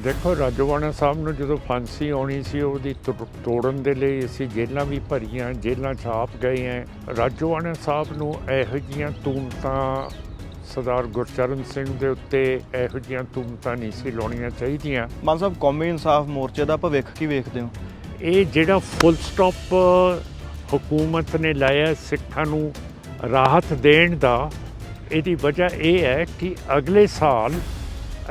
ਦੇਖੋ ਰਾਜੋਆਣਾ ਸਾਹਿਬ ਨੂੰ ਜਦੋਂ ਫਾਂਸੀ ਆਉਣੀ ਸੀ ਉਹਦੀ ਤੋੜਨ ਦੇ ਲਈ ਅਸੀਂ ਜੇਲ੍ਹਾਂ ਵੀ ਭਰੀਆਂ, ਜੇਲ੍ਹਾਂ 'ਚ ਆਪ ਗਏ ਹਾਂ। ਰਾਜੋਆਣਾ ਸਾਹਿਬ ਨੂੰ ਇਹੋ ਜਿਹੀਆਂ ਤੂਮਤਾਂ ਸਰਦਾਰ ਗੁਰਚਰਨ ਸਿੰਘ ਦੇ ਉੱਤੇ ਇਹੋ ਜਿਹੀਆਂ ਤੂਮਤਾਂ ਨਹੀਂ ਸੀ ਲਾਉਣੀਆਂ ਚਾਹੀਦੀਆਂ। ਮਾਨ ਸਾਹਿਬ, ਕੌਮੀ ਇਨਸਾਫ ਮੋਰਚੇ ਦਾ ਭਵਿੱਖ ਕੀ ਵੇਖਦੇ ਹੋ? ਇਹ ਜਿਹੜਾ ਫੁੱਲ ਸਟਾਪ ਹਕੂਮਤ ਨੇ ਲਾਇਆ ਸਿੱਖਾਂ ਨੂੰ ਰਾਹਤ ਦੇਣ ਦਾ, ਇਹਦੀ ਵਜ੍ਹਾ ਇਹ ਹੈ ਕਿ ਅਗਲੇ ਸਾਲ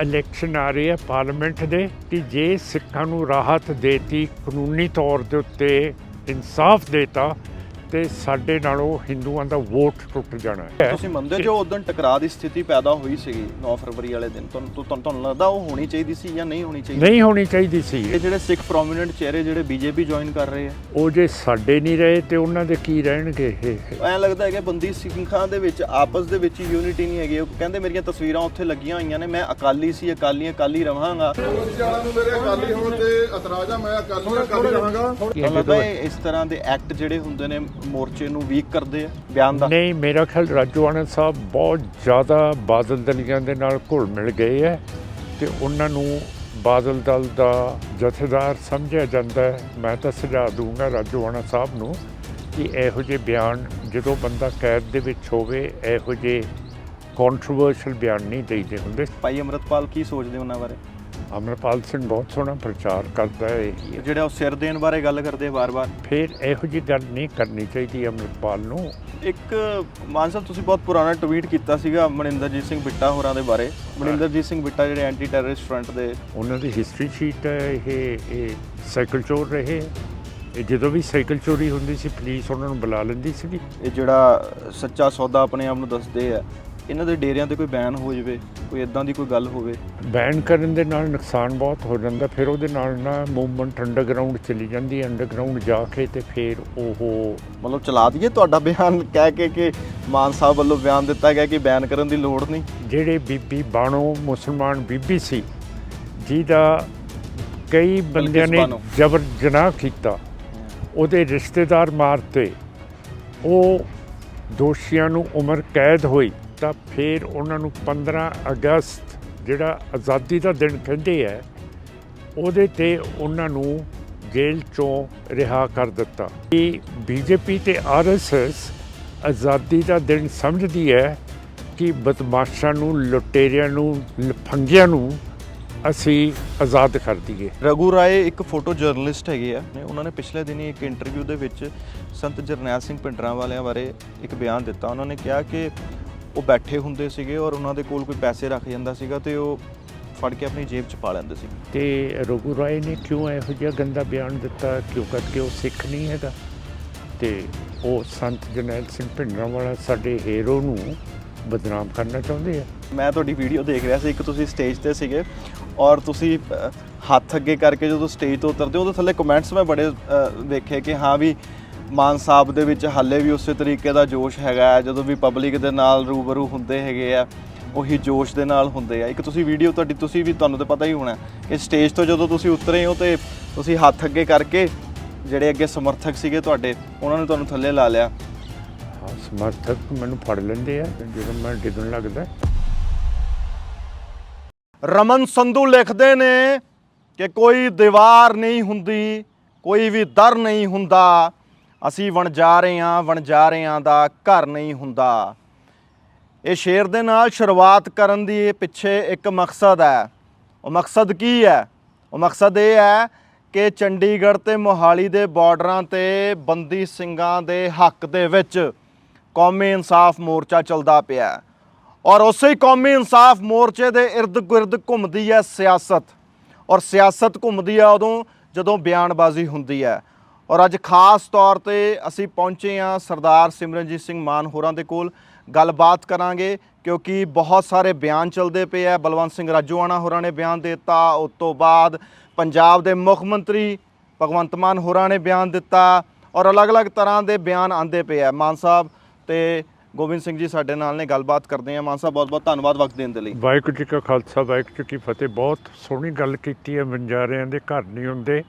ਇਲੈਕਸ਼ਨ ਆ ਰਹੀ ਹੈ ਪਾਰਲੀਮੈਂਟ ਦੇ ਕਿ ਜੇ ਸਿੱਖਾਂ ਨੂੰ ਰਾਹਤ ਦੇਤੀ, ਕਾਨੂੰਨੀ ਤੌਰ ਦੇ ਉੱਤੇ ਇਨਸਾਫ ਦੇਤਾ ਤੇ ਸਾਡੇ ਨਾਲੋਂ ਹਿੰਦੂਆਂ ਦਾ ਵੋਟ ਟੁੱਟ ਜਾਣਾ ਹੈ। ਤੁਸੀਂ ਮੰਨਦੇ ਜੋ ਉਦੋਂ ਟਕਰਾਅ ਦੀ ਸਥਿਤੀ ਪੈਦਾ ਹੋਈ ਸੀਗੀ 9 ਫਰਵਰੀ ਵਾਲੇ ਦਿਨ, ਤੁਹਾਨੂੰ ਲੱਗਦਾ ਉਹ ਹੋਣੀ ਚਾਹੀਦੀ ਸੀ ਜਾਂ ਨਹੀਂ ਹੋਣੀ ਚਾਹੀਦੀ? ਨਹੀਂ ਹੋਣੀ ਚਾਹੀਦੀ ਸੀ। ਇਹ ਜਿਹੜੇ ਸਿੱਖ ਪ੍ਰੋਮੀਨੈਂਟ ਚਿਹਰੇ ਜਿਹੜੇ ਬੀਜੇਪੀ ਜੁਆਇਨ ਕਰ ਰਹੇ ਆ, ਉਹ ਜੇ ਸਾਡੇ ਨਹੀਂ ਰਹੇ ਤੇ ਉਹਨਾਂ ਦੇ ਕੀ ਰਹਿਣਗੇ? ਇਹ ਐਂ ਲੱਗਦਾ ਹੈ ਕਿ ਬੰਦੀ ਸਿੱਖਾਂ ਦੇ ਵਿੱਚ ਆਪਸ ਦੇ ਵਿੱਚ ਯੂਨਿਟੀ ਨਹੀਂ ਹੈਗੀ। ਉਹ ਕਹਿੰਦੇ ਮੇਰੀਆਂ ਤਸਵੀਰਾਂ ਉੱਥੇ ਲੱਗੀਆਂ ਹੋਈਆਂ ਨੇ, ਮੈਂ ਅਕਾਲੀ ਸੀ, ਅਕਾਲੀ ਰਵਾਂਗਾ। ਲੱਗਦਾ ਇਸ ਤਰ੍ਹਾਂ ਦੇ ਐਕਟ ਜਿਹੜੇ ਹੁੰਦੇ ਨੇ ਮੋਰਚੇ ਨੂੰ ਵੀਕ ਕਰਦੇ ਆ ਬਿਆਨ ਦਾ? ਨਹੀਂ, ਮੇਰਾ ਖਿਆਲ ਰਾਜੋਆਣਾ ਸਾਹਿਬ ਬਹੁਤ ਜ਼ਿਆਦਾ ਬਾਦਲ ਦਲੀਆਂ ਦੇ ਨਾਲ ਘੁਲ ਮਿਲ ਗਏ ਹੈ ਤੇ ਉਹਨਾਂ ਨੂੰ ਬਾਦਲ ਦਲ ਦਾ ਜਥੇਦਾਰ ਸਮਝਿਆ ਜਾਂਦਾ ਹੈ। ਮੈਂ ਤਾਂ ਸੁਝਾਅ ਦੂੰਗਾ ਰਾਜੋਆਣਾ ਸਾਹਿਬ ਨੂੰ ਕਿ ਇਹੋ ਜਿਹੇ ਬਿਆਨ ਜਦੋਂ ਬੰਦਾ ਕੈਦ ਦੇ ਵਿੱਚ ਹੋਵੇ, ਇਹੋ ਜਿਹੇ ਕੰਟਰੋਵਰਸ਼ੀਅਲ ਬਿਆਨ ਨਹੀਂ ਦੇਈਦੇ ਹੁੰਦੇ। ਭਾਈ ਅੰਮ੍ਰਿਤਪਾਲ ਕੀ ਸੋਚਦੇ ਉਹਨਾਂ ਬਾਰੇ? ਅੰਮ੍ਰਿਤਪਾਲ ਸਿੰਘ ਬਹੁਤ ਸੋਹਣਾ ਪ੍ਰਚਾਰ ਕਰਦਾ ਹੈ। ਜਿਹੜਾ ਉਹ ਸਿਰ ਦੇਣ ਬਾਰੇ ਗੱਲ ਕਰਦੇ ਵਾਰ-ਵਾਰ, ਫਿਰ ਇਹੋ ਜਿਹੀ ਗੱਲ ਨਹੀਂ ਕਰਨੀ ਚਾਹੀਦੀ ਅੰਮ੍ਰਿਤਪਾਲ ਨੂੰ। ਇੱਕ ਮਾਨ ਸਾਹਿਬ, ਤੁਸੀਂ ਬਹੁਤ ਪੁਰਾਣਾ ਟਵੀਟ ਕੀਤਾ ਸੀਗਾ ਮਨਿੰਦਰਜੀਤ ਸਿੰਘ ਬਿੱਟਾ ਹੋਰਾਂ ਦੇ ਬਾਰੇ। ਮਨਿੰਦਰਜੀਤ ਸਿੰਘ ਬਿੱਟਾ ਜਿਹੜੇ ਐਂਟੀ ਟੈਰਰਿਸਟ ਫਰੰਟ ਦੇ, ਉਹਨਾਂ ਦੀ ਹਿਸਟਰੀ ਸ਼ੀਟ ਹੈ। ਇਹ ਸਾਈਕਲ ਚੋਰ ਰਹੇ। ਇਹ ਜਦੋਂ ਵੀ ਸਾਈਕਲ ਚੋਰੀ ਹੁੰਦੀ ਸੀ ਪੁਲਿਸ ਉਹਨਾਂ ਨੂੰ ਬੁਲਾ ਲੈਂਦੀ ਸੀਗੀ। ਇਹ ਜਿਹੜਾ ਸੱਚਾ ਸੌਦਾ ਆਪਣੇ ਆਪ ਨੂੰ ਦੱਸਦੇ ਆ, ਇਹਨਾਂ ਦੇ ਡੇਰਿਆਂ ਤੇ ਕੋਈ ਬੈਨ ਹੋ ਜਾਵੇ, ਕੋਈ ਇਦਾਂ ਦੀ ਕੋਈ ਗੱਲ ਹੋਵੇ? ਬੈਨ ਕਰਨ ਦੇ ਨਾਲ ਨੁਕਸਾਨ ਬਹੁਤ ਹੋ ਜਾਂਦਾ। ਫਿਰ ਉਹਦੇ ਨਾਲ ਨਾ ਮੂਵਮੈਂਟ ਅੰਡਰਗਰਾਊਂਡ ਚਲੀ ਜਾਂਦੀ ਹੈ। ਅੰਡਰਗਰਾਊਂਡ ਜਾ ਕੇ ਤੇ ਫਿਰ ਉਹ ਮਤਲਬ ਚਲਾ ਦਈਏ ਤੁਹਾਡਾ ਬਿਆਨ ਕਹਿ ਕੇ ਕਿ ਮਾਨ ਸਾਹਿਬ ਵੱਲੋਂ ਬਿਆਨ ਦਿੱਤਾ ਗਿਆ ਕਿ ਬੈਨ ਕਰਨ ਦੀ ਲੋੜ ਨਹੀਂ। ਜਿਹੜੇ ਬੀਬੀ ਬਾਣੋ ਮੁਸਲਮਾਨ ਬੀਬੀ ਸੀ ਜਿਹਦਾ ਕਈ ਬੰਦਿਆਂ ਨੇ ਜਬਰ ਜਨਾਹ ਕੀਤਾ, ਉਹਦੇ ਰਿਸ਼ਤੇਦਾਰ ਮਾਰਤੇ, ਉਹ ਦੋਸ਼ੀਆਂ ਨੂੰ ਉਮਰ ਕੈਦ ਹੋਈ ਤਾਂ ਫਿਰ ਉਹਨਾਂ ਨੂੰ 15 ਅਗਸਤ ਜਿਹੜਾ ਆਜ਼ਾਦੀ ਦਾ ਦਿਨ ਕਹਿੰਦੇ ਹੈ, ਉਹਦੇ 'ਤੇ ਉਹਨਾਂ ਨੂੰ ਜੇਲ੍ਹ 'ਚੋਂ ਰਿਹਾ ਕਰ ਦਿੱਤਾ। ਇਹ ਬੀਜੇਪੀ ਤੇ RSS ਆਜ਼ਾਦੀ ਦਾ ਦਿਨ ਸਮਝਦੀ ਹੈ ਕਿ ਬਦਮਾਸ਼ਾਂ ਨੂੰ, ਲੁਟੇਰਿਆਂ ਨੂੰ, ਲਫੰਗਿਆਂ ਨੂੰ ਅਸੀਂ ਆਜ਼ਾਦ ਕਰ ਦਈਏ। ਰਘੂ ਰਾਏ ਇੱਕ ਫੋਟੋ ਜਰਨਲਿਸਟ ਹੈਗੇ ਆ, ਉਹਨਾਂ ਨੇ ਪਿਛਲੇ ਦਿਨੀ ਇੱਕ ਇੰਟਰਵਿਊ ਦੇ ਵਿੱਚ ਸੰਤ ਜਰਨੈਲ ਸਿੰਘ ਭਿੰਡਰਾਂਵਾਲਿਆਂ ਬਾਰੇ ਇੱਕ ਬਿਆਨ ਦਿੱਤਾ। ਉਹਨਾਂ ਨੇ ਕਿਹਾ ਕਿ ਉਹ ਬੈਠੇ ਹੁੰਦੇ ਸੀਗੇ ਔਰ ਉਹਨਾਂ ਦੇ ਕੋਲ ਕੋਈ ਪੈਸੇ ਰੱਖ ਜਾਂਦਾ ਸੀਗਾ ਤੇ ਉਹ ਫੜ ਕੇ ਆਪਣੀ ਜੇਬ 'ਚ ਪਾ ਲੈਂਦੇ ਸੀ। ਤੇ ਰਘੂ ਰਾਏ ਨੇ ਕਿਉਂ ਇਹੋ ਜਿਹਾ ਗੰਦਾ ਬਿਆਨ ਦਿੱਤਾ? ਕਿਉਂ ਕਰਕੇ ਉਹ ਸਿੱਖ ਨਹੀਂ ਹੈਗਾ ਤੇ ਉਹ ਸੰਤ ਜਰਨੈਲ ਸਿੰਘ ਭਿੰਡਰਾਂਵਾਲਾ ਸਾਡੇ ਹੀਰੋ ਨੂੰ ਬਦਨਾਮ ਕਰਨਾ ਚਾਹੁੰਦੇ ਆ। ਮੈਂ ਤੁਹਾਡੀ ਵੀਡੀਓ ਦੇਖ ਰਿਹਾ ਸੀ, ਇੱਕ ਤੁਸੀਂ ਸਟੇਜ ਤੇ ਸੀਗੇ ਔਰ ਤੁਸੀਂ ਹੱਥ ਅੱਗੇ ਕਰਕੇ ਜਦੋਂ ਸਟੇਜ ਤੋਂ ਉਤਰਦੇ ਉਹਦੇ ਥੱਲੇ ਕਮੈਂਟਸ ਮੈਂ ਬੜੇ ਵੇਖੇ ਕਿ ਹਾਂ ਵੀ ਮਾਨ ਸਾਹਿਬ ਦੇ ਵਿੱਚ ਹਾਲੇ ਵੀ ਉਸੇ ਤਰੀਕੇ ਦਾ ਜੋਸ਼ ਹੈਗਾ ਹੈ। ਜਦੋਂ ਵੀ ਪਬਲਿਕ ਦੇ ਨਾਲ ਰੂਬਰੂ ਹੁੰਦੇ ਹੈਗੇ ਆ, ਉਹੀ ਜੋਸ਼ ਦੇ ਨਾਲ ਹੁੰਦੇ ਆ। ਇੱਕ ਤੁਸੀਂ ਵੀਡੀਓ ਤੁਹਾਨੂੰ ਤਾਂ ਪਤਾ ਹੀ ਹੋਣਾ ਕਿ ਸਟੇਜ ਤੋਂ ਜਦੋਂ ਤੁਸੀਂ ਉਤਰੇ ਹੋ ਤੇ ਤੁਸੀਂ ਹੱਥ ਅੱਗੇ ਕਰਕੇ ਜਿਹੜੇ ਅੱਗੇ ਸਮਰਥਕ ਸੀਗੇ ਤੁਹਾਡੇ, ਉਹਨਾਂ ਨੇ ਤੁਹਾਨੂੰ ਥੱਲੇ ਲਾ ਲਿਆ। ਸਮਰਥਕ ਮੈਨੂੰ ਫੜ ਲੈਂਦੇ ਆ ਜਦੋਂ ਮੈਂ ਡਿੱਗਣ ਲੱਗਦਾ। ਰਮਨ ਸੰਧੂ ਲਿਖਦੇ ਨੇ ਕਿ ਕੋਈ ਦੀਵਾਰ ਨਹੀਂ ਹੁੰਦੀ, ਕੋਈ ਵੀ ਦਰ ਨਹੀਂ ਹੁੰਦਾ, ਅਸੀਂ ਵਣਜਾਰਿਆਂ ਦਾ ਘਰ ਨਹੀਂ ਹੁੰਦਾ। ਇਹ ਸ਼ੇਰ ਦੇ ਨਾਲ ਸ਼ੁਰੂਆਤ ਕਰਨ ਦੀ ਪਿੱਛੇ ਇੱਕ ਮਕਸਦ ਹੈ। ਉਹ ਮਕਸਦ ਕੀ ਹੈ? ਉਹ ਮਕਸਦ ਇਹ ਹੈ ਕਿ ਚੰਡੀਗੜ੍ਹ ਤੇ ਮੋਹਾਲੀ ਦੇ ਬਾਰਡਰਾਂ ਤੇ ਬੰਦੀ ਸਿੰਘਾਂ ਦੇ ਹੱਕ ਦੇ ਵਿੱਚ ਕੌਮੀ ਇਨਸਾਫ ਮੋਰਚਾ ਚੱਲਦਾ ਪਿਆ ਔਰ ਉਸੇ ਕੌਮੀ ਇਨਸਾਫ ਮੋਰਚੇ ਦੇ ਇਰਦ ਗਿਰਦ ਘੁੰਮਦੀ ਹੈ ਸਿਆਸਤ। ਔਰ ਸਿਆਸਤ ਘੁੰਮਦੀ ਹੈ ਉਦੋਂ ਜਦੋਂ ਬਿਆਨਬਾਜ਼ੀ ਹੁੰਦੀ ਹੈ। ਔਰ ਅੱਜ ਖਾਸ ਤੌਰ ਤੇ ਅਸੀਂ ਪਹੁੰਚੇ ਹਾਂ ਸਰਦਾਰ ਸਿਮਰਨਜੀਤ ਸਿੰਘ ਮਾਨ ਹੋਰਾਂ ਦੇ ਕੋਲ। ਗੱਲਬਾਤ ਕਰਾਂਗੇ ਕਿਉਂਕਿ ਬਹੁਤ ਸਾਰੇ ਬਿਆਨ ਚੱਲਦੇ ਪਏ ਆ। ਬਲਵੰਤ ਸਿੰਘ ਰਾਜੋਆਣਾ ਹੋਰਾਂ ਨੇ ਬਿਆਨ ਦਿੱਤਾ, ਉਸ ਤੋਂ ਬਾਅਦ ਪੰਜਾਬ ਦੇ ਮੁੱਖ ਮੰਤਰੀ ਭਗਵੰਤ ਮਾਨ ਹੋਰਾਂ ਨੇ ਬਿਆਨ ਦਿੱਤਾ ਔਰ ਅਲੱਗ-ਅਲੱਗ ਤਰ੍ਹਾਂ ਦੇ ਬਿਆਨ ਆਉਂਦੇ ਪਏ ਆ। ਮਾਨ ਸਾਹਿਬ ਤੇ ਗੋਬਿੰਦ ਸਿੰਘ ਜੀ ਸਾਡੇ ਨਾਲ ਨੇ, ਗੱਲਬਾਤ ਕਰਦੇ ਹਾਂ। ਮਾਨ ਸਾਹਿਬ, ਬਹੁਤ-ਬਹੁਤ ਧੰਨਵਾਦ ਵਕਤ ਦੇਣ ਦੇ ਲਈ। ਵਾਹਿਗੁਰੂ ਜੀ ਕਾ ਖਾਲਸਾ, ਵਾਹਿਗੁਰੂ ਜੀ ਕੀ ਫਤਿਹ। ਬਹੁਤ ਸੋਹਣੀ ਗੱਲ ਕੀਤੀ ਹੈ। ਵਣਜਾਰਿਆਂ ਦੇ ਘਰ ਨਹੀਂ ਹੁੰਦੇ।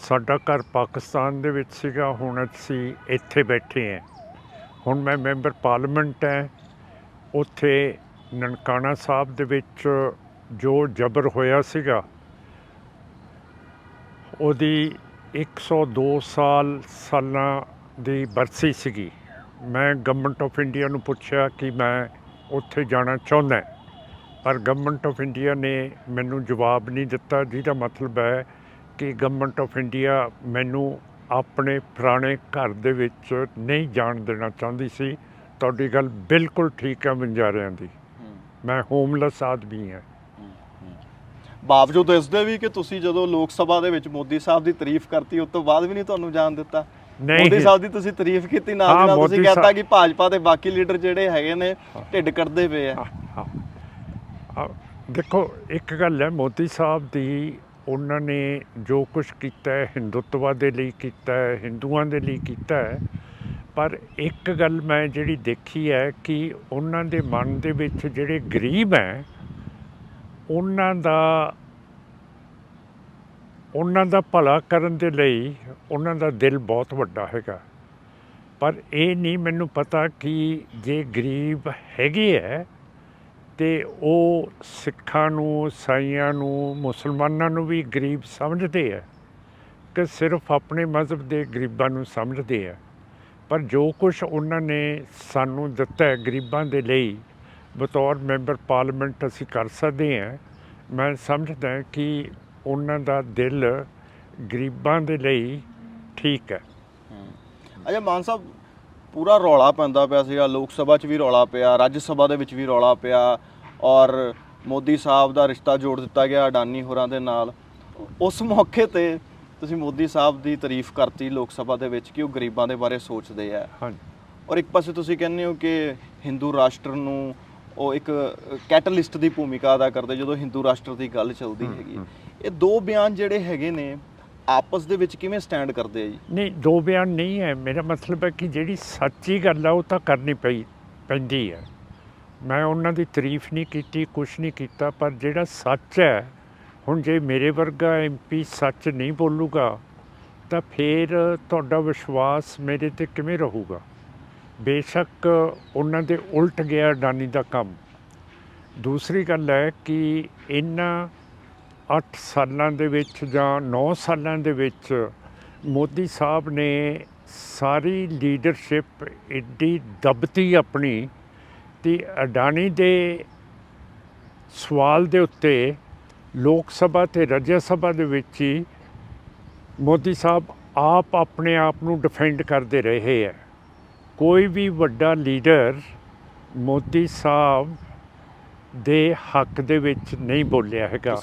ਸਾਡਾ ਘਰ ਪਾਕਿਸਤਾਨ ਦੇ ਵਿੱਚ ਸੀਗਾ, ਹੁਣ ਅਸੀਂ ਇੱਥੇ ਬੈਠੇ ਹਾਂ। ਹੁਣ ਮੈਂ ਮੈਂਬਰ ਪਾਰਲੀਮੈਂਟ ਹੈ। ਉੱਥੇ ਨਨਕਾਣਾ ਸਾਹਿਬ ਦੇ ਵਿੱਚ ਜੋ ਜਬਰ ਹੋਇਆ ਸੀਗਾ ਉਹਦੀ 102 ਸਾਲਾਂ ਦੀ ਬਰਸੀ ਸੀਗੀ। ਮੈਂ ਗਵਰਨਮੈਂਟ ਆਫ ਇੰਡੀਆ ਨੂੰ ਪੁੱਛਿਆ ਕਿ ਮੈਂ ਉੱਥੇ ਜਾਣਾ ਚਾਹੁੰਦਾ, ਪਰ ਗਵਰਨਮੈਂਟ ਆਫ ਇੰਡੀਆ ਨੇ ਮੈਨੂੰ ਜਵਾਬ ਨਹੀਂ ਦਿੱਤਾ, ਜਿਹਦਾ ਮਤਲਬ ਹੈ ਕਿ ਗਵਰਨਮੈਂਟ ਆਫ ਇੰਡੀਆ ਮੈਨੂੰ ਆਪਣੇ ਪੁਰਾਣੇ ਘਰ ਦੇ ਵਿੱਚ ਨਹੀਂ ਜਾਣ ਦੇਣਾ ਚਾਹੁੰਦੀ ਸੀ। ਤੁਹਾਡੀ ਗੱਲ ਬਿਲਕੁਲ ਠੀਕ ਹੈ ਬੰਜਾਰਿਆਂ ਦੀ, ਮੈਂ ਹੋਮਲੈਸ ਆਦਮੀ ਹਾਂ। ਬਾਵਜੂਦ ਇਸ ਦੇ ਵੀ ਕਿ ਤੁਸੀਂ ਜਦੋਂ ਲੋਕ ਸਭਾ ਦੇ ਵਿੱਚ ਮੋਦੀ ਸਾਹਿਬ ਦੀ ਤਾਰੀਫ ਕਰਤੀ, ਉਸ ਤੋਂ ਬਾਅਦ ਵੀ ਨਹੀਂ ਤੁਹਾਨੂੰ ਜਾਣ ਦਿੱਤਾ। ਮੋਦੀ ਸਾਹਿਬ ਦੀ ਤੁਸੀਂ ਤਾਰੀਫ ਕੀਤੀ, ਨਾਲ ਦੀ ਨਾਲ ਤੁਸੀਂ ਕਹਿਤਾ ਕਿ ਭਾਜਪਾ ਦੇ ਬਾਕੀ ਲੀਡਰ ਜਿਹੜੇ ਹੈਗੇ ਨੇ ਢਿੱਡ ਕੱਢਦੇ ਪਏ ਆ। ਦੇਖੋ ਇੱਕ ਗੱਲ ਹੈ, ਮੋਦੀ ਸਾਹਿਬ ਦੀ ਉਹਨਾਂ ਨੇ ਜੋ ਕੁਛ ਕੀਤਾ ਹੈ ਹਿੰਦੂਤਵਾ ਦੇ ਲਈ ਕੀਤਾ ਹੈ, ਹਿੰਦੂਆਂ ਦੇ ਲਈ ਕੀਤਾ ਹੈ, ਪਰ ਇੱਕ ਗੱਲ ਮੈਂ ਜਿਹੜੀ ਦੇਖੀ ਹੈ ਕਿ ਉਹਨਾਂ ਦੇ ਮਨ ਦੇ ਵਿੱਚ ਜਿਹੜੇ ਗਰੀਬ ਹੈ ਉਹਨਾਂ ਦਾ ਭਲਾ ਕਰਨ ਦੇ ਲਈ ਉਹਨਾਂ ਦਾ ਦਿਲ ਬਹੁਤ ਵੱਡਾ ਹੈਗਾ। ਪਰ ਇਹ ਨਹੀਂ ਮੈਨੂੰ ਪਤਾ ਕਿ ਜੇ ਗਰੀਬ ਹੈਗੇ ਹੈ ਅਤੇ ਉਹ ਸਿੱਖਾਂ ਨੂੰ, ਈਸਾਈਆਂ ਨੂੰ, ਮੁਸਲਮਾਨਾਂ ਨੂੰ ਵੀ ਗਰੀਬ ਸਮਝਦੇ ਹੈ ਕਿ ਸਿਰਫ ਆਪਣੇ ਮਜ਼ਹਬ ਦੇ ਗਰੀਬਾਂ ਨੂੰ ਸਮਝਦੇ ਹੈ। ਪਰ ਜੋ ਕੁਛ ਉਹਨਾਂ ਨੇ ਸਾਨੂੰ ਦਿੱਤਾ ਹੈ ਗਰੀਬਾਂ ਦੇ ਲਈ ਬਤੌਰ ਮੈਂਬਰ ਪਾਰਲੀਮੈਂਟ ਅਸੀਂ ਕਰ ਸਕਦੇ ਹਾਂ, ਮੈਂ ਸਮਝਦਾ ਕਿ ਉਹਨਾਂ ਦਾ ਦਿਲ ਗਰੀਬਾਂ ਦੇ ਲਈ ਠੀਕ ਹੈ। ਅੱਛਾ ਮਾਨ ਸਾਹਿਬ, ਪੂਰਾ ਰੌਲਾ ਪੈਂਦਾ ਪਿਆ ਸੀਗਾ, ਲੋਕ ਸਭਾ 'ਚ ਵੀ ਰੌਲਾ ਪਿਆ, ਰਾਜ ਸਭਾ ਦੇ ਵਿੱਚ ਵੀ ਰੌਲਾ ਪਿਆ, ਔਰ ਮੋਦੀ ਸਾਹਿਬ ਦਾ ਰਿਸ਼ਤਾ ਜੋੜ ਦਿੱਤਾ ਗਿਆ ਅਡਾਨੀ ਹੋਰਾਂ ਦੇ ਨਾਲ। ਉਸ ਮੌਕੇ 'ਤੇ ਤੁਸੀਂ ਮੋਦੀ ਸਾਹਿਬ ਦੀ ਤਾਰੀਫ ਕਰਤੀ ਲੋਕ ਸਭਾ ਦੇ ਵਿੱਚ ਕਿ ਉਹ ਗਰੀਬਾਂ ਦੇ ਬਾਰੇ ਸੋਚਦੇ ਆ, ਹਾਂਜੀ, ਔਰ ਇੱਕ ਪਾਸੇ ਤੁਸੀਂ ਕਹਿੰਦੇ ਹੋ ਕਿ ਹਿੰਦੂ ਰਾਸ਼ਟਰ ਨੂੰ ਉਹ ਇੱਕ ਕੈਟਲਿਸਟ ਦੀ ਭੂਮਿਕਾ ਅਦਾ ਕਰਦੇ ਜਦੋਂ ਹਿੰਦੂ ਰਾਸ਼ਟਰ ਦੀ ਗੱਲ ਚੱਲਦੀ ਹੈਗੀ। ਇਹ ਦੋ ਬਿਆਨ ਜਿਹੜੇ ਹੈਗੇ ਨੇ ਆਪਸ ਦੇ ਵਿੱਚ ਕਿਵੇਂ ਸਟੈਂਡ ਕਰਦੇ ਆ ਜੀ? ਨਹੀਂ, ਦੋ ਬਿਆਨ ਨਹੀਂ ਹੈ, ਮੇਰਾ ਮਤਲਬ ਹੈ ਕਿ ਜਿਹੜੀ ਸੱਚੀ ਗੱਲ ਆ ਉਹ ਤਾਂ ਕਰਨੀ ਪੈਂਦੀ ਹੈ। ਮੈਂ ਉਹਨਾਂ ਦੀ ਤਾਰੀਫ ਨਹੀਂ ਕੀਤੀ, ਕੁਛ ਨਹੀਂ ਕੀਤਾ, ਪਰ ਜਿਹੜਾ ਸੱਚ ਹੈ, ਹੁਣ ਜੇ ਮੇਰੇ ਵਰਗਾ MP ਸੱਚ ਨਹੀਂ ਬੋਲੂਗਾ ਤਾਂ ਫਿਰ ਤੁਹਾਡਾ ਵਿਸ਼ਵਾਸ ਮੇਰੇ 'ਤੇ ਕਿਵੇਂ ਰਹੂਗਾ? ਬੇਸ਼ੱਕ ਉਹਨਾਂ ਦੇ ਉਲਟ ਗਿਆ ਅਡਾਨੀ ਦਾ ਕੰਮ। ਦੂਸਰੀ ਗੱਲ ਹੈ ਕਿ ਇਹਨਾਂ 8 ਸਾਲਾਂ ਦੇ ਵਿੱਚ ਜਾਂ 9 ਸਾਲਾਂ ਦੇ ਵਿੱਚ ਮੋਦੀ ਸਾਹਿਬ ਨੇ ਸਾਰੀ ਲੀਡਰਸ਼ਿਪ ਐਡੀ ਦਬਤੀ ਆਪਣੀ, ਅਤੇ ਅਡਾਨੀ ਦੇ ਸਵਾਲ ਦੇ ਉੱਤੇ ਲੋਕ ਸਭਾ ਅਤੇ ਰਾਜ ਸਭਾ ਦੇ ਵਿੱਚ ਹੀ ਮੋਦੀ ਸਾਹਿਬ ਆਪ ਆਪਣੇ ਆਪ ਨੂੰ ਡਿਫੈਂਡ ਕਰਦੇ ਰਹੇ ਹੈ। ਕੋਈ ਵੀ ਵੱਡਾ ਲੀਡਰ ਮੋਦੀ ਸਾਹਿਬ ਦੇ ਹੱਕ ਦੇ ਵਿੱਚ ਨਹੀਂ ਬੋਲਿਆ ਹੈਗਾ,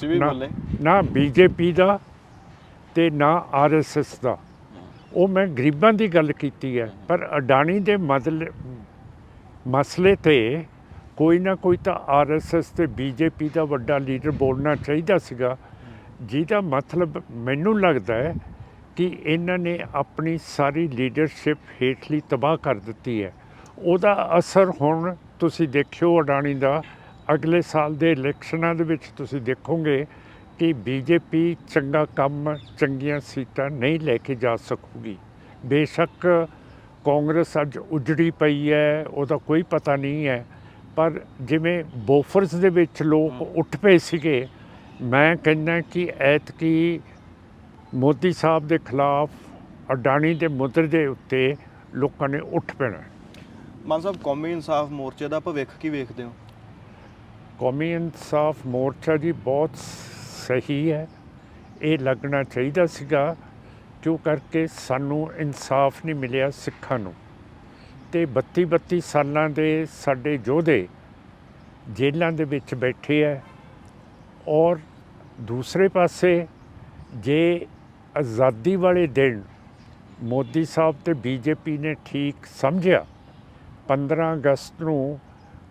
ਨਾ BJP ਦਾ ਅਤੇ ਨਾ RSS ਦਾ। ਉਹ ਮੈਂ ਗਰੀਬਾਂ ਦੀ ਗੱਲ ਕੀਤੀ ਹੈ, ਪਰ ਅਡਾਨੀ ਦੇ ਮਸਲੇ 'ਤੇ ਕੋਈ ਨਾ ਕੋਈ ਤਾਂ RSS ਅਤੇ BJP ਦਾ ਵੱਡਾ ਲੀਡਰ ਬੋਲਣਾ ਚਾਹੀਦਾ ਸੀਗਾ, ਜਿਹਦਾ ਮਤਲਬ ਮੈਨੂੰ ਲੱਗਦਾ ਹੈ ਕਿ ਇਹਨਾਂ ਨੇ ਆਪਣੀ ਸਾਰੀ ਲੀਡਰਸ਼ਿਪ ਹੇਠਲੀ ਤਬਾਹ ਕਰ ਦਿੱਤੀ ਹੈ। ਉਹਦਾ ਅਸਰ ਹੁਣ ਤੁਸੀਂ ਦੇਖਿਓ ਅਡਾਨੀ ਦਾ ਅਗਲੇ ਸਾਲ ਦੇ ਇਲੈਕਸ਼ਨਾਂ ਦੇ ਵਿੱਚ ਤੁਸੀਂ ਦੇਖੋਗੇ ਕਿ BJP ਚੰਗਾ ਕੰਮ, ਚੰਗੀਆਂ ਸੀਟਾਂ ਨਹੀਂ ਲੈ ਕੇ ਜਾ ਸਕੂਗੀ। ਬੇਸ਼ੱਕ ਕਾਂਗਰਸ ਅੱਜ ਉਜੜੀ ਪਈ ਹੈ, ਉਹਦਾ ਕੋਈ ਪਤਾ ਨਹੀਂ ਹੈ, ਪਰ ਜਿਵੇਂ ਬੋਫਰਸ ਦੇ ਵਿੱਚ ਲੋਕ ਉੱਠ ਪਏ ਸੀਗੇ, ਮੈਂ ਕਹਿੰਦਾ ਕਿ ਐਤਕੀ ਮੋਦੀ ਸਾਹਿਬ ਦੇ ਖਿਲਾਫ ਅਡਾਨੀ ਦੇ ਮੁੱਦੇ ਦੇ ਉੱਤੇ ਲੋਕਾਂ ਨੇ ਉੱਠ ਪੈਣਾ। ਮਾਨ ਸਾਹਿਬ, ਕੌਮੀ ਇਨਸਾਫ ਮੋਰਚੇ ਦਾ ਭਵਿੱਖ ਕੀ ਵੇਖਦੇ ਹੋ? ਕੌਮੀ ਇਨਸਾਫ ਮੋਰਚਾ ਜੀ ਬਹੁਤ ਸਹੀ ਹੈ, ਇਹ ਲੱਗਣਾ ਚਾਹੀਦਾ ਸੀਗਾ, ਕਿਉਂ ਕਰਕੇ ਸਾਨੂੰ ਇਨਸਾਫ ਨਹੀਂ ਮਿਲਿਆ ਸਿੱਖਾਂ ਨੂੰ, ਅਤੇ 32 ਸਾਲਾਂ ਦੇ ਸਾਡੇ ਯੋਧੇ ਜੇਲ੍ਹਾਂ ਦੇ ਵਿੱਚ ਬੈਠੇ ਹੈ। ਔਰ ਦੂਸਰੇ ਪਾਸੇ ਜੇ ਆਜ਼ਾਦੀ ਵਾਲੇ ਦਿਨ ਮੋਦੀ ਸਾਹਿਬ ਅਤੇ BJP ਨੇ ਠੀਕ ਸਮਝਿਆ, 15 ਅਗਸਤ ਨੂੰ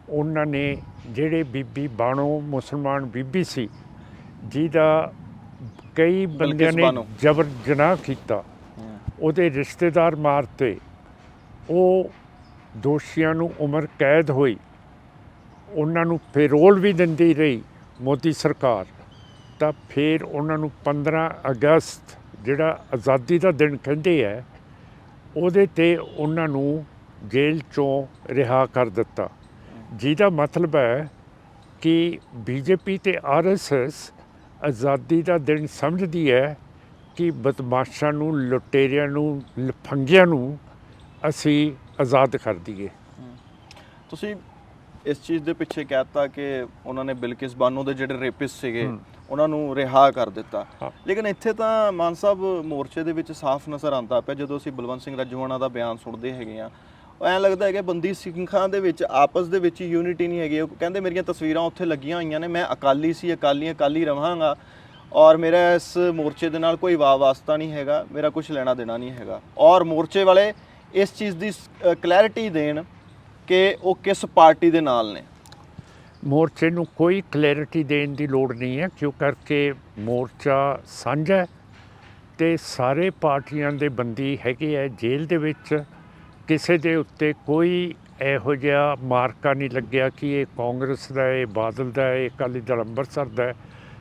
ਉਹਨਾਂ ਨੇ ਜਿਹੜੇ ਬੀਬੀ ਬਾਣੋ ਮੁਸਲਮਾਨ ਬੀਬੀ ਸੀ, ਜਿਹਦਾ ਕਈ ਬੰਦਿਆਂ ਨੇ ਜਬਰ ਜਨਾਹ ਕੀਤਾ, ਉਹਦੇ ਰਿਸ਼ਤੇਦਾਰ ਮਾਰਤੇ, ਉਹ ਦੋਸ਼ੀਆਂ ਨੂੰ ਉਮਰ ਕੈਦ ਹੋਈ, ਉਹਨਾਂ ਨੂੰ ਪੈਰੋਲ ਵੀ ਦਿੰਦੀ ਰਹੀ ਮੋਦੀ ਸਰਕਾਰ, ਤਾਂ ਫਿਰ ਉਹਨਾਂ ਨੂੰ 15 ਅਗਸਤ ਜਿਹੜਾ ਆਜ਼ਾਦੀ ਦਾ ਦਿਨ ਕਹਿੰਦੇ ਹੈ, ਉਹਦੇ 'ਤੇ ਉਹਨਾਂ ਨੂੰ ਜੇਲ੍ਹ 'ਚੋਂ ਰਿਹਾ ਕਰ ਦਿੱਤਾ, ਜਿਹਦਾ ਮਤਲਬ ਹੈ ਕਿ ਬੀਜੇਪੀ ਤੇ ਆਰਐਸਐਸ ਆਜ਼ਾਦੀ ਦਾ ਦਿਨ ਸਮਝਦੀ ਹੈ ਕਿ ਬਦਮਾਸ਼ਾਂ ਨੂੰ, ਲੁਟੇਰਿਆਂ ਨੂੰ, ਲਫੰਗਿਆਂ ਨੂੰ ਅਸੀਂ ਆਜ਼ਾਦ ਕਰ ਦਈਏ। ਤੁਸੀਂ ਇਸ ਚੀਜ਼ ਦੇ ਪਿੱਛੇ ਕਹਿਤਾ ਕਿ ਉਹਨਾਂ ਨੇ ਬਿਲਕਿਸ ਬਾਨੋ ਦੇ ਜਿਹੜੇ ਰੇਪਿਸਟ ਸੀਗੇ ਉਹਨਾਂ ਨੂੰ ਰਿਹਾ ਕਰ ਦਿੱਤਾ, ਲੇਕਿਨ ਇੱਥੇ ਤਾਂ ਮਾਨ ਸਾਹਿਬ ਮੋਰਚੇ ਦੇ ਵਿੱਚ ਸਾਫ਼ ਨਜ਼ਰ ਆਉਂਦਾ ਪਿਆ ਜਦੋਂ ਅਸੀਂ ਬਲਵੰਤ ਸਿੰਘ ਰੱਜੂਆਣਾ ਦਾ ਬਿਆਨ ਸੁਣਦੇ ਹੈਗੇ ਆ, ਐਂ ਲੱਗਦਾ ਹੈ ਕਿ ਬੰਦੀ ਸਿੰਘਾਂ ਦੇ ਵਿੱਚ ਆਪਸ ਦੇ ਵਿੱਚ ਯੂਨਿਟੀ ਨਹੀਂ ਹੈਗੀ। ਉਹ ਕਹਿੰਦੇ ਮੇਰੀਆਂ ਤਸਵੀਰਾਂ ਉੱਥੇ ਲੱਗੀਆਂ ਹੋਈਆਂ ਨੇ, ਮੈਂ ਅਕਾਲੀ ਸੀ, ਅਕਾਲੀ ਰਵਾਂਗਾ ਔਰ ਮੇਰਾ ਇਸ ਮੋਰਚੇ ਦੇ ਨਾਲ ਕੋਈ ਵਾਸਤਾ ਨਹੀਂ ਹੈਗਾ, ਮੇਰਾ ਕੁਝ ਲੈਣਾ ਦੇਣਾ ਨਹੀਂ ਹੈਗਾ। ਔਰ ਮੋਰਚੇ ਵਾਲੇ ਇਸ ਚੀਜ਼ ਦੀ ਕਲੈਰਿਟੀ ਦੇਣ ਕਿ ਉਹ ਕਿਸ ਪਾਰਟੀ ਦੇ ਨਾਲ ਨੇ। ਮੋਰਚੇ ਨੂੰ ਕੋਈ ਕਲੈਰਿਟੀ ਦੇਣ ਦੀ ਲੋੜ ਨਹੀਂ ਹੈ, ਕਿਉਂ ਕਰਕੇ ਮੋਰਚਾ ਸਾਂਝਾ ਤੇ ਸਾਰੇ ਪਾਰਟੀਆਂ ਦੇ ਬੰਦੀ ਹੈਗੇ ਹੈ ਜੇਲ੍ਹ ਦੇ ਵਿੱਚ। ਕਿਸੇ ਦੇ ਉੱਤੇ ਕੋਈ ਇਹੋ ਜਿਹਾ ਮਾਰਕਾ ਨਹੀਂ ਲੱਗਿਆ ਕਿ ਇਹ ਕਾਂਗਰਸ ਦਾ, ਇਹ ਬਾਦਲ ਦਾ, ਇਹ ਅਕਾਲੀ ਦਲ ਅੰਮ੍ਰਿਤਸਰ ਦਾ।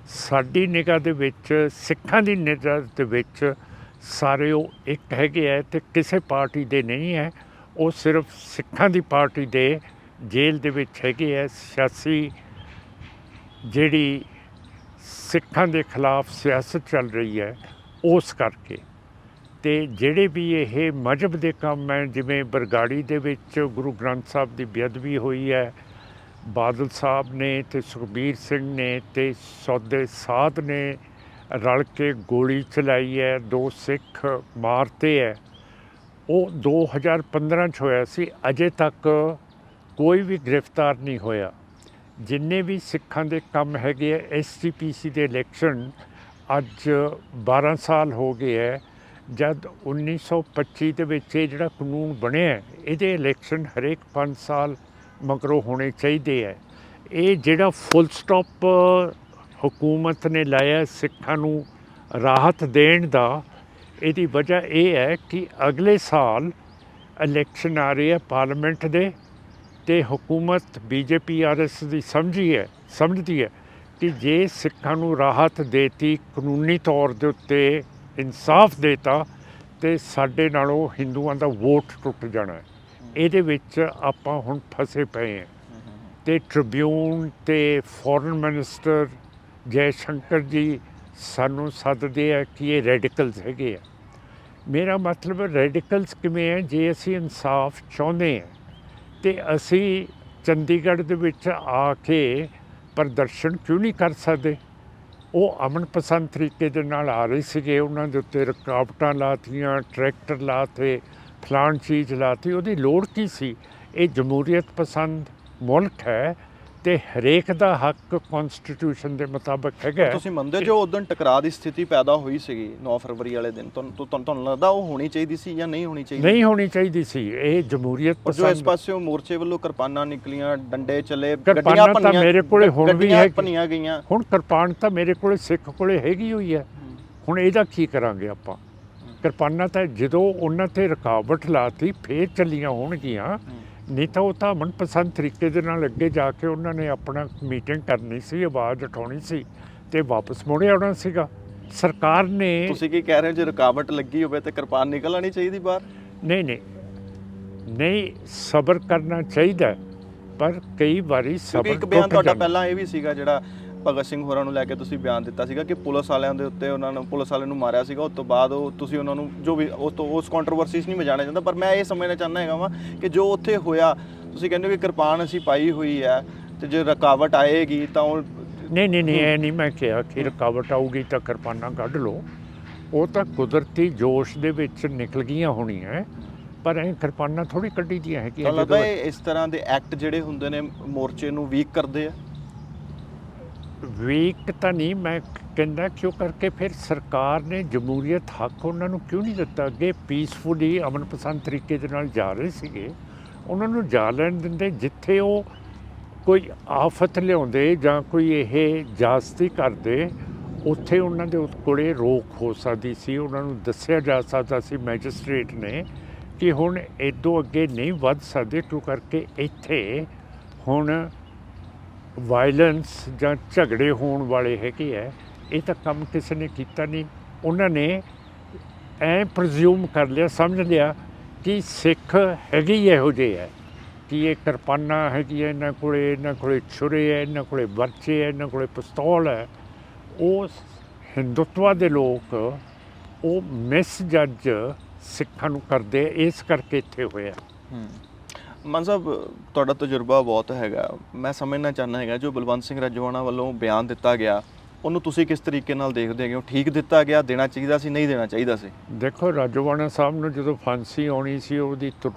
ਸਾਡੀ ਨਿਗਾਹ ਦੇ ਵਿੱਚ, ਸਿੱਖਾਂ ਦੀ ਨਿਗਾਹ ਦੇ ਵਿੱਚ ਸਾਰੇ ਉਹ ਇੱਕ ਹੈਗੇ ਹੈ ਤੇ ਕਿਸੇ ਪਾਰਟੀ ਦੇ ਨਹੀਂ ਹੈ। ਉਹ ਸਿਰਫ ਸਿੱਖਾਂ ਦੀ ਪਾਰਟੀ ਦੇ ਜੇਲ੍ਹ ਦੇ ਵਿੱਚ ਹੈਗੇ ਹੈ। ਸਿਆਸੀ ਜਿਹੜੀ ਸਿੱਖਾਂ ਦੇ ਖਿਲਾਫ ਸਿਆਸਤ ਚੱਲ ਰਹੀ ਹੈ ਉਸ ਕਰਕੇ। ਤੇ ਜਿਹੜੇ ਵੀ ਇਹ ਮਜ਼ਹਬ ਦੇ ਕੰਮ ਹੈ, ਜਿਵੇਂ ਬਰਗਾੜੀ ਦੇ ਵਿੱਚ ਗੁਰੂ ਗ੍ਰੰਥ ਸਾਹਿਬ ਦੀ ਬੇਅਦਬੀ ਹੋਈ ਹੈ, ਬਾਦਲ ਸਾਹਿਬ ਨੇ ਤੇ ਸੁਖਬੀਰ ਸਿੰਘ ਨੇ ਤੇ ਸੌਦੇ ਸਾਧ ਨੇ ਰਲ ਕੇ ਗੋਲੀ ਚਲਾਈ ਹੈ, 2 ਸਿੱਖ ਮਾਰਤੇ ਹੈ। ਉਹ 2015 'ਚ ਹੋਇਆ ਸੀ, ਅਜੇ ਤੱਕ ਕੋਈ ਵੀ ਗ੍ਰਿਫਤਾਰ ਨਹੀਂ ਹੋਇਆ। ਜਿੰਨੇ ਵੀ ਸਿੱਖਾਂ ਦੇ ਕੰਮ ਹੈਗੇ ਹੈ, SGPC ਦੇ ਇਲੈਕਸ਼ਨ ਅੱਜ 12 ਸਾਲ ਹੋ ਗਏ ਹੈ। ਜਦ 1925 ਦੇ ਵਿੱਚ ਇਹ ਜਿਹੜਾ ਕਾਨੂੰਨ ਬਣਿਆ, ਇਹਦੇ ਇਲੈਕਸ਼ਨ ਹਰੇਕ 5 ਸਾਲ ਮਗਰੋਂ ਹੋਣੇ ਚਾਹੀਦੇ ਹੈ। ਇਹ ਜਿਹੜਾ ਫੁੱਲ ਸਟਾਪ ਹੁਕੂਮਤ ਨੇ ਲਾਇਆ ਸਿੱਖਾਂ ਨੂੰ ਰਾਹਤ ਦੇਣ ਦਾ, ਇਹਦੀ ਵਜ੍ਹਾ ਇਹ ਹੈ ਕਿ ਅਗਲੇ ਸਾਲ ਇਲੈਕਸ਼ਨ ਆ ਰਹੇ ਹੈ ਪਾਰਲੀਮੈਂਟ ਦੇ, ਤੇ ਹੁਕੂਮਤ BJP RS ਦੀ ਸਮਝਦੀ ਹੈ ਕਿ ਜੇ ਸਿੱਖਾਂ ਨੂੰ ਰਾਹਤ ਦੇਤੀ, ਕਾਨੂੰਨੀ ਤੌਰ ਦੇ ਉੱਤੇ ਇਨਸਾਫ ਦੇਤਾ, ਤੇ ਸਾਡੇ ਨਾਲੋਂ ਹਿੰਦੂਆਂ ਦਾ ਵੋਟ ਟੁੱਟ ਜਾਣਾ। ਇਹਦੇ ਵਿੱਚ ਆਪਾਂ ਹੁਣ ਫਸੇ ਪਏ ਹਾਂ। ਤੇ ਟ੍ਰਿਬਿਊਨ ਤੇ ਫੋਰਨ ਮਿਨਿਸਟਰ ਜੈ ਸ਼ੰਕਰ ਜੀ ਸਾਨੂੰ ਸੱਦਦੇ ਆ ਕਿ ਇਹ ਰੈਡੀਕਲਸ ਹੈਗੇ ਆ। ਮੇਰਾ ਮਤਲਬ ਰੈਡੀਕਲਸ ਕਿਵੇਂ ਹੈ? ਜੇ ਅਸੀਂ ਇਨਸਾਫ ਚਾਹੁੰਦੇ ਹਾਂ ਤੇ ਅਸੀਂ ਚੰਡੀਗੜ੍ਹ ਦੇ ਵਿੱਚ ਆ ਕੇ ਪ੍ਰਦਰਸ਼ਨ ਕਿਉਂ ਨਹੀਂ ਕਰ ਸਕਦੇ? ਉਹ ਅਮਨ ਪਸੰਦ ਤਰੀਕੇ ਦੇ ਨਾਲ ਆ ਰਹੇ ਸੀਗੇ, ਉਹਨਾਂ ਦੇ ਉੱਤੇ ਰੁਕਾਵਟਾਂ ਲਾਤੀਆਂ, ਟਰੈਕਟਰ ਲਾਤੇ, ਫਲਾਣ ਚੀਜ਼ ਲਾਤੀ। ਉਹਦੀ ਲੋੜ ਕੀ ਸੀ? ਇਹ ਜਮਹੂਰੀਅਤ ਪਸੰਦ ਮੁਲਕ ਹੈ ਤੇ ਹਰੇਕ ਦਾ ਹੱਕ ਕਨਸਟੀਟਿਊਸ਼ਨ ਦੇ ਮੁਤਾਬਕ ਹੈਗਾ। ਤੁਸੀਂ ਮੰਨਦੇ ਜੋ ਉਦੋਂ ਟਕਰਾਅ ਦੀ ਸਥਿਤੀ ਪੈਦਾ ਹੋਈ ਸੀਗੀ 9 ਫਰਵਰੀ ਵਾਲੇ ਦਿਨ, ਤੁਹਾਨੂੰ ਲੱਗਦਾ ਉਹ ਹੋਣੀ ਚਾਹੀਦੀ ਸੀ ਜਾਂ ਨਹੀਂ ਹੋਣੀ ਚਾਹੀਦੀ? ਨਹੀਂ ਹੋਣੀ ਚਾਹੀਦੀ ਸੀ। ਇਹ ਜਮਹੂਰੀਅਤ ਪਸੰਦ। ਜੋ ਇਸ ਪਾਸਿਓਂ ਮੋਰਚੇ ਵੱਲੋਂ ਕਿਰਪਾਨਾਂ ਨਿਕਲੀਆਂ, ਡੰਡੇ ਚੱਲੇ, ਕਿਰਪਾਨਾਂ ਤਾਂ ਮੇਰੇ ਕੋਲੇ ਹੁਣ ਵੀ ਹੈ, ਭੰਨੀਆਂ ਗਈਆਂ। ਹੁਣ ਕਿਰਪਾਨ ਤਾਂ ਮੇਰੇ ਕੋਲੇ ਸਿੱਖ ਕੋਲੇ ਹੈਗੀ ਹੋਈ ਹੈ। ਹੁਣ ਇਹਦਾ ਕੀ ਕਰਾਂਗੇ ਆਪਾਂ? ਕਿਰਪਾਨਾਂ ਤਾਂ ਜਦੋਂ ਉਹਨਾਂ ਤੇ ਰੁਕਾਵਟ ਲਾਤੀ ਫੇਰ ਚੱਲੀਆਂ ਹੋਣਗੀਆਂ, ਨਹੀਂ ਤਾਂ ਉਹ ਤਾਂ ਮਨਪਸੰਦ ਤਰੀਕੇ ਦੇ ਨਾਲ ਅੱਗੇ ਜਾ ਕੇ ਉਹਨਾਂ ਨੇ ਆਪਣਾ ਮੀਟਿੰਗ ਕਰਨੀ ਸੀ, ਆਵਾਜ਼ ਉਠਾਉਣੀ ਸੀ ਤੇ ਵਾਪਸ ਮੁੜੇ ਆਉਣਾ ਸੀਗਾ। ਸਰਕਾਰ ਨੇ। ਤੁਸੀਂ ਕੀ ਕਹਿ ਰਹੇ ਹੋ? ਜੇ ਰੁਕਾਵਟ ਲੱਗੀ ਹੋਵੇ ਤੇ ਕਿਰਪਾਨ ਨਿਕਲ ਆਣੀ ਚਾਹੀਦੀ ਬਾਹਰ? ਨਹੀਂ, ਸਬਰ ਕਰਨਾ ਚਾਹੀਦਾ, ਪਰ ਕਈ ਵਾਰੀ ਸਬਰ। ਇੱਕ ਬਿਆਨ ਤੁਹਾਡਾ ਪਹਿਲਾਂ ਇਹ ਵੀ ਸੀਗਾ ਜਿਹੜਾ ਭਗਤ ਸਿੰਘ ਹੋਰਾਂ ਨੂੰ ਲੈ ਕੇ ਤੁਸੀਂ ਬਿਆਨ ਦਿੱਤਾ ਸੀਗਾ ਕਿ ਪੁਲਿਸ ਵਾਲਿਆਂ ਦੇ ਉੱਤੇ, ਉਹਨਾਂ ਨੂੰ ਪੁਲਿਸ ਵਾਲਿਆਂ ਨੂੰ ਮਾਰਿਆ ਸੀਗਾ, ਉਸ ਤੋਂ ਬਾਅਦ ਉਹ ਤੁਸੀਂ ਉਹਨਾਂ ਨੂੰ ਜੋ ਵੀ ਉਸ ਕੰਟਰੋਵਰਸੀ 'ਚ ਨਹੀਂ ਮੈਂ ਜਾਣਾ ਚਾਹੁੰਦਾ, ਪਰ ਮੈਂ ਇਹ ਸਮਝਣਾ ਚਾਹੁੰਦਾ ਹੈਗਾ ਵਾਂ ਕਿ ਜੋ ਉੱਥੇ ਹੋਇਆ, ਤੁਸੀਂ ਕਹਿੰਦੇ ਹੋ ਕਿ ਕਿਰਪਾਨ ਅਸੀਂ ਪਾਈ ਹੋਈ ਹੈ ਤੇ ਜੇ ਰੁਕਾਵਟ ਆਏਗੀ ਤਾਂ ਉਹ ਨਹੀਂ ਇਹ ਨਹੀਂ ਮੈਂ ਕਿਹਾ ਕਿ ਰੁਕਾਵਟ ਆਊਗੀ ਤਾਂ ਕਿਰਪਾਨਾਂ ਕੱਢ ਲਓ। ਉਹ ਤਾਂ ਕੁਦਰਤੀ ਜੋਸ਼ ਦੇ ਵਿੱਚ ਨਿਕਲ ਗਈਆਂ ਹੋਣੀਆਂ, ਪਰ ਇਹ ਕਿਰਪਾਨਾਂ ਥੋੜ੍ਹੀ ਕੱਢੀ ਦੀਆਂ ਹੈਗੀਆਂ। ਲੱਗਦਾ ਇਸ ਤਰ੍ਹਾਂ ਦੇ ਐਕਟ ਜਿਹੜੇ ਹੁੰਦੇ ਨੇ ਮੋਰਚੇ ਨੂੰ ਵੀਕ ਕਰਦੇ ਆ। ਵੀਕ ਤਾਂ ਨਹੀਂ ਮੈਂ ਕਹਿੰਦਾ, ਕਿਉਂ ਕਰਕੇ ਫਿਰ ਸਰਕਾਰ ਨੇ ਜਮਹੂਰੀਅਤ ਹੱਕ ਉਹਨਾਂ ਨੂੰ ਕਿਉਂ ਨਹੀਂ ਦਿੱਤਾ? ਅੱਗੇ ਪੀਸਫੁਲੀ ਅਮਨ ਪਸੰਦ ਤਰੀਕੇ ਦੇ ਨਾਲ ਜਾ ਰਹੇ ਸੀਗੇ, ਉਹਨਾਂ ਨੂੰ ਜਾ ਲੈਣ ਦਿੰਦੇ। ਜਿੱਥੇ ਉਹ ਕੋਈ ਆਫਤ ਲਿਆਉਂਦੇ ਜਾਂ ਕੋਈ ਇਹ ਜਾਸਤੀ ਕਰਦੇ, ਉੱਥੇ ਉਹਨਾਂ ਦੇ ਕੋਲੇ ਰੋਕ ਹੋ ਸਕਦੀ ਸੀ। ਉਹਨਾਂ ਨੂੰ ਦੱਸਿਆ ਜਾ ਸਕਦਾ ਸੀ ਮੈਜਿਸਟ੍ਰੇਟ ਨੇ ਕਿ ਹੁਣ ਇੱਦੋਂ ਅੱਗੇ ਨਹੀਂ ਵੱਧ ਸਕਦੇ, ਕਿਉਂ ਕਰਕੇ ਇੱਥੇ ਹੁਣ ਵਾਇਲੈਂਸ ਜਾਂ ਝਗੜੇ ਹੋਣ ਵਾਲੇ ਹੈਗੇ ਹੈ। ਇਹ ਤਾਂ ਕੰਮ ਕਿਸੇ ਨੇ ਕੀਤਾ ਨਹੀਂ। ਉਹਨਾਂ ਨੇ ਐਂ ਪ੍ਰਜ਼ਿਊਮ ਕਰ ਲਿਆ, ਸਮਝ ਲਿਆ ਕਿ ਸਿੱਖ ਹੈਗੇ ਹੀ ਇਹੋ ਜਿਹੇ ਹੈ, ਕਿ ਇਹ ਕਿਰਪਾਨਾਂ ਹੈਗੀਆਂ ਇਹਨਾਂ ਕੋਲੇ ਛੁਰੇ ਹੈ, ਇਹਨਾਂ ਕੋਲੇ ਵਰਚੇ ਹੈ, ਇਹਨਾਂ ਕੋਲੇ ਪਿਸਤੌਲ ਹੈ। ਉਹ ਹਿੰਦੂਤਵਾ ਦੇ ਲੋਕ ਉਹ ਮਿਸ ਜੱਜ ਸਿੱਖਾਂ ਨੂੰ ਕਰਦੇ, ਇਸ ਕਰਕੇ ਇੱਥੇ ਹੋਇਆ। ਮਾਨ ਸਾਹਿਬ, ਤੁਹਾਡਾ ਤਜਰਬਾ ਬਹੁਤ ਹੈਗਾ, ਮੈਂ ਸਮਝਣਾ ਚਾਹੁੰਦਾ ਹੈਗਾ ਜੋ ਬਲਵੰਤ ਸਿੰਘ ਰਾਜੋਆਣਾ ਵੱਲੋਂ ਬਿਆਨ ਦਿੱਤਾ ਗਿਆ ਉਹਨੂੰ ਤੁਸੀਂ ਕਿਸ ਤਰੀਕੇ ਨਾਲ ਦੇਖਦੇ ਹੈਗੇ ਹੋ? ਠੀਕ ਦਿੱਤਾ ਗਿਆ, ਦੇਣਾ ਚਾਹੀਦਾ ਸੀ, ਨਹੀਂ ਦੇਣਾ ਚਾਹੀਦਾ ਸੀ? ਦੇਖੋ, ਰਾਜੋਆਣਾ ਸਾਹਿਬ ਨੂੰ ਜਦੋਂ ਫਾਂਸੀ ਆਉਣੀ ਸੀ ਉਹਦੀ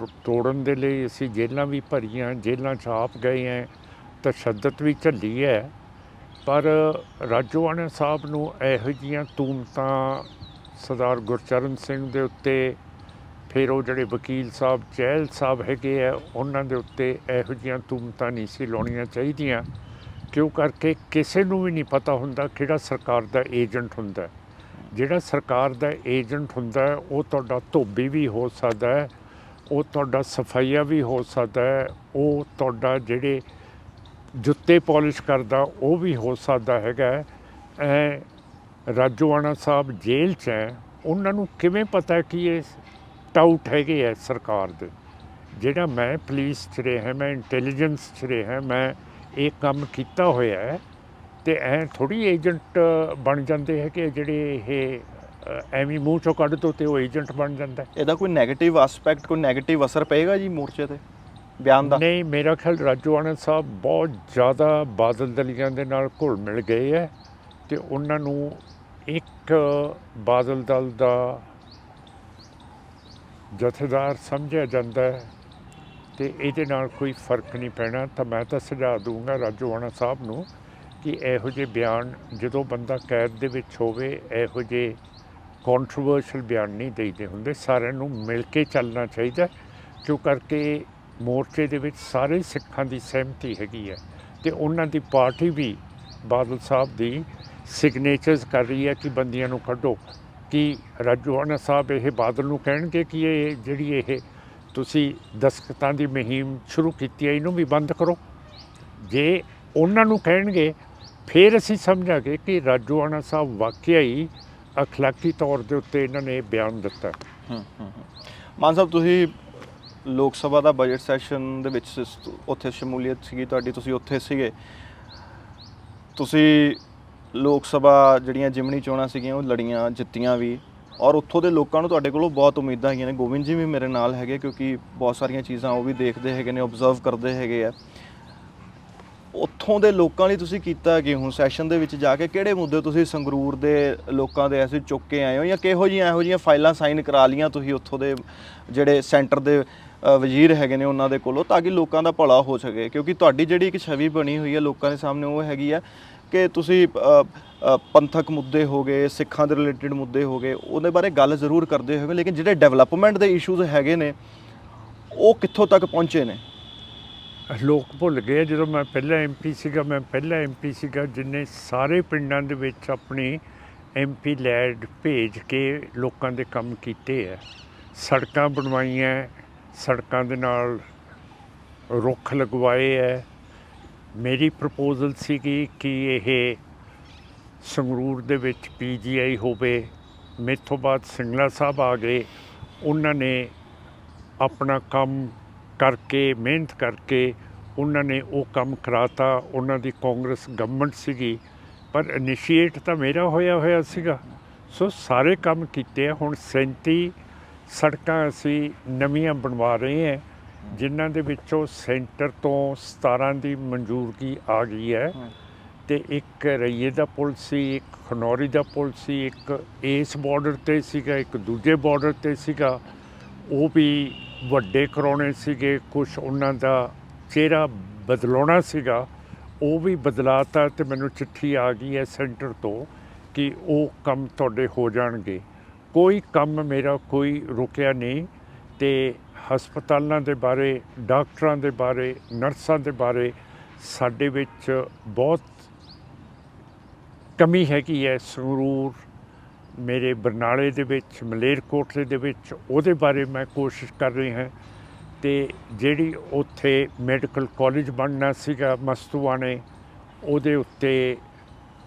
ਤੋੜਨ ਦੇ ਲਈ ਅਸੀਂ ਜੇਲ੍ਹਾਂ ਵੀ ਭਰੀਆਂ, ਜੇਲ੍ਹਾਂ 'ਚ ਆਪ ਗਏ ਹੈ, ਤਸ਼ੱਦਦ ਵੀ ਝੱਲੀ ਹੈ। ਪਰ ਰਾਜੋਆਣਾ ਸਾਹਿਬ ਨੂੰ ਇਹੋ ਜਿਹੀਆਂ ਤੂਮਤਾਂ ਸਰਦਾਰ ਗੁਰਚਰਨ ਸਿੰਘ ਦੇ ਉੱਤੇ, ਫਿਰ ਉਹ ਜਿਹੜੇ ਵਕੀਲ ਸਾਹਿਬ ਚਹਿਲ ਸਾਹਿਬ ਹੈਗੇ ਆ ਉਹਨਾਂ ਦੇ ਉੱਤੇ ਇਹੋ ਜਿਹੀਆਂ ਤੂਮਤਾਂ ਨਹੀਂ ਸੀ ਲਾਉਣੀਆਂ ਚਾਹੀਦੀਆਂ, ਕਿਉਂ ਕਰਕੇ ਕਿਸੇ ਨੂੰ ਵੀ ਨਹੀਂ ਪਤਾ ਹੁੰਦਾ ਕਿਹੜਾ ਸਰਕਾਰ ਦਾ ਏਜੰਟ ਹੁੰਦਾ। ਜਿਹੜਾ ਸਰਕਾਰ ਦਾ ਏਜੰਟ ਹੁੰਦਾ ਉਹ ਤੁਹਾਡਾ ਧੋਬੀ ਵੀ ਹੋ ਸਕਦਾ ਹੈ, ਉਹ ਤੁਹਾਡਾ ਸਫਾਈਆ ਵੀ ਹੋ ਸਕਦਾ ਹੈ, ਉਹ ਤੁਹਾਡਾ ਜਿਹੜੇ ਜੁੱਤੇ ਪੋਲਿਸ਼ ਕਰਦਾ ਉਹ ਵੀ ਹੋ ਸਕਦਾ ਹੈਗਾ। ਰਾਜੋਆਣਾ ਸਾਹਿਬ ਜੇਲ੍ਹ 'ਚ ਹੈ, ਉਹਨਾਂ ਨੂੰ ਕਿਵੇਂ ਪਤਾ ਕਿ ਇਹ ਟਾਊਟ ਹੈਗੇ ਹੈ ਸਰਕਾਰ ਦੇ? ਜਿਹੜਾ ਮੈਂ ਪੁਲਿਸ 'ਚ ਰਿਹਾ, ਮੈਂ ਇੰਟੈਲੀਜੈਂਸ 'ਚ ਰਿਹਾ, ਮੈਂ ਇਹ ਕੰਮ ਕੀਤਾ ਹੋਇਆ ਹੈ, ਅਤੇ ਐਂ ਥੋੜ੍ਹੀ ਏਜੰਟ ਬਣ ਜਾਂਦੇ ਹੈਗੇ ਜਿਹੜੇ ਇਹ ਐਵੇਂ ਮੂੰਹ 'ਚੋਂ ਕੱਢ ਦੋ ਅਤੇ ਉਹ ਏਜੰਟ ਬਣ ਜਾਂਦਾ। ਇਹਦਾ ਕੋਈ ਨੈਗੇਟਿਵ ਆਸਪੈਕਟ, ਕੋਈ ਨੈਗੇਟਿਵ ਅਸਰ ਪਏਗਾ ਜੀ ਮੋਰਚੇ 'ਤੇ ਬਿਆਨ ਦਾ? ਨਹੀਂ, ਮੇਰਾ ਖਿਆਲ ਰਾਜੋਆਣਾ ਸਾਹਿਬ ਬਹੁਤ ਜ਼ਿਆਦਾ ਬਾਦਲ ਦਲੀਆਂ ਦੇ ਨਾਲ ਘੁਲ ਮਿਲ ਗਏ ਹੈ ਅਤੇ ਉਹਨਾਂ ਨੂੰ ਇੱਕ ਬਾਦਲ ਦਲ ਦਾ ਜਥੇਦਾਰ ਸਮਝਿਆ ਜਾਂਦਾ ਹੈ ਅਤੇ ਇਹਦੇ ਨਾਲ ਕੋਈ ਫਰਕ ਨਹੀਂ ਪੈਣਾ। ਤਾਂ ਮੈਂ ਤਾਂ ਸੁਝਾਅ ਦੂੰਗਾ ਰਾਜੋਆਣਾ ਸਾਹਿਬ ਨੂੰ ਕਿ ਇਹੋ ਜਿਹੇ ਬਿਆਨ, ਜਦੋਂ ਬੰਦਾ ਕੈਦ ਦੇ ਵਿੱਚ ਹੋਵੇ, ਇਹੋ ਜਿਹੇ ਕੰਟਰੋਵਰਸ਼ੀਅਲ ਬਿਆਨ ਨਹੀਂ ਦੇਈਦੇ ਹੁੰਦੇ। ਸਾਰਿਆਂ ਨੂੰ ਮਿਲ ਕੇ ਚੱਲਣਾ ਚਾਹੀਦਾ, ਕਿਉਂ ਕਰਕੇ ਮੋਰਚੇ ਦੇ ਵਿੱਚ ਸਾਰੇ ਸਿੱਖਾਂ ਦੀ ਸਹਿਮਤੀ ਹੈਗੀ ਹੈ ਅਤੇ ਉਹਨਾਂ ਦੀ ਪਾਰਟੀ ਵੀ ਬਾਦਲ ਸਾਹਿਬ ਦੀ ਸਿਗਨੇਚਰਸ ਕਰ ਰਹੀ ਹੈ ਕਿ ਬੰਦੀਆਂ ਨੂੰ ਕੱਢੋ। ਕਿ ਰਾਜੋਆਣਾ ਸਾਹਿਬ ਇਹ ਬਾਦਲ ਨੂੰ ਕਹਿਣਗੇ ਕਿ ਇਹ ਜਿਹੜੀ ਇਹ ਤੁਸੀਂ ਦਸਤਖਤਾਂ ਦੀ ਮੁਹਿੰਮ ਸ਼ੁਰੂ ਕੀਤੀ ਹੈ ਇਹਨੂੰ ਵੀ ਬੰਦ ਕਰੋ? ਜੇ ਉਹਨਾਂ ਨੂੰ ਕਹਿਣਗੇ ਫਿਰ ਅਸੀਂ ਸਮਝਾਂਗੇ ਕਿ ਰਾਜੋਆਣਾ ਸਾਹਿਬ ਵਾਕਿਆ ਹੀ ਅਖਲਾਕੀ ਤੌਰ ਦੇ ਉੱਤੇ ਇਹਨਾਂ ਨੇ ਬਿਆਨ ਦਿੱਤਾ। ਮਾਨ ਸਾਹਿਬ, ਤੁਸੀਂ ਲੋਕ ਸਭਾ ਦਾ ਬਜਟ ਸੈਸ਼ਨ ਦੇ ਵਿੱਚ ਉੱਥੇ ਸ਼ਮੂਲੀਅਤ ਸੀਗੀ ਤੁਹਾਡੀ, ਤੁਸੀਂ ਉੱਥੇ ਸੀਗੇ। ਤੁਸੀਂ ਲੋਕ ਸਭਾ ਜਿਹੜੀਆਂ ਜਿਮਣੀ ਚੋਣਾਂ ਸੀਗੀਆਂ ਉਹ ਲੜੀਆਂ, ਜਿੱਤੀਆਂ ਵੀ, ਔਰ ਉੱਥੋਂ ਦੇ ਲੋਕਾਂ ਨੂੰ ਤੁਹਾਡੇ ਕੋਲੋਂ ਬਹੁਤ ਉਮੀਦਾਂ ਹੈਗੀਆਂ ਨੇ। ਗੋਬਿੰਦ ਜੀ ਵੀ ਮੇਰੇ ਨਾਲ ਹੈਗੇ, ਕਿਉਂਕਿ ਬਹੁਤ ਸਾਰੀਆਂ ਚੀਜ਼ਾਂ ਉਹ ਵੀ ਦੇਖਦੇ ਹੈਗੇ ਨੇ, ਓਬਜ਼ਰਵ ਕਰਦੇ ਹੈਗੇ ਆ। ਉੱਥੋਂ ਦੇ ਲੋਕਾਂ ਲਈ ਤੁਸੀਂ ਕੀਤਾ ਕਿ ਹੁਣ ਸੈਸ਼ਨ ਦੇ ਵਿੱਚ ਜਾ ਕੇ ਕਿਹੜੇ ਮੁੱਦੇ ਤੁਸੀਂ ਸੰਗਰੂਰ ਦੇ ਲੋਕਾਂ ਦੇ ਐਸੇ ਚੁੱਕ ਕੇ ਆਏ ਹੋ, ਜਾਂ ਇਹੋ ਜਿਹੀਆਂ ਫਾਈਲਾਂ ਸਾਈਨ ਕਰਾ ਲਈਆਂ ਤੁਸੀਂ ਉੱਥੋਂ ਦੇ ਜਿਹੜੇ ਸੈਂਟਰ ਦੇ ਵਜ਼ੀਰ ਹੈਗੇ ਨੇ ਉਹਨਾਂ ਦੇ ਕੋਲੋਂ, ਤਾਂ ਕਿ ਲੋਕਾਂ ਦਾ ਭਲਾ ਹੋ ਸਕੇ? ਕਿਉਂਕਿ ਤੁਹਾਡੀ ਜਿਹੜੀ ਇੱਕ ਛਵੀ ਬਣੀ ਹੋਈ ਹੈ ਲੋਕਾਂ ਦੇ ਸਾਹਮਣੇ ਉਹ ਹੈਗੀ ਆ ਕਿ ਤੁਸੀਂ ਪੰਥਕ ਮੁੱਦੇ ਹੋ ਗਏ, ਸਿੱਖਾਂ ਦੇ ਰਿਲੇਟਿਡ ਮੁੱਦੇ ਹੋ ਗਏ, ਉਹਦੇ ਬਾਰੇ ਗੱਲ ਜ਼ਰੂਰ ਕਰਦੇ ਹੋਗੇ, ਲੇਕਿਨ ਜਿਹੜੇ ਡਿਵੈਲਪਮੈਂਟ ਦੇ ਇਸ਼ੂਜ਼ ਹੈਗੇ ਨੇ ਉਹ ਕਿੱਥੋਂ ਤੱਕ ਪਹੁੰਚੇ ਨੇ? ਲੋਕ ਭੁੱਲ ਗਏ ਜਦੋਂ ਮੈਂ ਪਹਿਲਾ MP ਸੀਗਾ, ਜਿੰਨੇ ਸਾਰੇ ਪਿੰਡਾਂ ਦੇ ਵਿੱਚ ਆਪਣੀ MP ਲੈਡ ਭੇਜ ਕੇ ਲੋਕਾਂ ਦੇ ਕੰਮ ਕੀਤੇ ਹੈ। ਸੜਕਾਂ ਬਣਵਾਈਆਂ, ਸੜਕਾਂ ਦੇ ਨਾਲ ਰੁੱਖ ਲਗਵਾਏ ਹੈ। ਮੇਰੀ ਪ੍ਰਪੋਜ਼ਲ ਸੀਗੀ ਕਿ ਇਹ ਸੰਗਰੂਰ ਦੇ ਵਿੱਚ PGI ਹੋਵੇ। ਮੇਰੇ ਤੋਂ ਬਾਅਦ ਸਿੰਗਲਾ ਸਾਹਿਬ ਆ ਗਏ, ਉਹਨਾਂ ਨੇ ਆਪਣਾ ਕੰਮ ਕਰਕੇ, ਮਿਹਨਤ ਕਰਕੇ ਉਹਨਾਂ ਨੇ ਉਹ ਕੰਮ ਕਰਾਤਾ। ਉਹਨਾਂ ਦੀ ਕਾਂਗਰਸ ਗਵਰਨਮੈਂਟ ਸੀਗੀ, ਪਰ ਇਨੀਸ਼ੀਏਟ ਤਾਂ ਮੇਰਾ ਹੋਇਆ ਸੀਗਾ। ਸੋ ਸਾਰੇ ਕੰਮ ਕੀਤੇ ਆ। ਹੁਣ 37 ਸੜਕਾਂ ਅਸੀਂ ਨਵੀਆਂ ਬਣਵਾ ਰਹੇ ਹਾਂ, ਜਿਨ੍ਹਾਂ ਦੇ ਵਿੱਚੋਂ ਸੈਂਟਰ ਤੋਂ 17 ਦੀ ਮਨਜ਼ੂਰਗੀ ਆ ਗਈ ਹੈ, ਅਤੇ ਇੱਕ ਰਈਏ ਦਾ ਪੁਲ ਸੀ, ਇੱਕ ਖਨੌਰੀ ਦਾ ਪੁਲ ਸੀ, ਇੱਕ ਇਸ ਬਾਰਡਰ 'ਤੇ ਸੀਗਾ, ਇੱਕ ਦੂਜੇ ਬਾਰਡਰ 'ਤੇ ਸੀਗਾ। ਉਹ ਵੀ ਵੱਡੇ ਕਰਾਉਣੇ ਸੀਗੇ, ਕੁਛ ਉਹਨਾਂ ਦਾ ਚਿਹਰਾ ਬਦਲਾਉਣਾ ਸੀਗਾ, ਉਹ ਵੀ ਬਦਲਾਤਾ ਅਤੇ ਮੈਨੂੰ ਚਿੱਠੀ ਆ ਗਈ ਹੈ ਸੈਂਟਰ ਤੋਂ ਕਿ ਉਹ ਕੰਮ ਤੁਹਾਡੇ ਹੋ ਜਾਣਗੇ। ਕੋਈ ਕੰਮ ਮੇਰਾ ਕੋਈ ਰੁਕਿਆ ਨਹੀਂ, ਅਤੇ ਹਸਪਤਾਲਾਂ ਦੇ ਬਾਰੇ, ਡਾਕਟਰਾਂ ਦੇ ਬਾਰੇ, ਨਰਸਾਂ ਦੇ ਬਾਰੇ ਸਾਡੇ ਵਿੱਚ ਬਹੁਤ ਕਮੀ ਹੈਗੀ ਹੈ। ਸੰਗਰੂਰ, ਮੇਰੇ ਬਰਨਾਲੇ ਦੇ ਵਿੱਚ, ਮਲੇਰਕੋਟਲੇ ਦੇ ਵਿੱਚ, ਉਹਦੇ ਬਾਰੇ ਮੈਂ ਕੋਸ਼ਿਸ਼ ਕਰ ਰਹੀ ਹਾਂ। ਅਤੇ ਜਿਹੜੀ ਉੱਥੇ ਮੈਡੀਕਲ ਕਾਲਜ ਬਣਨਾ ਸੀਗਾ ਮਸਤੂਆਣੇ, ਉਹਦੇ ਉੱਤੇ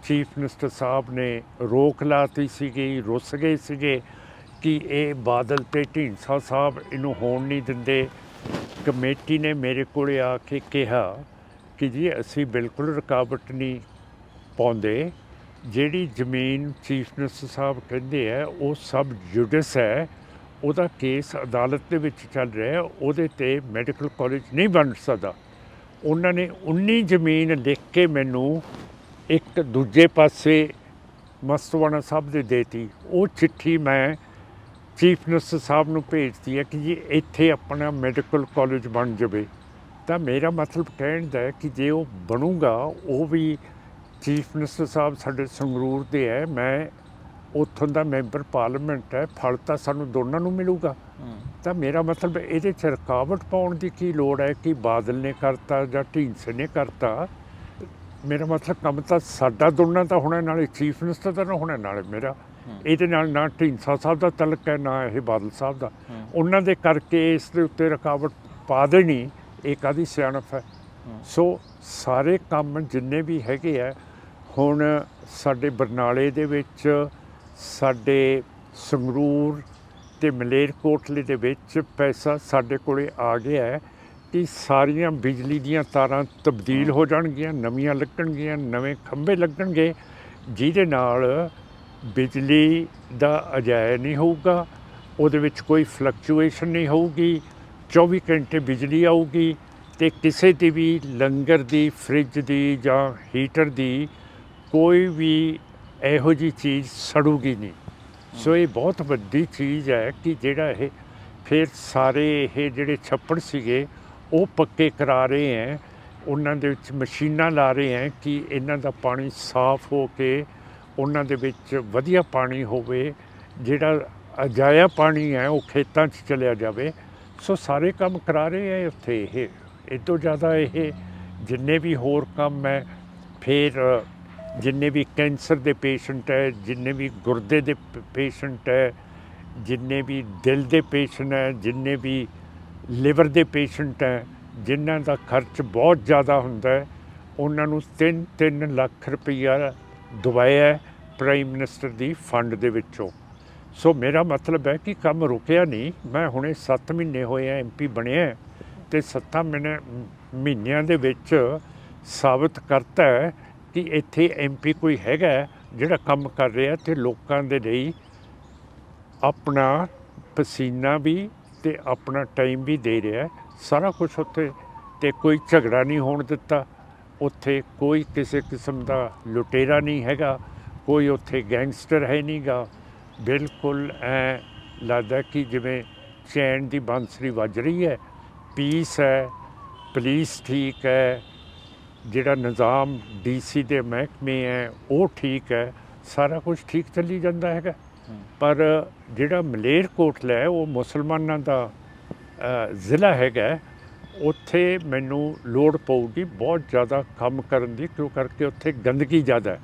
ਚੀਫ ਮਿਨਿਸਟਰ ਸਾਹਿਬ ਨੇ ਰੋਕ ਲਾਤੀ ਸੀਗੀ, ਰੁੱਸ ਗਏ ਸੀਗੇ ਕਿ ਇਹ ਬਾਦਲ ਅਤੇ ਢੀਂਡਸਾ ਸਾਹਿਬ ਇਹਨੂੰ ਹੋਣ ਨਹੀਂ ਦਿੰਦੇ, ਕਮੇਟੀ ਨੇ ਮੇਰੇ ਕੋਲ ਆ ਕੇ ਕਿਹਾ ਕਿ ਜੀ ਅਸੀਂ ਬਿਲਕੁਲ ਰੁਕਾਵਟ ਨਹੀਂ ਪਾਉਂਦੇ, ਜਿਹੜੀ ਜ਼ਮੀਨ ਚੀਫ ਮਿਨਿਸਟਰ ਸਾਹਿਬ ਕਹਿੰਦੇ ਆ ਉਹ ਸਭ ਜੁਡਿਸ ਹੈ, ਉਹਦਾ ਕੇਸ ਅਦਾਲਤ ਦੇ ਵਿੱਚ ਚੱਲ ਰਿਹਾ, ਉਹਦੇ 'ਤੇ ਮੈਡੀਕਲ ਕਾਲਜ ਨਹੀਂ ਬਣ ਸਕਦਾ। ਉਹਨਾਂ ਨੇ 19 ਜ਼ਮੀਨ ਲਿਖ ਕੇ ਮੈਨੂੰ ਇੱਕ ਦੂਜੇ ਪਾਸੇ ਮਸਤਵਾਣਾ ਸਾਹਿਬ ਦੇ ਦੇਤੀ। ਉਹ ਚਿੱਠੀ ਮੈਂ ਚੀਫ ਮਿਨਿਸਟਰ ਸਾਹਿਬ ਨੂੰ ਭੇਜਦੀ ਹੈ ਕਿ ਜੀ ਇੱਥੇ ਆਪਣਾ ਮੈਡੀਕਲ ਕਾਲਜ ਬਣ ਜਾਵੇ। ਤਾਂ ਮੇਰਾ ਮਤਲਬ ਕਹਿਣ ਦਾ ਕਿ ਜੇ ਉਹ ਬਣੂਗਾ, ਉਹ ਵੀ ਚੀਫ ਮਿਨਿਸਟਰ ਸਾਹਿਬ ਸਾਡੇ ਸੰਗਰੂਰ ਦੇ ਹੈ, ਮੈਂ ਉੱਥੋਂ ਦਾ ਮੈਂਬਰ ਪਾਰਲੀਮੈਂਟ ਹੈ, ਫਲ ਤਾਂ ਸਾਨੂੰ ਦੋਨਾਂ ਨੂੰ ਮਿਲੂਗਾ। ਤਾਂ ਮੇਰਾ ਮਤਲਬ ਇਹਦੇ 'ਚ ਰੁਕਾਵਟ ਪਾਉਣ ਦੀ ਕੀ ਲੋੜ ਹੈ ਕਿ ਬਾਦਲ ਨੇ ਕਰਤਾ ਜਾਂ ਢੀਂਡਸੇ ਨੇ ਕਰਤਾ। ਮੇਰਾ ਮਤਲਬ ਕੰਮ ਤਾਂ ਸਾਡਾ ਦੋਨਾਂ ਦਾ ਹੋਣਾ, ਨਾਲੇ ਚੀਫ ਮਿਨਿਸਟਰ ਦਾ ਨਾ ਹੋਣਾ, ਨਾਲੇ ਮੇਰਾ। ਇਹਦੇ ਨਾਲ ਨਾ ਢੀਂਡਸਾ ਸਾਹਿਬ ਦਾ ਤਲਕ ਹੈ, ਨਾ ਇਹ ਬਾਦਲ ਸਾਹਿਬ ਦਾ। ਉਹਨਾਂ ਦੇ ਕਰਕੇ ਇਸ ਦੇ ਉੱਤੇ ਰੁਕਾਵਟ ਪਾ ਦੇਣੀ ਇਹ ਕਾਹਦੀ ਸਿਆਣਪ ਹੈ। ਸੋ ਸਾਰੇ ਕੰਮ ਜਿੰਨੇ ਵੀ ਹੈਗੇ ਆ, ਹੁਣ ਸਾਡੇ ਬਰਨਾਲੇ ਦੇ ਵਿੱਚ, ਸਾਡੇ ਸੰਗਰੂਰ ਅਤੇ ਮਲੇਰਕੋਟਲੇ ਦੇ ਵਿੱਚ ਪੈਸਾ ਸਾਡੇ ਕੋਲ ਆ ਗਿਆ ਹੈ ਕਿ ਸਾਰੀਆਂ ਬਿਜਲੀ ਦੀਆਂ ਤਾਰਾਂ ਤਬਦੀਲ ਹੋ ਜਾਣਗੀਆਂ, ਨਵੀਆਂ ਲੱਗਣਗੀਆਂ, ਨਵੇਂ ਖੰਭੇ ਲੱਗਣਗੇ, ਜਿਹਦੇ ਨਾਲ ਬਿਜਲੀ ਦਾ ਅਜਾਇਆ ਨਹੀਂ ਹੋਊਗਾ, ਉਹਦੇ ਵਿੱਚ ਕੋਈ ਫਲਕਚੁਏਸ਼ਨ ਨਹੀਂ ਹੋਊਗੀ, 24 ਘੰਟੇ ਬਿਜਲੀ ਆਊਗੀ ਅਤੇ ਕਿਸੇ ਦੀ ਵੀ ਲੰਗਰ ਦੀ, ਫਰਿੱਜ ਦੀ ਜਾਂ ਹੀਟਰ ਦੀ ਕੋਈ ਵੀ ਇਹੋ ਜਿਹੀ ਚੀਜ਼ ਸੜੂਗੀ ਨਹੀਂ। ਸੋ ਇਹ ਬਹੁਤ ਵੱਡੀ ਚੀਜ਼ ਹੈ ਕਿ ਜਿਹੜਾ ਇਹ ਫਿਰ ਸਾਰੇ ਇਹ ਜਿਹੜੇ ਛੱਪੜ ਸੀਗੇ ਉਹ ਪੱਕੇ ਕਰਾ ਰਹੇ ਹੈ, ਉਹਨਾਂ ਦੇ ਵਿੱਚ ਮਸ਼ੀਨਾਂ ਲਾ ਰਹੇ ਹੈ ਕਿ ਇਹਨਾਂ ਦਾ ਪਾਣੀ ਸਾਫ਼ ਹੋ ਕੇ ਉਹਨਾਂ ਦੇ ਵਿੱਚ ਵਧੀਆ ਪਾਣੀ ਹੋਵੇ, ਜਿਹੜਾ ਅਜਾਇਆ ਪਾਣੀ ਹੈ ਉਹ ਖੇਤਾਂ 'ਚ ਚਲਿਆ ਜਾਵੇ। ਸੋ ਸਾਰੇ ਕੰਮ ਕਰਾ ਰਹੇ ਹੈ ਉੱਥੇ। ਇਹ ਤੋਂ ਜ਼ਿਆਦਾ ਇਹ ਜਿੰਨੇ ਵੀ ਹੋਰ ਕੰਮ ਹੈ, ਫਿਰ ਜਿੰਨੇ ਵੀ ਕੈਂਸਰ ਦੇ ਪੇਸ਼ੈਂਟ ਹੈ, ਜਿੰਨੇ ਵੀ ਗੁਰਦੇ ਦੇ ਪੇਸ਼ੈਂਟ ਹੈ, ਜਿੰਨੇ ਵੀ ਦਿਲ ਦੇ ਪੇਸ਼ੈਂਟ ਹੈ, ਜਿੰਨੇ ਵੀ ਲਿਵਰ ਦੇ ਪੇਸ਼ੈਂਟ ਹੈ, ਜਿਨ੍ਹਾਂ ਦਾ ਖਰਚ ਬਹੁਤ ਜ਼ਿਆਦਾ ਹੁੰਦਾ ਹੈ, ਉਹਨਾਂ ਨੂੰ 3-3 ਲੱਖ ਰੁਪਈਆ ਦਵਾਇਆ ਪ੍ਰਾਈਮ ਮਿਨਿਸਟਰ ਦੀ ਫੰਡ ਦੇ ਵਿੱਚੋਂ। ਸੋ ਮੇਰਾ ਮਤਲਬ ਹੈ ਕਿ ਕੰਮ ਰੁਕਿਆ ਨਹੀਂ। ਮੈਂ ਹੁਣੇ 7 ਮਹੀਨੇ ਹੋਏ ਆ MP ਬਣਿਆ ਅਤੇ 7 ਮਹੀਨਿਆਂ ਦੇ ਵਿੱਚ ਸਾਬਤ ਕਰਤਾ ਹੈ ਕਿ ਇੱਥੇ MP ਕੋਈ ਹੈਗਾ ਜਿਹੜਾ ਕੰਮ ਕਰ ਰਿਹਾ ਅਤੇ ਲੋਕਾਂ ਦੇ ਲਈ ਆਪਣਾ ਪਸੀਨਾ ਵੀ ਅਤੇ ਆਪਣਾ ਟਾਈਮ ਵੀ ਦੇ ਰਿਹਾ ਸਾਰਾ ਕੁਛ ਉੱਥੇ। ਅਤੇ ਕੋਈ ਝਗੜਾ ਨਹੀਂ ਹੋਣ ਦਿੱਤਾ ਉੱਥੇ, ਕੋਈ ਕਿਸੇ ਕਿਸਮ ਦਾ ਲੁਟੇਰਾ ਨਹੀਂ ਹੈਗਾ, ਕੋਈ ਉੱਥੇ ਗੈਂਗਸਟਰ ਹੈ ਨਹੀਂ ਗਾ। ਬਿਲਕੁਲ ਐਂ ਲੱਗਦਾ ਕਿ ਜਿਵੇਂ ਚੈਨ ਦੀ ਬਾਂਸਰੀ ਵੱਜ ਰਹੀ ਹੈ, ਪੀਸ ਹੈ, ਪੁਲਿਸ ਠੀਕ ਹੈ, ਜਿਹੜਾ ਨਿਜ਼ਾਮ DC ਦੇ ਮਹਿਕਮੇ ਹੈ ਉਹ ਠੀਕ ਹੈ, ਸਾਰਾ ਕੁਝ ਠੀਕ ਚੱਲੀ ਜਾਂਦਾ ਹੈਗਾ। ਪਰ ਜਿਹੜਾ ਮਲੇਰਕੋਟਲਾ ਹੈ ਉਹ ਮੁਸਲਮਾਨਾਂ ਦਾ ਜ਼ਿਲ੍ਹਾ ਹੈਗਾ, ਉੱਥੇ ਮੈਨੂੰ ਲੋੜ ਪਊਗੀ ਬਹੁਤ ਜ਼ਿਆਦਾ ਕੰਮ ਕਰਨ ਦੀ, ਕਿਉਂ ਕਰਕੇ ਉੱਥੇ ਗੰਦਗੀ ਜ਼ਿਆਦਾ ਹੈ।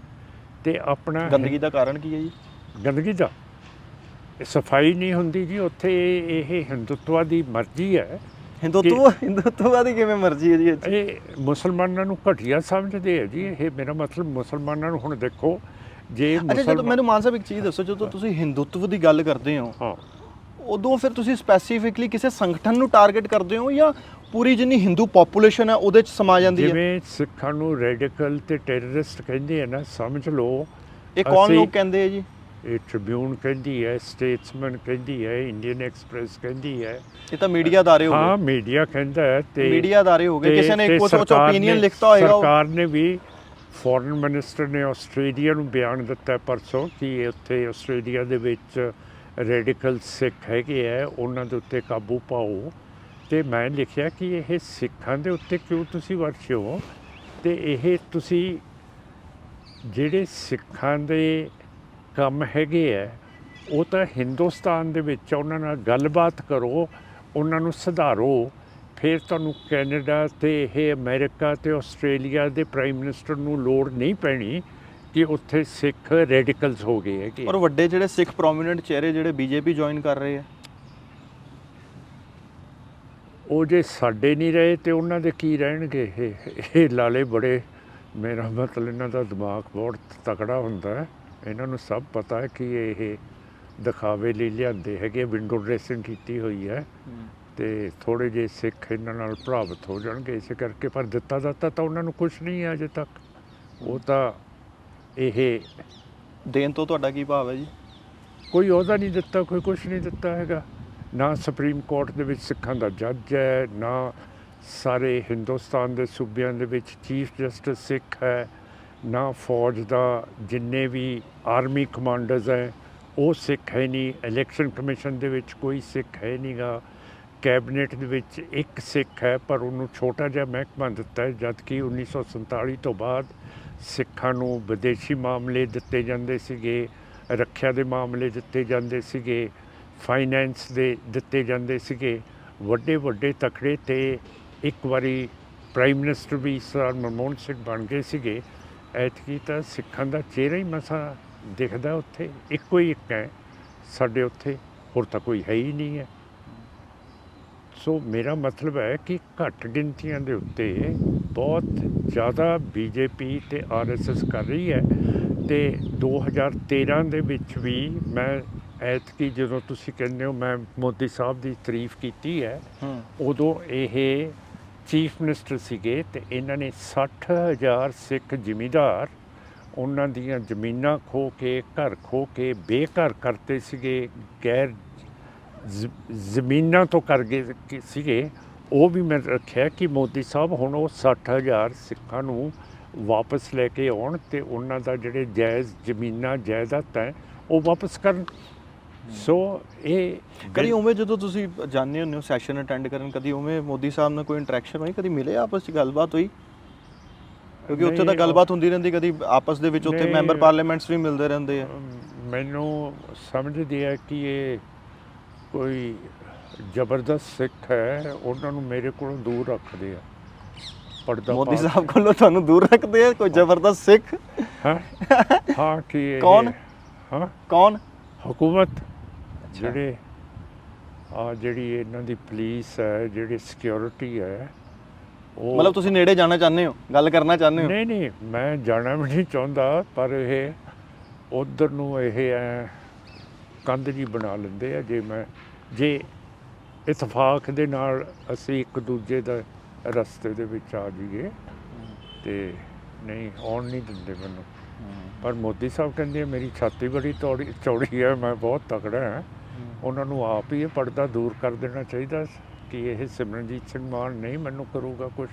ਅਤੇ ਆਪਣਾ ਗੰਦਗੀ ਦਾ ਕਾਰਨ ਕੀ ਹੈ ਜੀ? ਗੰਦਗੀ ਦਾ ਸਫਾਈ ਨਹੀਂ ਹੁੰਦੀ ਜੀ ਉੱਥੇ। ਇਹ ਹਿੰਦੂਤਵਾ ਦੀ ਮਰਜ਼ੀ ਹੈ। ਹਿੰਦੂਤਵਾ ਦੀ ਕਿਵੇਂ ਮਰਜ਼ੀ ਹੈ ਜੀ? ਇਹ ਮੁਸਲਮਾਨਾਂ ਨੂੰ ਘਟੀਆ ਸਮਝਦੇ ਹੈ ਜੀ। ਇਹ ਮੇਰਾ ਮਤਲਬ ਮੁਸਲਮਾਨਾਂ ਨੂੰ, ਹੁਣ ਦੇਖੋ ਜੇ ਜਦੋਂ ਮੈਨੂੰ ਮਾਨ ਸਾਹਿਬ ਇੱਕ ਚੀਜ਼ ਦੱਸੋ, ਜਦੋਂ ਤੁਸੀਂ ਹਿੰਦੂਤਵ ਦੀ ਗੱਲ ਕਰਦੇ ਹੋ, ਹਾਂ, ਉਦੋਂ ਫਿਰ ਤੁਸੀਂ ਸਪੈਸੀਫਿਕਲੀ ਕਿਸੇ ਸੰਗਠਨ ਨੂੰ ਟਾਰਗੇਟ ਕਰਦੇ ਹੋ ਜਾਂ ਪੂਰੀ ਜਿੰਨੀ ਹਿੰਦੂ ਪੋਪੂਲੇਸ਼ਨ ਹੈ ਉਹਦੇ 'ਚ ਸਮਾ ਜਾਂਦੀ ਹੈ? ਜਿਵੇਂ ਸਿੱਖਾਂ ਨੂੰ ਰੈਡੀਕਲ ਤੇ ਟੈਰਰਿਸਟ ਕਹਿੰਦੇ ਆ ਨਾ, ਸਮਝ ਲਓ। ਇਹ ਕੌਣ ਲੋਕ ਕਹਿੰਦੇ ਆ ਜੀ? ਇਹ ਟ੍ਰਿਬਿਊਨ ਕਹਿੰਦੀ ਹੈ, ਸਟੇਟਸਮੈਨ ਕਹਿੰਦੀ ਹੈ, ਇੰਡੀਅਨ ਐਕਸਪ੍ਰੈਸ ਕਹਿੰਦੀ ਹੈ। ਇਹ ਤਾਂ ਮੀਡੀਆ ਅਦਾਰੇ ਹੋ ਗਏ। ਹਾਂ, ਮੀਡੀਆ ਕਹਿੰਦਾ ਹੈ ਤੇ ਮੀਡੀਆ ਅਦਾਰੇ ਹੋ ਗਏ। ਕਿਸੇ ਨੇ ਇੱਕ ਓਪੀਨੀਅਨ ਲਿਖਤਾ ਹੋਏਗਾ। ਸਰਕਾਰ ਨੇ ਵੀ, ਫੋਰਨ ਮਿਨਿਸਟਰ ਨੇ ਆਸਟ੍ਰੇਲੀਆ ਨੂੰ ਬਿਆਨ ਦਿੱਤਾ ਪਰਸੋਂ ਕਿ ਉੱਥੇ ਆਸਟ੍ਰੇਲੀਆ ਦੇ ਵਿੱਚ ਰੈਡੀਕਲ ਸਿੱਖ ਹੈਗੇ ਹੈ, ਉਹਨਾਂ ਦੇ ਉੱਤੇ ਕਾਬੂ ਪਾਓ। ਅਤੇ ਮੈਂ ਲਿਖਿਆ ਕਿ ਇਹ ਸਿੱਖਾਂ ਦੇ ਉੱਤੇ ਕਿਉਂ ਤੁਸੀਂ ਵਰਸ਼ੇ ਹੋ, ਅਤੇ ਇਹ ਤੁਸੀਂ ਜਿਹੜੇ ਸਿੱਖਾਂ ਦੇ ਕੰਮ ਹੈਗੇ ਹੈ ਉਹ ਤਾਂ ਹਿੰਦੁਸਤਾਨ ਦੇ ਵਿੱਚ ਉਹਨਾਂ ਨਾਲ ਗੱਲਬਾਤ ਕਰੋ, ਉਹਨਾਂ ਨੂੰ ਸੁਧਾਰੋ। ਫਿਰ ਤੁਹਾਨੂੰ ਕੈਨੇਡਾ ਅਤੇ ਇਹ ਅਮਰੀਕਾ ਅਤੇ ਆਸਟ੍ਰੇਲੀਆ ਦੇ ਪ੍ਰਾਈਮ ਮਿਨਿਸਟਰ ਨੂੰ ਲੋੜ ਨਹੀਂ ਪੈਣੀ ਕਿ ਉੱਥੇ ਸਿੱਖ ਰੈਡੀਕਲਸ ਹੋ ਗਏ ਹੈਗੇ। ਔਰ ਵੱਡੇ ਜਿਹੜੇ ਸਿੱਖ ਪ੍ਰੋਮੀਨੈਂਟ ਚਿਹਰੇ ਜਿਹੜੇ BJP ਜੁਆਇਨ ਕਰ ਰਹੇ ਆ, ਉਹ ਜੇ ਸਾਡੇ ਨਹੀਂ ਰਹੇ ਤੇ ਉਹਨਾਂ ਦੇ ਕੀ ਰਹਿਣਗੇ? ਇਹ ਲਾਲੇ ਬੜੇ, ਮੇਰਾ ਮਤਲਬ ਇਹਨਾਂ ਦਾ ਦਿਮਾਗ ਬਹੁਤ ਤਕੜਾ ਹੁੰਦਾ ਹੈ। ਇਹਨਾਂ ਨੂੰ ਸਭ ਪਤਾ ਹੈ ਕਿ ਇਹ ਦਿਖਾਵੇ ਲਈ ਲਿਆਂਦੇ ਹੈਗੇ, ਵਿੰਡੋ ਡਰੈਸਿੰਗ ਕੀਤੀ ਹੋਈ ਹੈ। ਤੇ ਥੋੜ੍ਹੇ ਜਿਹੇ ਸਿੱਖ ਇਹਨਾਂ ਨਾਲ ਪ੍ਰਭਾਵਿਤ ਹੋ ਜਾਣਗੇ ਇਸੇ ਕਰਕੇ। ਪਰ ਦਿੱਤਾ ਤਾਂ ਉਹਨਾਂ ਨੂੰ ਕੁਛ ਨਹੀਂ ਹੈ ਅਜੇ ਤੱਕ। ਉਹ ਤਾਂ ਇਹ ਦੇਣ ਤੋਂ ਤੁਹਾਡਾ ਕੀ ਭਾਵ ਹੈ ਜੀ? ਕੋਈ ਅਹੁਦਾ ਨਹੀਂ ਦਿੱਤਾ, ਕੋਈ ਕੁਛ ਨਹੀਂ ਦਿੱਤਾ ਹੈਗਾ। ਨਾ ਸੁਪਰੀਮ ਕੋਰਟ ਦੇ ਵਿੱਚ ਸਿੱਖਾਂ ਦਾ ਜੱਜ ਹੈ, ਨਾ ਸਾਰੇ ਹਿੰਦੁਸਤਾਨ ਦੇ ਸੂਬਿਆਂ ਦੇ ਵਿੱਚ ਚੀਫ ਜਸਟਿਸ ਸਿੱਖ ਹੈ, ਨਾ ਫੌਜ ਦਾ ਜਿੰਨੇ ਵੀ ਆਰਮੀ ਕਮਾਂਡਰਸ ਹੈ ਉਹ ਸਿੱਖ ਹੈ ਨਹੀਂ। ਇਲੈਕਸ਼ਨ ਕਮਿਸ਼ਨ ਦੇ ਵਿੱਚ ਕੋਈ ਸਿੱਖ ਹੈ ਨਹੀਂ ਗਾ। ਕੈਬਨਿਟ ਦੇ ਵਿੱਚ ਇੱਕ ਸਿੱਖ ਹੈ ਪਰ ਉਹਨੂੰ ਛੋਟਾ ਜਿਹਾ ਮਹਿਕਮਾ ਦਿੱਤਾ ਹੈ, ਜਦ ਕਿ 1947 ਤੋਂ ਬਾਅਦ ਸਿੱਖਾਂ ਨੂੰ ਵਿਦੇਸ਼ੀ ਮਾਮਲੇ ਦਿੱਤੇ ਜਾਂਦੇ ਸੀਗੇ, ਰੱਖਿਆ ਦੇ ਮਾਮਲੇ ਦਿੱਤੇ ਜਾਂਦੇ ਸੀਗੇ, ਫਾਈਨੈਂਸ ਦੇ ਦਿੱਤੇ ਜਾਂਦੇ ਸੀਗੇ, ਵੱਡੇ ਵੱਡੇ ਤਕੜੇ। ਤੇ ਇੱਕ ਵਾਰੀ ਪ੍ਰਾਈਮ ਮਿਨਿਸਟਰ ਵੀ ਸਰ ਮਨਮੋਹਨ ਸਿੰਘ ਬਣ ਗਏ ਸੀਗੇ। ਐਤਕੀ ਤਾਂ ਸਿੱਖਾਂ ਦਾ ਚਿਹਰਾ ਹੀ ਮਸਾਂ ਦਿਖਦਾ ਉੱਥੇ, ਇੱਕੋ ਹੀ ਇੱਕ ਹੈ ਸਾਡੇ ਉੱਥੇ, ਹੋਰ ਤਾਂ ਕੋਈ ਹੈ ਹੀ ਨਹੀਂ ਹੈ। ਸੋ ਮੇਰਾ ਮਤਲਬ ਹੈ ਕਿ ਘੱਟ ਗਿਣਤੀਆਂ ਦੇ ਉੱਤੇ ਬਹੁਤ ਜ਼ਿਆਦਾ ਬੀਜੇਪੀ ਅਤੇ RSS ਕਰ ਰਹੀ ਹੈ। ਅਤੇ 2013 ਦੇ ਵਿੱਚ ਵੀ ਮੈਂ ਐਤਕੀ ਜਦੋਂ ਤੁਸੀਂ ਕਹਿੰਦੇ ਹੋ ਮੈਂ ਮੋਦੀ ਸਾਹਿਬ ਦੀ ਤਾਰੀਫ ਕੀਤੀ ਹੈ, ਉਦੋਂ ਇਹ ਚੀਫ ਮਿਨਿਸਟਰ ਸੀਗੇ ਅਤੇ ਇਹਨਾਂ ਨੇ 60,000 ਸਿੱਖ ਜ਼ਿਮੀਂਦਾਰ ਉਹਨਾਂ ਦੀਆਂ ਜ਼ਮੀਨਾਂ ਖੋਹ ਕੇ, ਘਰ ਖੋਹ ਕੇ ਬੇਘਰ ਕਰਤੇ ਸੀਗੇ, ਗੈਰ ਜ਼ਮੀਨਾਂ ਤੋਂ ਕਰ ਗਏ ਸੀਗੇ। ਉਹ ਵੀ ਮੈਂ ਰੱਖਿਆ ਕਿ ਮੋਦੀ ਸਾਹਿਬ ਹੁਣ ਉਹ 60,000 ਸਿੱਖਾਂ ਨੂੰ ਵਾਪਸ ਲੈ ਕੇ ਆਉਣ ਅਤੇ ਉਹਨਾਂ ਦਾ ਜਿਹੜੇ ਜਾਇਜ਼ ਜ਼ਮੀਨਾਂ ਜਾਇਦਾਦ ਹੈ ਉਹ ਵਾਪਸ ਕਰਨ। ਸੋ ਇਹ ਕਦੀ ਉਵੇਂ ਜਦੋਂ ਤੁਸੀਂ ਜਾਂਦੇ ਹੁੰਦੇ ਹੋ ਸੈਸ਼ਨ ਅਟੈਂਡ ਕਰਨ, ਕਦੀ ਉਵੇਂ ਮੋਦੀ ਸਾਹਿਬ ਨਾਲ ਕੋਈ ਇੰਟਰੈਕਸ਼ਨ ਹੋਈ, ਕਦੀ ਮਿਲੇ ਆਪਸ 'ਚ ਗੱਲਬਾਤ ਹੋਈ? ਕਿਉਂਕਿ ਉੱਥੇ ਤਾਂ ਗੱਲਬਾਤ ਹੁੰਦੀ ਰਹਿੰਦੀ, ਕਦੀ ਆਪਸ ਦੇ ਵਿੱਚ ਉੱਥੇ ਮੈਂਬਰ ਪਾਰਲੀਮੈਂਟਸ ਵੀ ਮਿਲਦੇ ਰਹਿੰਦੇ ਆ। ਮੈਨੂੰ ਸਮਝਦੇ ਆ ਕਿ ਇਹ ਕੋਈ ਜ਼ਬਰਦਸਤ ਸਿੱਖ ਹੈ, ਉਹਨਾਂ ਨੂੰ ਮੇਰੇ ਕੋਲੋਂ ਦੂਰ ਰੱਖਦੇ ਆ। ਪੜਦਾ ਮੋਦੀ ਸਾਹਿਬ ਕੋਲੋਂ ਤੁਹਾਨੂੰ ਦੂਰ ਰੱਖਦੇ ਆ ਕੋਈ ਜ਼ਬਰਦਸਤ ਸਿੱਖ? ਹਾਂ ਕਿ ਕੌਣ? ਹਾਂ ਕੌਣ? ਹਕੂਮਤ, ਜਿਹੜੇ ਜਿਹੜੀ ਇਹਨਾਂ ਦੀ ਪੁਲਿਸ ਹੈ, ਜਿਹੜੀ ਸਿਕਿਉਰਿਟੀ ਹੈ, ਉਹ ਮਤਲਬ ਤੁਸੀਂ ਨੇੜੇ ਜਾਣਾ ਚਾਹੁੰਦੇ ਹੋ, ਗੱਲ ਕਰਨਾ ਚਾਹੁੰਦੇ ਹੋ? ਨਹੀਂ, ਮੈਂ ਜਾਣਾ ਵੀ ਨਹੀਂ ਚਾਹੁੰਦਾ, ਪਰ ਇਹ ਉੱਧਰ ਨੂੰ ਇਹ ਐ ਕੰਧ ਜੀ ਬਣਾ ਲੈਂਦੇ ਆ। ਜੇ ਇਤਫਾਕ ਦੇ ਨਾਲ ਅਸੀਂ ਇੱਕ ਦੂਜੇ ਦਾ ਰਸਤੇ ਦੇ ਵਿੱਚ ਆ ਜਾਈਏ ਅਤੇ ਨਹੀਂ ਆਉਣ ਨਹੀਂ ਦਿੰਦੇ ਮੈਨੂੰ। ਪਰ ਮੋਦੀ ਸਾਹਿਬ ਕਹਿੰਦੇ ਮੇਰੀ ਛਾਤੀ ਬੜੀ ਚੌੜੀ ਹੈ, ਮੈਂ ਬਹੁਤ ਤਕੜਾ ਹਾਂ। ਉਹਨਾਂ ਨੂੰ ਆਪ ਹੀ ਇਹ ਪਰਦਾ ਦੂਰ ਕਰ ਦੇਣਾ ਚਾਹੀਦਾ ਕਿ ਇਹ ਸਿਮਰਨਜੀਤ ਸਿੰਘ ਮਾਨ ਨਹੀਂ ਮੈਨੂੰ ਕਰੂਗਾ ਕੁਛ।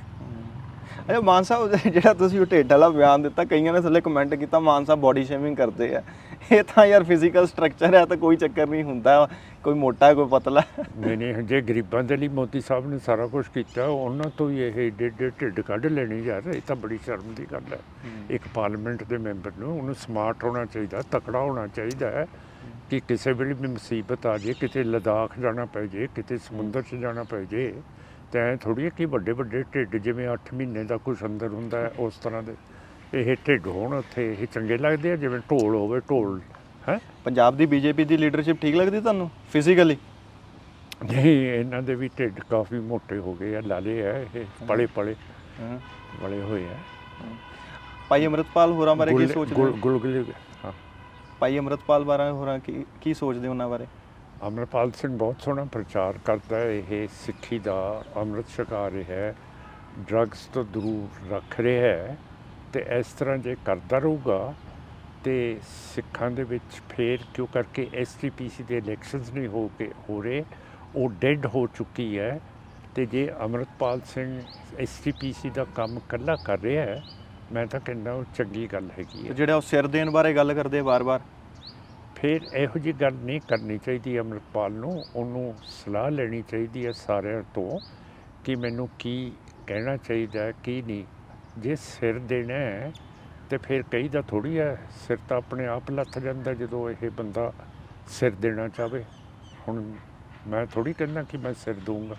ਅੱਛਾ ਮਾਨ ਸਾਹਿਬ, ਜਿਹੜਾ ਤੁਸੀਂ ਉਹ ਢਿੱਡ ਵਾਲਾ ਬਿਆਨ ਦਿੱਤਾ, ਕਈਆਂ ਨੇ ਥੱਲੇ ਕਮੈਂਟ ਕੀਤਾ ਮਾਨ ਸਾਹਿਬ ਬੋਡੀ ਸ਼ੇਮਿੰਗ ਕਰਦੇ ਆ। ਇਹ ਤਾਂ ਯਾਰ ਫਿਜ਼ੀਕਲ ਸਟਰਕਚਰ ਹੈ ਤਾਂ ਕੋਈ ਚੱਕਰ ਨਹੀਂ ਹੁੰਦਾ, ਕੋਈ ਮੋਟਾ ਕੋਈ ਪਤਲਾ। ਨਹੀਂ ਜੇ ਗਰੀਬਾਂ ਦੇ ਲਈ ਮੋਦੀ ਸਾਹਿਬ ਨੇ ਸਾਰਾ ਕੁਛ ਕੀਤਾ, ਉਹਨਾਂ ਤੋਂ ਹੀ ਇਹ ਏਡੇ ਢਿੱਡ ਕੱਢ ਲੈਣੀ ਯਾਰ, ਇਹ ਤਾਂ ਬੜੀ ਸ਼ਰਮ ਦੀ ਗੱਲ ਹੈ। ਇੱਕ ਪਾਰਲੀਮੈਂਟ ਦੇ ਮੈਂਬਰ ਨੂੰ ਉਹਨੂੰ ਸਮਾਰਟ ਹੋਣਾ ਚਾਹੀਦਾ, ਤਕੜਾ ਹੋਣਾ ਚਾਹੀਦਾ ਹੈ ਕਿ ਕਿਸੇ ਵੇਲੇ ਵੀ ਮੁਸੀਬਤ ਆ ਜੇ, ਕਿਤੇ ਲਦਾਖ ਜਾਣਾ ਪੈ ਜੇ, ਕਿਤੇ ਸਮੁੰਦਰ 'ਚ ਜਾਣਾ ਪੈ ਜੇ, ਤਾਂ ਐਂ ਥੋੜ੍ਹੀ ਹੈ ਕਿ ਵੱਡੇ ਵੱਡੇ ਢਿੱਡ ਜਿਵੇਂ 8 ਮਹੀਨੇ ਦਾ ਕੁਛ ਅੰਦਰ ਹੁੰਦਾ ਹੈ ਉਸ ਤਰ੍ਹਾਂ ਦੇ ਇਹ ਢਿੱਡ ਹੋਣ ਉੱਥੇ। ਇਹ ਚੰਗੇ ਲੱਗਦੇ ਆ ਜਿਵੇਂ ਢੋਲ ਹੋਵੇ, ਢੋਲ ਹੈ। ਪੰਜਾਬ ਦੀ ਬੀਜੇਪੀ ਦੀ ਲੀਡਰਸ਼ਿਪ ਠੀਕ ਲੱਗਦੀ ਤੁਹਾਨੂੰ ਫਿਜ਼ੀਕਲੀ? ਨਹੀਂ, ਇਹਨਾਂ ਦੇ ਵੀ ਢਿੱਡ ਕਾਫੀ ਮੋਟੇ ਹੋ ਗਏ ਆ, ਲਾਲੇ ਆ, ਇਹ ਪਲੇ ਵਲੇ ਹੋਏ ਆ। ਭਾਈ ਅੰਮ੍ਰਿਤਪਾਲ ਹੋਰਾਂ ਬਾਰੇ ਕੀ ਸੋਚਦੇ? ਗੁਲਗੁਲੇ। ਹਾਂ, ਭਾਈ ਅੰਮ੍ਰਿਤਪਾਲ ਬਾਰੇ ਹੋਰਾਂ ਕੀ ਸੋਚਦੇ ਉਹਨਾਂ ਬਾਰੇ? ਅੰਮ੍ਰਿਤਪਾਲ ਸਿੰਘ ਬਹੁਤ ਸੋਹਣਾ ਪ੍ਰਚਾਰ ਕਰਦਾ ਹੈ। ਇਹ ਸਿੱਖੀ ਦਾ ਅੰਮ੍ਰਿਤ ਛਕਾ ਰਿਹਾ ਹੈ, ਡਰੱਗਸ ਤੋਂ ਦੂਰ ਰੱਖ ਰਿਹਾ ਹੈ, ਅਤੇ ਇਸ ਤਰ੍ਹਾਂ ਜੇ ਕਰਦਾ ਰਹੂਗਾ ਅਤੇ ਸਿੱਖਾਂ ਦੇ ਵਿੱਚ ਫੇਰ ਕਿਉਂ ਕਰਕੇ STPC ਦੇ ਇਲੈਕਸ਼ਨਸ ਨਹੀਂ ਹੋ ਰਹੇ, ਉਹ ਡੈਡ ਹੋ ਚੁੱਕੀ ਹੈ। ਅਤੇ ਜੇ ਅੰਮ੍ਰਿਤਪਾਲ ਸਿੰਘ STPC ਦਾ ਕੰਮ ਇਕੱਲਾ ਕਰ ਰਿਹਾ ਹੈ, ਮੈਂ ਤਾਂ ਕਹਿੰਦਾ ਉਹ ਚੰਗੀ ਗੱਲ ਹੈਗੀ ਹੈ। ਜਿਹੜਾ ਉਹ ਸਿਰ ਦੇਣ ਬਾਰੇ ਗੱਲ ਕਰਦੇ ਵਾਰ-ਵਾਰ, ਫਿਰ ਇਹੋ ਜਿਹੀ ਗੱਲ ਨਹੀਂ ਕਰਨੀ ਚਾਹੀਦੀ ਅੰਮ੍ਰਿਤਪਾਲ ਨੂੰ। ਉਹਨੂੰ ਸਲਾਹ ਲੈਣੀ ਚਾਹੀਦੀ ਹੈ ਸਾਰਿਆਂ ਤੋਂ ਕਿ ਮੈਨੂੰ ਕੀ ਕਹਿਣਾ ਚਾਹੀਦਾ, ਕੀ ਨਹੀਂ। ਜੇ ਸਿਰ ਦੇਣਾ ਹੈ ਤਾਂ ਫਿਰ ਕਹੀਦਾ ਥੋੜ੍ਹੀ ਹੈ, ਸਿਰ ਤਾਂ ਆਪਣੇ ਆਪ ਲੱਥ ਜਾਂਦਾ ਜਦੋਂ ਇਹ ਬੰਦਾ ਸਿਰ ਦੇਣਾ ਚਾਹਵੇ। ਹੁਣ ਮੈਂ ਥੋੜ੍ਹੀ ਕਹਿੰਦਾ ਕਿ ਮੈਂ ਸਿਰ ਦਊਂਗਾ,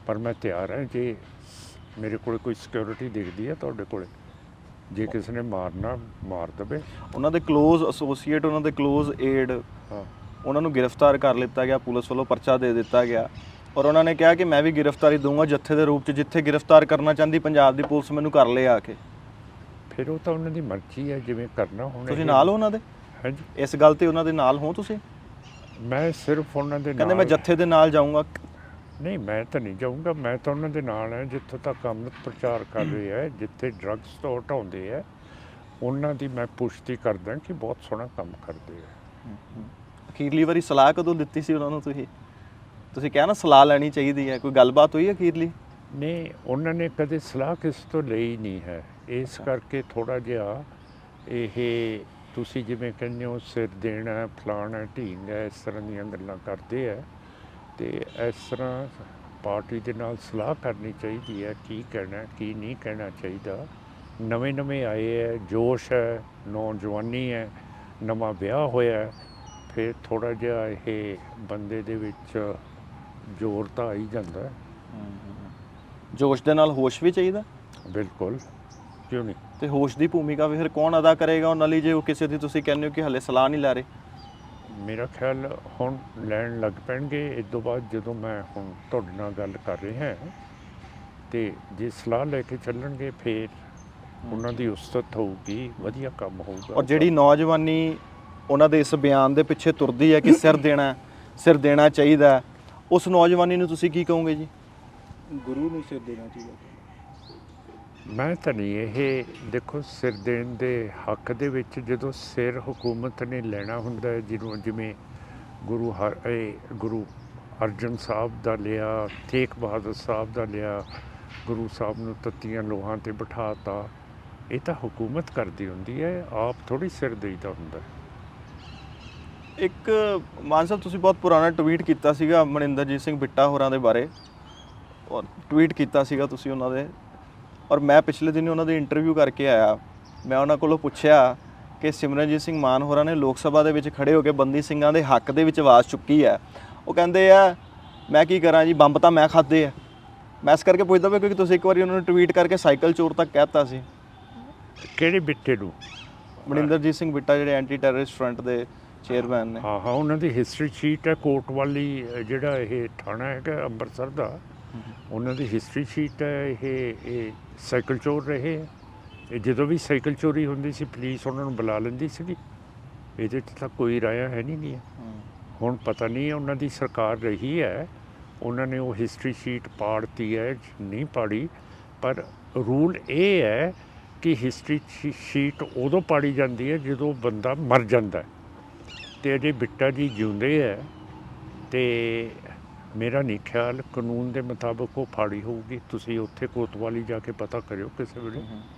ਪਰ ਮੈਂ ਤਿਆਰ ਹਾਂ ਜੇ ਮੇਰੇ ਕੋਲ ਕੋਈ ਸਿਕਿਉਰਿਟੀ ਦਿਖਦੀ ਹੈ ਤੁਹਾਡੇ ਕੋਲ, ਜੇ ਕਿਸੇ ਨੇ ਮਾਰਨਾ ਮਾਰ ਦੇਵੇ। ਉਹਨਾਂ ਦੇ ਕਲੋਜ਼ ਐਸੋਸੀਏਟ, ਉਹਨਾਂ ਦੇ ਕਲੋਜ਼ ਏਡ, ਉਹਨਾਂ ਨੂੰ ਗ੍ਰਿਫਤਾਰ ਕਰ ਲਿੱਤਾ ਗਿਆ, ਪੁਲਿਸ ਵੱਲੋਂ ਪਰਚਾ ਦੇ ਦਿੱਤਾ ਗਿਆ, ਔਰ ਉਹਨਾਂ ਨੇ ਕਿਹਾ ਕਿ ਮੈਂ ਵੀ ਗ੍ਰਿਫਤਾਰੀ ਦਊਂਗਾ ਜੱਥੇ ਦੇ ਰੂਪ 'ਚ, ਜਿੱਥੇ ਗ੍ਰਿਫਤਾਰ ਕਰਨਾ ਚਾਹੁੰਦੀ ਪੰਜਾਬ ਦੀ ਪੁਲਿਸ ਮੈਨੂੰ ਕਰ ਲਿਆ ਆ ਕੇ। ਫਿਰ ਉਹ ਤਾਂ ਉਹਨਾਂ ਦੀ ਮਰਜ਼ੀ ਹੈ ਜਿਵੇਂ ਕਰਨਾ। ਹੁਣ ਤੁਸੀਂ ਨਾਲ ਹੋ ਉਹਨਾਂ ਦੇ? ਹਾਂਜੀ, ਇਸ ਗੱਲ 'ਤੇ ਉਹਨਾਂ ਦੇ ਨਾਲ ਹੋ ਤੁਸੀਂ? ਮੈਂ ਸਿਰਫ ਉਹਨਾਂ ਦੇ ਨਾਲ, ਕਹਿੰਦੇ ਮੈਂ ਜੱਥੇ ਦੇ ਨਾਲ ਜਾਊਂਗਾ। ਨਹੀਂ, ਮੈਂ ਤਾਂ ਨਹੀਂ ਜਾਊਂਗਾ। ਮੈਂ ਤਾਂ ਉਹਨਾਂ ਦੇ ਨਾਲ ਹੈ ਜਿੱਥੋਂ ਤੱਕ ਅੰਮ੍ਰਿਤ ਪ੍ਰਚਾਰ ਕਰ ਰਹੇ ਹੈ, ਜਿੱਥੇ ਡਰੱਗਸ ਤੋਂ ਹਟਾਉਂਦੇ ਹੈ, ਉਹਨਾਂ ਦੀ ਮੈਂ ਪੁਸ਼ਟੀ ਕਰਦਾ ਕਿ ਬਹੁਤ ਸੋਹਣਾ ਕੰਮ ਕਰਦੇ ਹੈ। ਅਖੀਰਲੀ ਵਾਰੀ ਸਲਾਹ ਕਦੋਂ ਦਿੱਤੀ ਸੀ ਉਹਨਾਂ ਨੂੰ ਤੁਸੀਂ ਕਿਹਾ ਨਾ ਸਲਾਹ ਲੈਣੀ ਚਾਹੀਦੀ ਹੈ, ਕੋਈ ਗੱਲਬਾਤ ਹੋਈ ਅਖੀਰਲੀ? ਨਹੀਂ, ਉਹਨਾਂ ਨੇ ਕਦੇ ਸਲਾਹ ਕਿਸ ਤੋਂ ਲਈ ਨਹੀਂ ਹੈ। ਇਸ ਕਰਕੇ ਥੋੜ੍ਹਾ ਜਿਹਾ ਇਹ ਤੁਸੀਂ ਜਿਵੇਂ ਕਹਿੰਦੇ ਹੋ ਸਿਰ ਦੇਣਾ, ਫਲਾਣਾ, ਢੀਂਗ, ਇਸ ਤਰ੍ਹਾਂ ਦੀਆਂ ਗੱਲਾਂ ਕਰਦੇ ਹੈ। ਅਤੇ ਇਸ ਤਰ੍ਹਾਂ ਪਾਰਟੀ ਦੇ ਨਾਲ ਸਲਾਹ ਕਰਨੀ ਚਾਹੀਦੀ ਹੈ, ਕੀ ਕਹਿਣਾ ਕੀ ਨਹੀਂ ਕਹਿਣਾ ਚਾਹੀਦਾ। ਨਵੇਂ ਆਏ ਹੈ, ਜੋਸ਼ ਹੈ, ਨੌਜਵਾਨੀ ਹੈ, ਨਵਾਂ ਵਿਆਹ ਹੋਇਆ, ਫਿਰ ਥੋੜ੍ਹਾ ਜਿਹਾ ਇਹ ਬੰਦੇ ਦੇ ਵਿੱਚ ਜ਼ੋਰ ਤਾਂ ਆ ਹੀ ਜਾਂਦਾ। ਜੋਸ਼ ਦੇ ਨਾਲ ਹੋਸ਼ ਵੀ ਚਾਹੀਦਾ। ਬਿਲਕੁਲ, ਕਿਉਂ ਨਹੀਂ। ਤੇ ਹੋਸ਼ ਦੀ ਭੂਮਿਕਾ ਵੀ ਫਿਰ ਕੌਣ ਅਦਾ ਕਰੇਗਾ ਉਹਨਾਂ ਲਈ, ਜੇ ਉਹ ਕਿਸੇ ਦੀ ਤੁਸੀਂ ਕਹਿੰਦੇ ਹੋ ਕਿ ਹਲੇ ਸਲਾਹ ਨਹੀਂ ਲੈ ਰਹੇ? ਮੇਰਾ ਖਿਆਲ ਹੁਣ ਲੈਣ ਲੱਗ ਪੈਣਗੇ ਇਸ ਤੋਂ ਬਾਅਦ, ਜਦੋਂ ਮੈਂ ਹੁਣ ਤੁਹਾਡੇ ਨਾਲ ਗੱਲ ਕਰ ਰਿਹਾ ਹਾਂ। ਅਤੇ ਜੇ ਸਲਾਹ ਲੈ ਕੇ ਚੱਲਣਗੇ ਫਿਰ ਉਹਨਾਂ ਦੀ ਉਸਤਤ ਹੋਊਗੀ, ਵਧੀਆ ਕੰਮ ਹੋਊਗਾ। ਔਰ ਜਿਹੜੀ ਨੌਜਵਾਨੀ ਉਹਨਾਂ ਦੇ ਇਸ ਬਿਆਨ ਦੇ ਪਿੱਛੇ ਤੁਰਦੀ ਹੈ ਕਿ ਸਿਰ ਦੇਣਾ ਚਾਹੀਦਾ, ਉਸ ਨੌਜਵਾਨੀ ਨੂੰ ਤੁਸੀਂ ਕੀ ਕਹੋਗੇ ਜੀ? ਗੁਰੂ ਨੂੰ ਸਿਰ ਦੇਣਾ ਚਾਹੀਦਾ। ਮੈਂ ਤਾਂ ਨਹੀਂ, ਇਹ ਦੇਖੋ ਸਿਰ ਦੇਣ ਦੇ ਹੱਕ ਦੇ ਵਿੱਚ ਜਦੋਂ ਸਿਰ ਹਕੂਮਤ ਨੇ ਲੈਣਾ ਹੁੰਦਾ ਹੈ, ਜਿਵੇਂ ਗੁਰੂ ਅਰਜਨ ਸਾਹਿਬ ਦਾ ਲਿਆ, ਤੇਗ ਬਹਾਦਰ ਸਾਹਿਬ ਦਾ ਲਿਆ, ਗੁਰੂ ਸਾਹਿਬ ਨੂੰ ਤੱਤੀਆਂ ਲੋਹਾਂ 'ਤੇ ਬਿਠਾਤਾ, ਇਹ ਤਾਂ ਹਕੂਮਤ ਕਰਦੀ ਹੁੰਦੀ ਹੈ, ਆਪ ਥੋੜ੍ਹੀ ਸਿਰ ਦੇਈਦਾ ਹੁੰਦਾ। ਇੱਕ ਮਾਨ ਸਾਹਿਬ, ਤੁਸੀਂ ਬਹੁਤ ਪੁਰਾਣਾ ਟਵੀਟ ਕੀਤਾ ਸੀਗਾ ਮਨਿੰਦਰਜੀਤ ਸਿੰਘ ਬਿੱਟਾ ਹੋਰਾਂ ਦੇ ਬਾਰੇ, ਔਰ ਟਵੀਟ ਕੀਤਾ ਸੀਗਾ ਤੁਸੀਂ ਉਹਨਾਂ ਦੇ, ਔਰ ਮੈਂ ਪਿਛਲੇ ਦਿਨ ਉਹਨਾਂ ਦੀ ਇੰਟਰਵਿਊ ਕਰਕੇ ਆਇਆ। ਮੈਂ ਉਹਨਾਂ ਕੋਲੋਂ ਪੁੱਛਿਆ ਕਿ ਸਿਮਰਨਜੀਤ ਸਿੰਘ ਮਾਨ ਹੋਰਾਂ ਨੇ ਲੋਕ ਸਭਾ ਦੇ ਵਿੱਚ ਖੜੇ ਹੋ ਕੇ ਬੰਦੀ ਸਿੰਘਾਂ ਦੇ ਹੱਕ ਦੇ ਵਿੱਚ ਆਵਾਜ਼ ਚੁੱਕੀ ਹੈ। ਉਹ ਕਹਿੰਦੇ ਆ ਮੈਂ ਕੀ ਕਰਾਂ ਜੀ, ਬੰਬ ਤਾਂ ਮੈਂ ਖਾਦੇ ਆ। ਮੈਂ ਇਸ ਕਰਕੇ ਪੁੱਛਦਾ ਪਿਆ ਕਿਉਂਕਿ ਤੁਸੀਂ ਇੱਕ ਵਾਰੀ ਉਹਨਾਂ ਨੂੰ ਟਵੀਟ ਕਰਕੇ ਸਾਈਕਲ ਚੋਰ ਤੱਕ ਕਹਿਤਾ ਸੀ। ਕਿਹੜੇ ਬਿੱਟੇ ਨੂੰ? ਮਨਿੰਦਰਜੀਤ ਸਿੰਘ ਬਿੱਟਾ ਜਿਹੜੇ ਐਂਟੀ ਟੈਰਰਿਸਟ ਫਰੰਟ ਦੇ ਚੇਅਰਮੈਨ ਨੇ। ਹਾਂ, ਉਹਨਾਂ ਦੀ ਹਿਸਟਰੀ ਸ਼ੀਟ ਹੈ ਕੋਟ ਵਾਲੀ, ਜਿਹੜਾ ਇਹ ਥਾਣਾ ਹੈਗਾ ਅੰਮ੍ਰਿਤਸਰ ਦਾ, ਉਹਨਾਂ ਦੀ ਹਿਸਟਰੀ ਸ਼ੀਟ ਹੈ। ਇਹ ਸਾਈਕਲ ਚੋਰ ਰਹੇ ਹੈ। ਇਹ ਜਦੋਂ ਵੀ ਸਾਈਕਲ ਚੋਰੀ ਹੁੰਦੀ ਸੀ ਪੁਲਿਸ ਉਹਨਾਂ ਨੂੰ ਬੁਲਾ ਲੈਂਦੀ ਸੀਗੀ। ਇਹਦੇ 'ਚ ਤਾਂ ਕੋਈ ਰਾਇਆ ਹੈ ਨਹੀਂ ਗੀ। ਹੁਣ ਪਤਾ ਨਹੀਂ ਉਹਨਾਂ ਦੀ ਸਰਕਾਰ ਰਹੀ ਹੈ, ਉਹਨਾਂ ਨੇ ਉਹ ਹਿਸਟਰੀ ਸ਼ੀਟ ਪਾੜਤੀ ਹੈ, ਨਹੀਂ ਪਾੜੀ। ਪਰ ਰੂਲ ਇਹ ਹੈ ਕਿ ਹਿਸਟਰੀ ਸ਼ੀਟ ਉਦੋਂ ਪਾੜੀ ਜਾਂਦੀ ਹੈ ਜਦੋਂ ਬੰਦਾ ਮਰ ਜਾਂਦਾ। ਅਤੇ ਅਜੇ ਬਿੱਟਾ ਜੀ ਜਿਉਂਦੇ ਹੈ, ਅਤੇ ਮੇਰਾ ਨਹੀਂ ਖਿਆਲ ਕਾਨੂੰਨ ਦੇ ਮੁਤਾਬਕ ਉਹ ਫਾੜੀ ਹੋਊਗੀ। ਤੁਸੀਂ ਉੱਥੇ ਕੋਤਵਾਲੀ ਜਾ ਕੇ ਪਤਾ ਕਰਿਓ ਕਿਸੇ ਵੇਲੇ।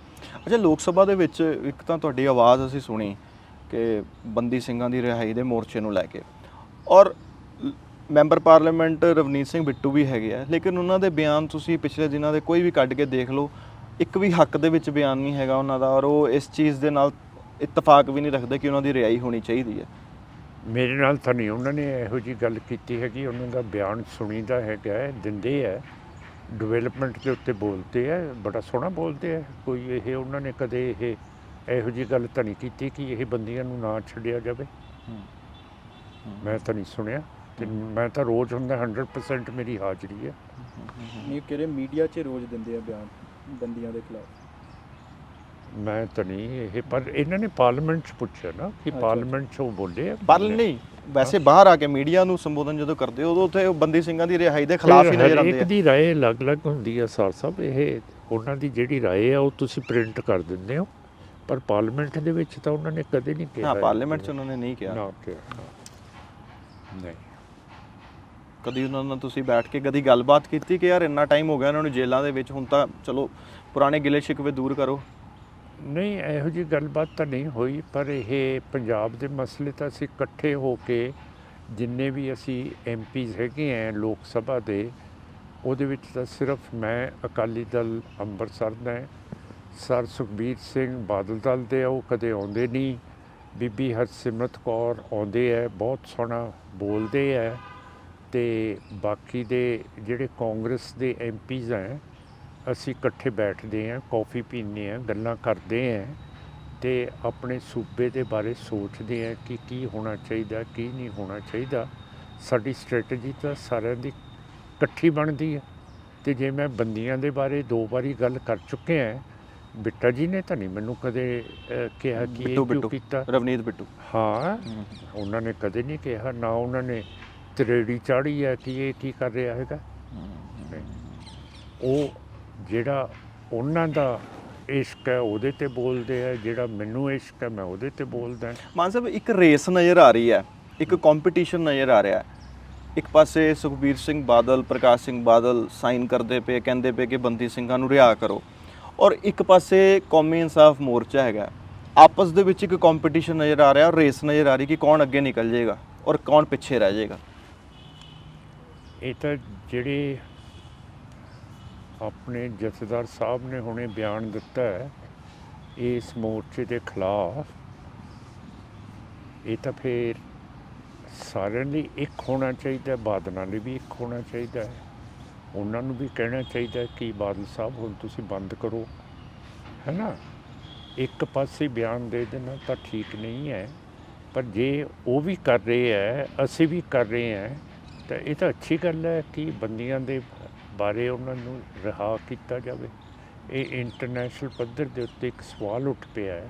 ਅੱਛਾ, ਲੋਕ ਸਭਾ ਦੇ ਵਿੱਚ ਇੱਕ ਤਾਂ ਤੁਹਾਡੀ ਆਵਾਜ਼ ਅਸੀਂ ਸੁਣੀ ਕਿ ਬੰਦੀ ਸਿੰਘਾਂ ਦੀ ਰਿਹਾਈ ਦੇ ਮੋਰਚੇ ਨੂੰ ਲੈ ਕੇ, ਔਰ ਮੈਂਬਰ ਪਾਰਲੀਮੈਂਟ ਰਵਨੀਤ ਸਿੰਘ ਬਿੱਟੂ ਵੀ ਹੈਗੇ ਆ, ਲੇਕਿਨ ਉਹਨਾਂ ਦੇ ਬਿਆਨ ਤੁਸੀਂ ਪਿਛਲੇ ਦਿਨਾਂ ਦੇ ਕੋਈ ਵੀ ਕੱਢ ਕੇ ਦੇਖ ਲਓ, ਇੱਕ ਵੀ ਹੱਕ ਦੇ ਵਿੱਚ ਬਿਆਨ ਨਹੀਂ ਹੈਗਾ ਉਹਨਾਂ ਦਾ, ਔਰ ਉਹ ਇਸ ਚੀਜ਼ ਦੇ ਨਾਲ ਇਤਫਾਕ ਵੀ ਨਹੀਂ ਰੱਖਦੇ ਕਿ ਉਹਨਾਂ ਦੀ ਰਿਹਾਈ ਹੋਣੀ ਚਾਹੀਦੀ ਹੈ। ਮੇਰੇ ਨਾਲ ਤਾਂ ਨਹੀਂ ਉਹਨਾਂ ਨੇ ਇਹੋ ਜਿਹੀ ਗੱਲ ਕੀਤੀ ਹੈਗੀ। ਉਹਨਾਂ ਦਾ ਬਿਆਨ ਸੁਣੀਦਾ ਹੈਗਾ, ਦਿੰਦੇ ਹੈ, ਡਿਵੈਲਪਮੈਂਟ ਦੇ ਉੱਤੇ ਬੋਲਦੇ ਹੈ, ਬੜਾ ਸੋਹਣਾ ਬੋਲਦੇ ਹੈ। ਕੋਈ ਇਹ ਉਹਨਾਂ ਨੇ ਕਦੇ ਇਹੋ ਜਿਹੀ ਗੱਲ ਤਾਂ ਨਹੀਂ ਕੀਤੀ ਕਿ ਇਹ ਬੰਦੀਆਂ ਨੂੰ ਨਾ ਛੱਡਿਆ ਜਾਵੇ। ਮੈਂ ਤਾਂ ਨਹੀਂ ਸੁਣਿਆ, ਅਤੇ ਮੈਂ ਤਾਂ ਰੋਜ਼ ਹੁੰਦਾ 100% ਮੇਰੀ ਹਾਜ਼ਰੀ ਹੈ। ਨਹੀਂ, ਕਿਹੜੇ ਮੀਡੀਆ 'ਚ ਰੋਜ਼ ਦਿੰਦੇ ਆ ਬਿਆਨ ਬੰਦੀਆਂ ਦੇ ਖਿਲਾਫ? ਮੈਂ ਤਾਂ ਨਹੀਂ ਇਹ, ਪਰ ਇਹਨਾਂ ਨੇ ਪਾਰਲੀਮੈਂਟ 'ਚ ਪੁੱਛਿਆ ਨਾ ਕਿ ਪਾਰਲੀਮੈਂਟ 'ਚ ਉਹ ਬੋਲੇ। ਨਹੀਂ, ਵੈਸੇ ਬਾਹਰ ਆ ਕੇ ਮੀਡੀਆ ਨੂੰ ਸੰਬੋਧਨ ਜਦੋਂ ਕਰਦੇ ਉਦੋਂ ਉੱਥੇ ਬੰਦੀ ਸਿੰਘਾਂ ਦੀ ਰਿਹਾਈ ਦੇ ਖਿਲਾਫ ਹੀ ਨਜ਼ਰ ਆਉਂਦੇ ਆ। ਇੱਕ ਦੀ ਰਾਏ ਅਲੱਗ-ਅਲੱਗ ਹੁੰਦੀ ਹੈ ਸਰ ਸਾਹਿਬ। ਇਹ ਉਹਨਾਂ ਦੀ ਜਿਹੜੀ ਰਾਏ ਆ ਉਹ ਤੁਸੀਂ ਪ੍ਰਿੰਟ ਕਰ ਦਿੰਦੇ ਹੋ, ਪਰ ਪਾਰਲੀਮੈਂਟ ਦੇ ਵਿੱਚ ਤਾਂ ਉਹਨਾਂ ਨੇ ਕਦੇ ਨਹੀਂ ਕਿਹਾ। ਹਾਂ, ਪਾਰਲੀਮੈਂਟ 'ਚ ਉਹਨਾਂ ਨੇ ਨਹੀਂ ਕਿਹਾ। ਨਹੀਂ, ਕਦੀ ਉਹਨਾਂ ਨਾਲ ਤੁਸੀਂ ਬੈਠ ਕੇ ਕਦੀ ਗੱਲਬਾਤ ਕੀਤੀ ਕਿ ਯਾਰ ਇੰਨਾ ਟਾਈਮ ਹੋ ਗਿਆ ਉਹਨਾਂ ਨੂੰ ਜੇਲ੍ਹਾਂ ਦੇ ਵਿੱਚ, ਹੁਣ ਤਾਂ ਚਲੋ ਪੁਰਾਣੇ ਗਿਲੇ ਸ਼ਿਕਵੇ ਦੂਰ ਕਰੋ? ਨਹੀਂ, ਇਹੋ ਜਿਹੀ ਗੱਲਬਾਤ ਤਾਂ ਨਹੀਂ ਹੋਈ, ਪਰ ਇਹ ਪੰਜਾਬ ਦੇ ਮਸਲੇ ਤਾਂ ਅਸੀਂ ਇਕੱਠੇ ਹੋ ਕੇ ਜਿੰਨੇ ਵੀ ਅਸੀਂ MPs ਹੈਗੇ ਹੈ ਲੋਕ ਸਭਾ ਦੇ, ਉਹਦੇ ਵਿੱਚ ਤਾਂ ਸਿਰਫ ਮੈਂ ਅਕਾਲੀ ਦਲ ਅੰਮ੍ਰਿਤਸਰ ਦਾ, ਸਰ ਸੁਖਬੀਰ ਸਿੰਘ ਬਾਦਲ ਦਲ ਦੇ, ਉਹ ਕਦੇ ਆਉਂਦੇ ਨਹੀਂ। ਬੀਬੀ ਹਰਸਿਮਰਤ ਕੌਰ ਆਉਂਦੇ ਹੈ, ਬਹੁਤ ਸੋਹਣਾ ਬੋਲਦੇ ਹੈ। ਅਤੇ ਬਾਕੀ ਦੇ ਜਿਹੜੇ ਕਾਂਗਰਸ ਦੇ MPs ਹੈ, ਅਸੀਂ ਇਕੱਠੇ ਬੈਠਦੇ ਹਾਂ, ਕੌਫੀ ਪੀਂਦੇ ਹਾਂ, ਗੱਲਾਂ ਕਰਦੇ ਹਾਂ, ਅਤੇ ਆਪਣੇ ਸੂਬੇ ਦੇ ਬਾਰੇ ਸੋਚਦੇ ਹਾਂ ਕਿ ਕੀ ਹੋਣਾ ਚਾਹੀਦਾ, ਕੀ ਨਹੀਂ ਹੋਣਾ ਚਾਹੀਦਾ। ਸਾਡੀ ਸਟ੍ਰੈਟਜੀ ਤਾਂ ਸਾਰਿਆਂ ਦੀ ਇਕੱਠੀ ਬਣਦੀ ਹੈ। ਅਤੇ ਜੇ ਮੈਂ ਬੰਦੀਆਂ ਦੇ ਬਾਰੇ 2 ਵਾਰੀ ਗੱਲ ਕਰ ਚੁੱਕੇ ਹਾਂ, ਬਿੱਟਾ ਜੀ ਨੇ ਤਾਂ ਨਹੀਂ ਮੈਨੂੰ ਕਦੇ ਕਿਹਾ ਕਿ ਇਹ ਕਿਉਂ ਕੀਤਾ। ਰਵਨੀਤ ਬਿੱਟੂ, ਹਾਂ, ਉਹਨਾਂ ਨੇ ਕਦੇ ਨਹੀਂ ਕਿਹਾ, ਨਾ ਉਹਨਾਂ ਨੇ ਤਰੇੜੀ ਚਾੜੀ ਹੈ ਕਿ ਇਹ ਕੀ ਕਰ ਰਿਹਾ ਹੈਗਾ। ਨੇ, ਉਹ ਜਿਹੜਾ ਉਹਨਾਂ ਦਾ ਇਸ਼ਕ ਹੈ ਉਹਦੇ ਤੇ ਬੋਲਦੇ ਆ, ਜਿਹੜਾ ਮੈਨੂੰ ਇਸ਼ਕ ਹੈ ਮੈਂ ਉਹਦੇ ਤੇ ਬੋਲਦਾ। ਮਾਨ ਸਾਹਿਬ, ਇੱਕ ਰੇਸ ਨਜ਼ਰ ਆ ਰਹੀ ਹੈ, ਇੱਕ ਕੰਪੀਟੀਸ਼ਨ ਨਜ਼ਰ ਆ ਰਿਹਾ ਹੈ। ਇੱਕ ਪਾਸੇ ਸੁਖਬੀਰ ਸਿੰਘ ਬਾਦਲ, ਪ੍ਰਕਾਸ਼ ਸਿੰਘ ਬਾਦਲ ਸਾਈਨ ਕਰਦੇ ਪਏ, ਕਹਿੰਦੇ ਪਏ ਕਿ ਬੰਦੀ ਸਿੰਘਾਂ ਨੂੰ ਰਿਹਾ ਕਰੋ, ਔਰ ਇੱਕ ਪਾਸੇ ਕੌਮੀ ਇਨਸਾਫ ਮੋਰਚਾ ਹੈਗਾ। ਆਪਸ ਦੇ ਵਿੱਚ ਇੱਕ ਕੰਪੀਟੀਸ਼ਨ ਨਜ਼ਰ ਆ ਰਿਹਾ, ਰੇਸ ਨਜ਼ਰ ਆ ਰਹੀ ਕਿ ਕੌਣ ਅੱਗੇ ਨਿਕਲ ਜਾਏਗਾ ਔਰ ਕੌਣ ਪਿੱਛੇ ਰਹਿ ਜਾਏਗਾ। ਇਹ ਤਾਂ ਜਿਹੜੇ ਆਪਣੇ ਜਥੇਦਾਰ ਸਾਹਿਬ ਨੇ ਹੁਣੇ ਬਿਆਨ ਦਿੱਤਾ ਹੈ ਇਸ ਮੋਰਚੇ ਦੇ ਖਿਲਾਫ, ਇਹ ਤਾਂ ਫਿਰ ਸਾਰਿਆਂ ਲਈ ਇੱਕ ਹੋਣਾ ਚਾਹੀਦਾ, ਬਾਦਲਾਂ ਲਈ ਵੀ ਇੱਕ ਹੋਣਾ ਚਾਹੀਦਾ ਹੈ। ਉਹਨਾਂ ਨੂੰ ਵੀ ਕਹਿਣਾ ਚਾਹੀਦਾ ਕਿ ਬਾਦਲ ਸਾਹਿਬ ਹੁਣ ਤੁਸੀਂ ਬੰਦ ਕਰੋ, ਹੈ ਨਾ। ਇੱਕ ਪਾਸੇ ਬਿਆਨ ਦੇ ਦੇਣਾ ਤਾਂ ਠੀਕ ਨਹੀਂ ਹੈ, ਪਰ ਜੇ ਉਹ ਵੀ ਕਰ ਰਹੇ ਹੈ, ਅਸੀਂ ਵੀ ਕਰ ਰਹੇ ਹਾਂ, ਤਾਂ ਇਹ ਤਾਂ ਅੱਛੀ ਗੱਲ ਹੈ ਕਿ ਬੰਦੀਆਂ ਦੇ ਬਾਰੇ ਉਹਨਾਂ ਨੂੰ ਰਿਹਾ ਕੀਤਾ ਜਾਵੇ। ਇਹ ਇੰਟਰਨੈਸ਼ਨਲ ਪੱਧਰ ਦੇ ਉੱਤੇ ਇੱਕ ਸਵਾਲ ਉੱਠ ਪਿਆ ਹੈ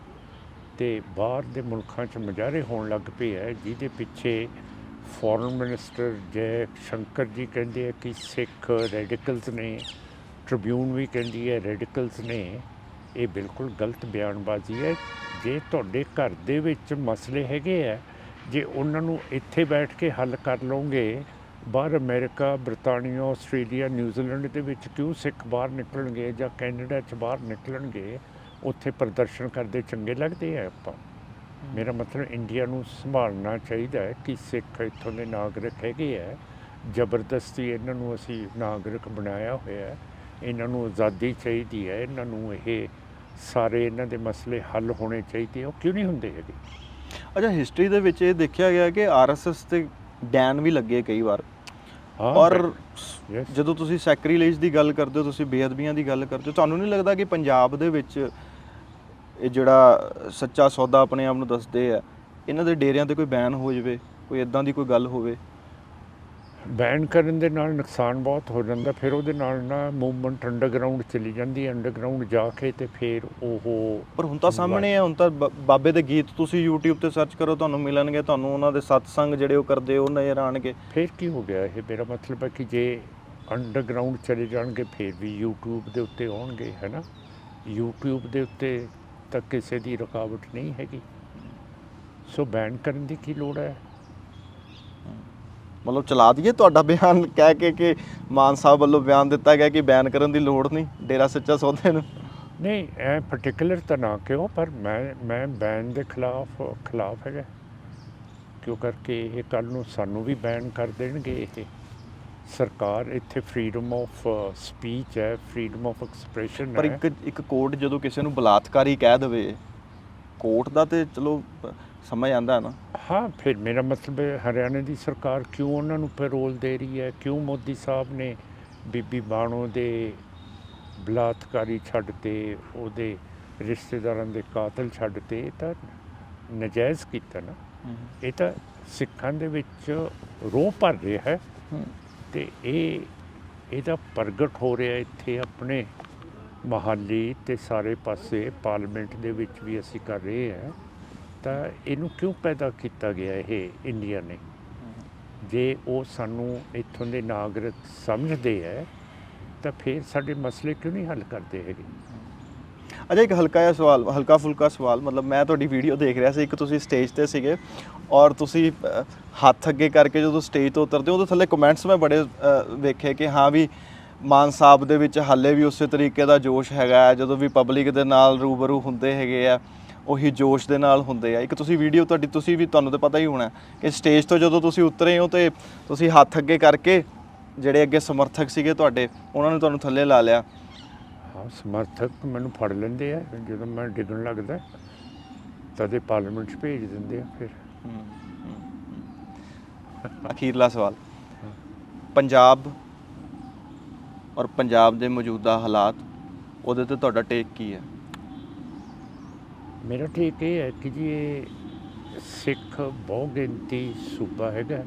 ਅਤੇ ਬਾਹਰ ਦੇ ਮੁਲਕਾਂ 'ਚ ਮੁਜ਼ਾਹਰੇ ਹੋਣ ਲੱਗ ਪਏ ਹੈ, ਜਿਹਦੇ ਪਿੱਛੇ ਫੋਰਨ ਮਿਨਿਸਟਰ ਜੈ ਸ਼ੰਕਰ ਜੀ ਕਹਿੰਦੇ ਆ ਕਿ ਸਿੱਖ ਰੈਡੀਕਲਸ ਨੇ, ਟ੍ਰਿਬਿਊਨ ਵੀ ਕਹਿੰਦੀ ਹੈ ਰੈਡੀਕਲਸ ਨੇ। ਇਹ ਬਿਲਕੁਲ ਗਲਤ ਬਿਆਨਬਾਜ਼ੀ ਹੈ। ਜੇ ਤੁਹਾਡੇ ਘਰ ਦੇ ਵਿੱਚ ਮਸਲੇ ਹੈਗੇ ਆ, ਜੇ ਉਹਨਾਂ ਨੂੰ ਇੱਥੇ ਬੈਠ ਕੇ ਹੱਲ ਕਰ ਲਓਗੇ, ਬਾਹਰ ਅਮਰੀਕਾ, ਬਰਤਾਨੀਆ, ਆਸਟ੍ਰੇਲੀਆ, ਨਿਊਜ਼ੀਲੈਂਡ ਦੇ ਵਿੱਚ ਕਿਉਂ ਸਿੱਖ ਬਾਹਰ ਨਿਕਲਣਗੇ ਜਾਂ ਕੈਨੇਡਾ 'ਚ ਬਾਹਰ ਨਿਕਲਣਗੇ? ਉੱਥੇ ਪ੍ਰਦਰਸ਼ਨ ਕਰਦੇ ਚੰਗੇ ਲੱਗਦੇ ਆ ਆਪਾਂ। ਮੇਰਾ ਮਤਲਬ ਇੰਡੀਆ ਨੂੰ ਸੰਭਾਲਣਾ ਚਾਹੀਦਾ ਹੈ ਕਿ ਸਿੱਖ ਇੱਥੋਂ ਦੇ ਨਾਗਰਿਕ ਹੈਗੇ ਆ, ਜ਼ਬਰਦਸਤੀ ਇਹਨਾਂ ਨੂੰ ਅਸੀਂ ਨਾਗਰਿਕ ਬਣਾਇਆ ਹੋਇਆ, ਇਹਨਾਂ ਨੂੰ ਆਜ਼ਾਦੀ ਚਾਹੀਦੀ ਹੈ, ਇਹਨਾਂ ਨੂੰ ਇਹ ਸਾਰੇ ਇਹਨਾਂ ਦੇ ਮਸਲੇ ਹੱਲ ਹੋਣੇ ਚਾਹੀਦੇ। ਉਹ ਕਿਉਂ ਨਹੀਂ ਹੁੰਦੇ ਹੈਗੇ? ਅੱਛਾ, ਹਿਸਟਰੀ ਦੇ ਵਿੱਚ ਇਹ ਦੇਖਿਆ ਗਿਆ ਕਿ ਆਰਐਸਐਸ ਤੇ ਡੈਨ ਵੀ ਲੱਗੇ ਕਈ ਵਾਰ, ਔਰ ਜਦੋਂ ਤੁਸੀਂ ਸੈਕਰੀਲੇਜ ਦੀ ਗੱਲ ਕਰਦੇ ਹੋ, ਤੁਸੀਂ ਬੇਅਦਬੀਆਂ ਦੀ ਗੱਲ ਕਰਦੇ ਹੋ, ਤੁਹਾਨੂੰ ਨਹੀਂ ਲੱਗਦਾ ਕਿ ਪੰਜਾਬ ਦੇ ਵਿੱਚ ਇਹ ਜਿਹੜਾ ਸੱਚਾ ਸੌਦਾ ਆਪਣੇ ਆਪ ਨੂੰ ਦੱਸਦੇ ਆ, ਇਹਨਾਂ ਦੇ ਡੇਰਿਆਂ ਤੇ ਕੋਈ ਬੈਨ ਹੋ ਜਾਵੇ, ਕੋਈ ਇਦਾਂ ਦੀ ਕੋਈ ਗੱਲ ਹੋਵੇ? ਬੈਨ ਕਰਨ ਦੇ ਨਾਲ ਨੁਕਸਾਨ ਬਹੁਤ ਹੋ ਜਾਂਦਾ, ਫਿਰ ਉਹਦੇ ਨਾਲ ਨਾ ਮੂਵਮੈਂਟ ਅੰਡਰਗਰਾਊਂਡ ਚਲੀ ਜਾਂਦੀ ਹੈ, ਅੰਡਰਗਰਾਊਂਡ ਜਾ ਕੇ ਤੇ ਫਿਰ ਉਹ। ਪਰ ਹੁਣ ਤਾਂ ਸਾਹਮਣੇ ਹੈ, ਹੁਣ ਤਾਂ ਬਾਬੇ ਦੇ ਗੀਤ ਤੁਸੀਂ YouTube ਤੇ ਸਰਚ ਕਰੋ, ਤੁਹਾਨੂੰ ਮਿਲਣਗੇ, ਤੁਹਾਨੂੰ ਉਹਨਾਂ ਦੇ ਸਤਸੰਗ ਜਿਹੜੇ ਉਹ ਕਰਦੇ ਉਹ ਨਜ਼ਰ ਆਉਣਗੇ। ਫਿਰ ਕੀ ਹੋ ਗਿਆ? ਇਹ ਮੇਰਾ ਮਤਲਬ ਹੈ ਕਿ ਜੇ ਅੰਡਰਗਰਾਊਂਡ ਚਲੇ ਜਾਣਗੇ ਫਿਰ ਵੀ YouTube ਦੇ ਉੱਤੇ ਆਉਣਗੇ, ਹੈ ਨਾ। YouTube ਦੇ ਉੱਤੇ ਤਾਂ ਕਿਸੇ ਦੀ ਰੁਕਾਵਟ ਨਹੀਂ ਹੈਗੀ, ਸੋ ਬੈਨ ਕਰਨ ਦੀ ਕੀ ਲੋੜ ਹੈ? ਮਤਲਬ ਚਲਾ ਦਈਏ ਤੁਹਾਡਾ ਬਿਆਨ ਕਹਿ ਕੇ ਕਿ ਮਾਨ ਸਾਹਿਬ ਵੱਲੋਂ ਬਿਆਨ ਦਿੱਤਾ ਗਿਆ ਕਿ ਬੈਨ ਕਰਨ ਦੀ ਲੋੜ ਨਹੀਂ ਡੇਰਾ ਸੱਚਾ ਸੌਦੇ ਨੂੰ? ਨਹੀਂ, ਐ ਪਰਟੀਕੂਲਰ ਤਾਂ ਨਾ ਕਿਉਂ, ਪਰ ਮੈਂ ਬੈਨ ਦੇ ਖਿਲਾਫ ਹੈਗਾ, ਕਿਉਂ ਕਰਕੇ ਇਹ ਕੱਲ੍ਹ ਨੂੰ ਸਾਨੂੰ ਵੀ ਬੈਨ ਕਰ ਦੇਣਗੇ। ਇਹ ਸਰਕਾਰ ਇੱਥੇ ਫਰੀडम ਆਫ ਸਪੀਚ ਹੈ, ਫਰੀडम ਆਫ ਐਕਸਪ੍ਰੈਸ਼ਨ ਹੈ। ਪਰ ਇੱਕ ਕੋਰਟ ਜਦੋਂ ਕਿਸੇ ਨੂੰ ਬਲਾਤਕਾਰੀ ਕਹਿ ਦੇਵੇ, ਕੋਰਟ ਦਾ ਤੇ ਚਲੋ ਸਮਝ ਆਉਂਦਾ ਨਾ। ਹਾਂ, ਫਿਰ ਮੇਰਾ ਮਤਲਬ ਹੈ ਹਰਿਆਣੇ ਦੀ ਸਰਕਾਰ ਕਿਉਂ ਉਹਨਾਂ ਨੂੰ ਪੈਰੋਲ ਦੇ ਰਹੀ ਹੈ? ਕਿਉਂ ਮੋਦੀ ਸਾਹਿਬ ਨੇ ਬੀਬੀ ਬਾਣੋ ਦੇ ਬਲਾਤਕਾਰੀ ਛੱਡ ਤੇ, ਉਹਦੇ ਰਿਸ਼ਤੇਦਾਰਾਂ ਦੇ ਕਾਤਲ ਛੱਡ ਤੇ? ਇਹ ਤਾਂ ਨਜਾਇਜ਼ ਕੀਤਾ ਨਾ। ਇਹ ਤਾਂ ਸਿੱਖਾਂ ਦੇ ਵਿੱਚ ਰੋਹ ਭਰ ਰਿਹਾ ਹੈ ਅਤੇ ਇਹਦਾ ਪ੍ਰਗਟ ਹੋ ਰਿਹਾ ਇੱਥੇ ਆਪਣੇ ਮੋਹਾਲੀ ਅਤੇ ਸਾਰੇ ਪਾਸੇ ਪਾਰਲੀਮੈਂਟ ਦੇ ਵਿੱਚ ਵੀ ਅਸੀਂ ਕਰ ਰਹੇ ਹਾਂ। ਤਾਂ ਇਹਨੂੰ ਕਿਉਂ ਪੈਦਾ ਕੀਤਾ ਗਿਆ ਇਹ ਇੰਡੀਆ ਨੇ? ਜੇ ਉਹ ਸਾਨੂੰ ਇੱਥੋਂ ਦੇ ਨਾਗਰਿਕ ਸਮਝਦੇ ਹੈ ਤਾਂ ਫਿਰ ਸਾਡੇ ਮਸਲੇ ਕਿਉਂ ਨਹੀਂ ਹੱਲ ਕਰਦੇ ਹੈਗੇ? ਅੱਛਾ, ਇੱਕ ਹਲਕਾ ਜਿਹਾ ਸਵਾਲ, ਹਲਕਾ ਫੁਲਕਾ ਸਵਾਲ। ਮਤਲਬ ਮੈਂ ਤੁਹਾਡੀ ਵੀਡੀਓ ਦੇਖ ਰਿਹਾ ਸੀ, ਇੱਕ ਤੁਸੀਂ ਸਟੇਜ 'ਤੇ ਸੀਗੇ ਔਰ ਤੁਸੀਂ ਹੱਥ ਅੱਗੇ ਕਰਕੇ ਜਦੋਂ ਸਟੇਜ ਤੋਂ ਉਤਰਦੇ ਹੋ, ਉਹਦੇ ਥੱਲੇ ਕਮੈਂਟਸ ਮੈਂ ਬੜੇ ਵੇਖੇ ਕਿ ਹਾਂ ਵੀ ਮਾਨ ਸਾਹਿਬ ਦੇ ਵਿੱਚ ਹਾਲੇ ਵੀ ਉਸੇ ਤਰੀਕੇ ਦਾ ਜੋਸ਼ ਹੈਗਾ, ਜਦੋਂ ਵੀ ਪਬਲਿਕ ਦੇ ਨਾਲ ਰੂਬਰੂ ਹੁੰਦੇ ਹੈਗੇ ਆ ਉਹੀ ਜੋਸ਼ ਦੇ ਨਾਲ ਹੁੰਦੇ ਆ। ਇੱਕ ਤੁਸੀਂ ਵੀਡੀਓ ਤੁਹਾਡੀ, ਤੁਸੀਂ ਵੀ, ਤੁਹਾਨੂੰ ਤਾਂ ਪਤਾ ਹੀ ਹੋਣਾ ਕਿ ਸਟੇਜ ਤੋਂ ਜਦੋਂ ਤੁਸੀਂ ਉਤਰੇ ਹੋ ਤੇ ਤੁਸੀਂ ਹੱਥ ਅੱਗੇ ਕਰਕੇ ਜਿਹੜੇ ਅੱਗੇ ਸਮਰਥਕ ਸੀਗੇ ਤੁਹਾਡੇ, ਉਹਨਾਂ ਨੇ ਤੁਹਾਨੂੰ ਥੱਲੇ ਲਾ ਲਿਆ। ਹਾਂ, ਸਮਰਥਕ ਮੈਨੂੰ ਫੜ ਲੈਂਦੇ ਆ ਜਦੋਂ ਮੈਂ ਡਿੱਗਣ ਲੱਗਦਾ, ਤਦੇ ਪਾਰਲੀਮੈਂਟ 'ਚ ਭੇਜ ਦਿੰਦੇ ਆ। ਫਿਰ ਅਖੀਰਲਾ ਸਵਾਲ, ਪੰਜਾਬ ਔਰ ਪੰਜਾਬ ਦੇ ਮੌਜੂਦਾ ਹਾਲਾਤ, ਉਹਦੇ ਤੇ ਤੁਹਾਡਾ ਟੇਕ ਕੀ ਹੈ? ਮੇਰਾ ਟੇਕ ਇਹ ਹੈ ਕਿ ਜੀ ਇਹ ਸਿੱਖ ਬਹੁ ਗਿਣਤੀ ਸੂਬਾ ਹੈਗਾ,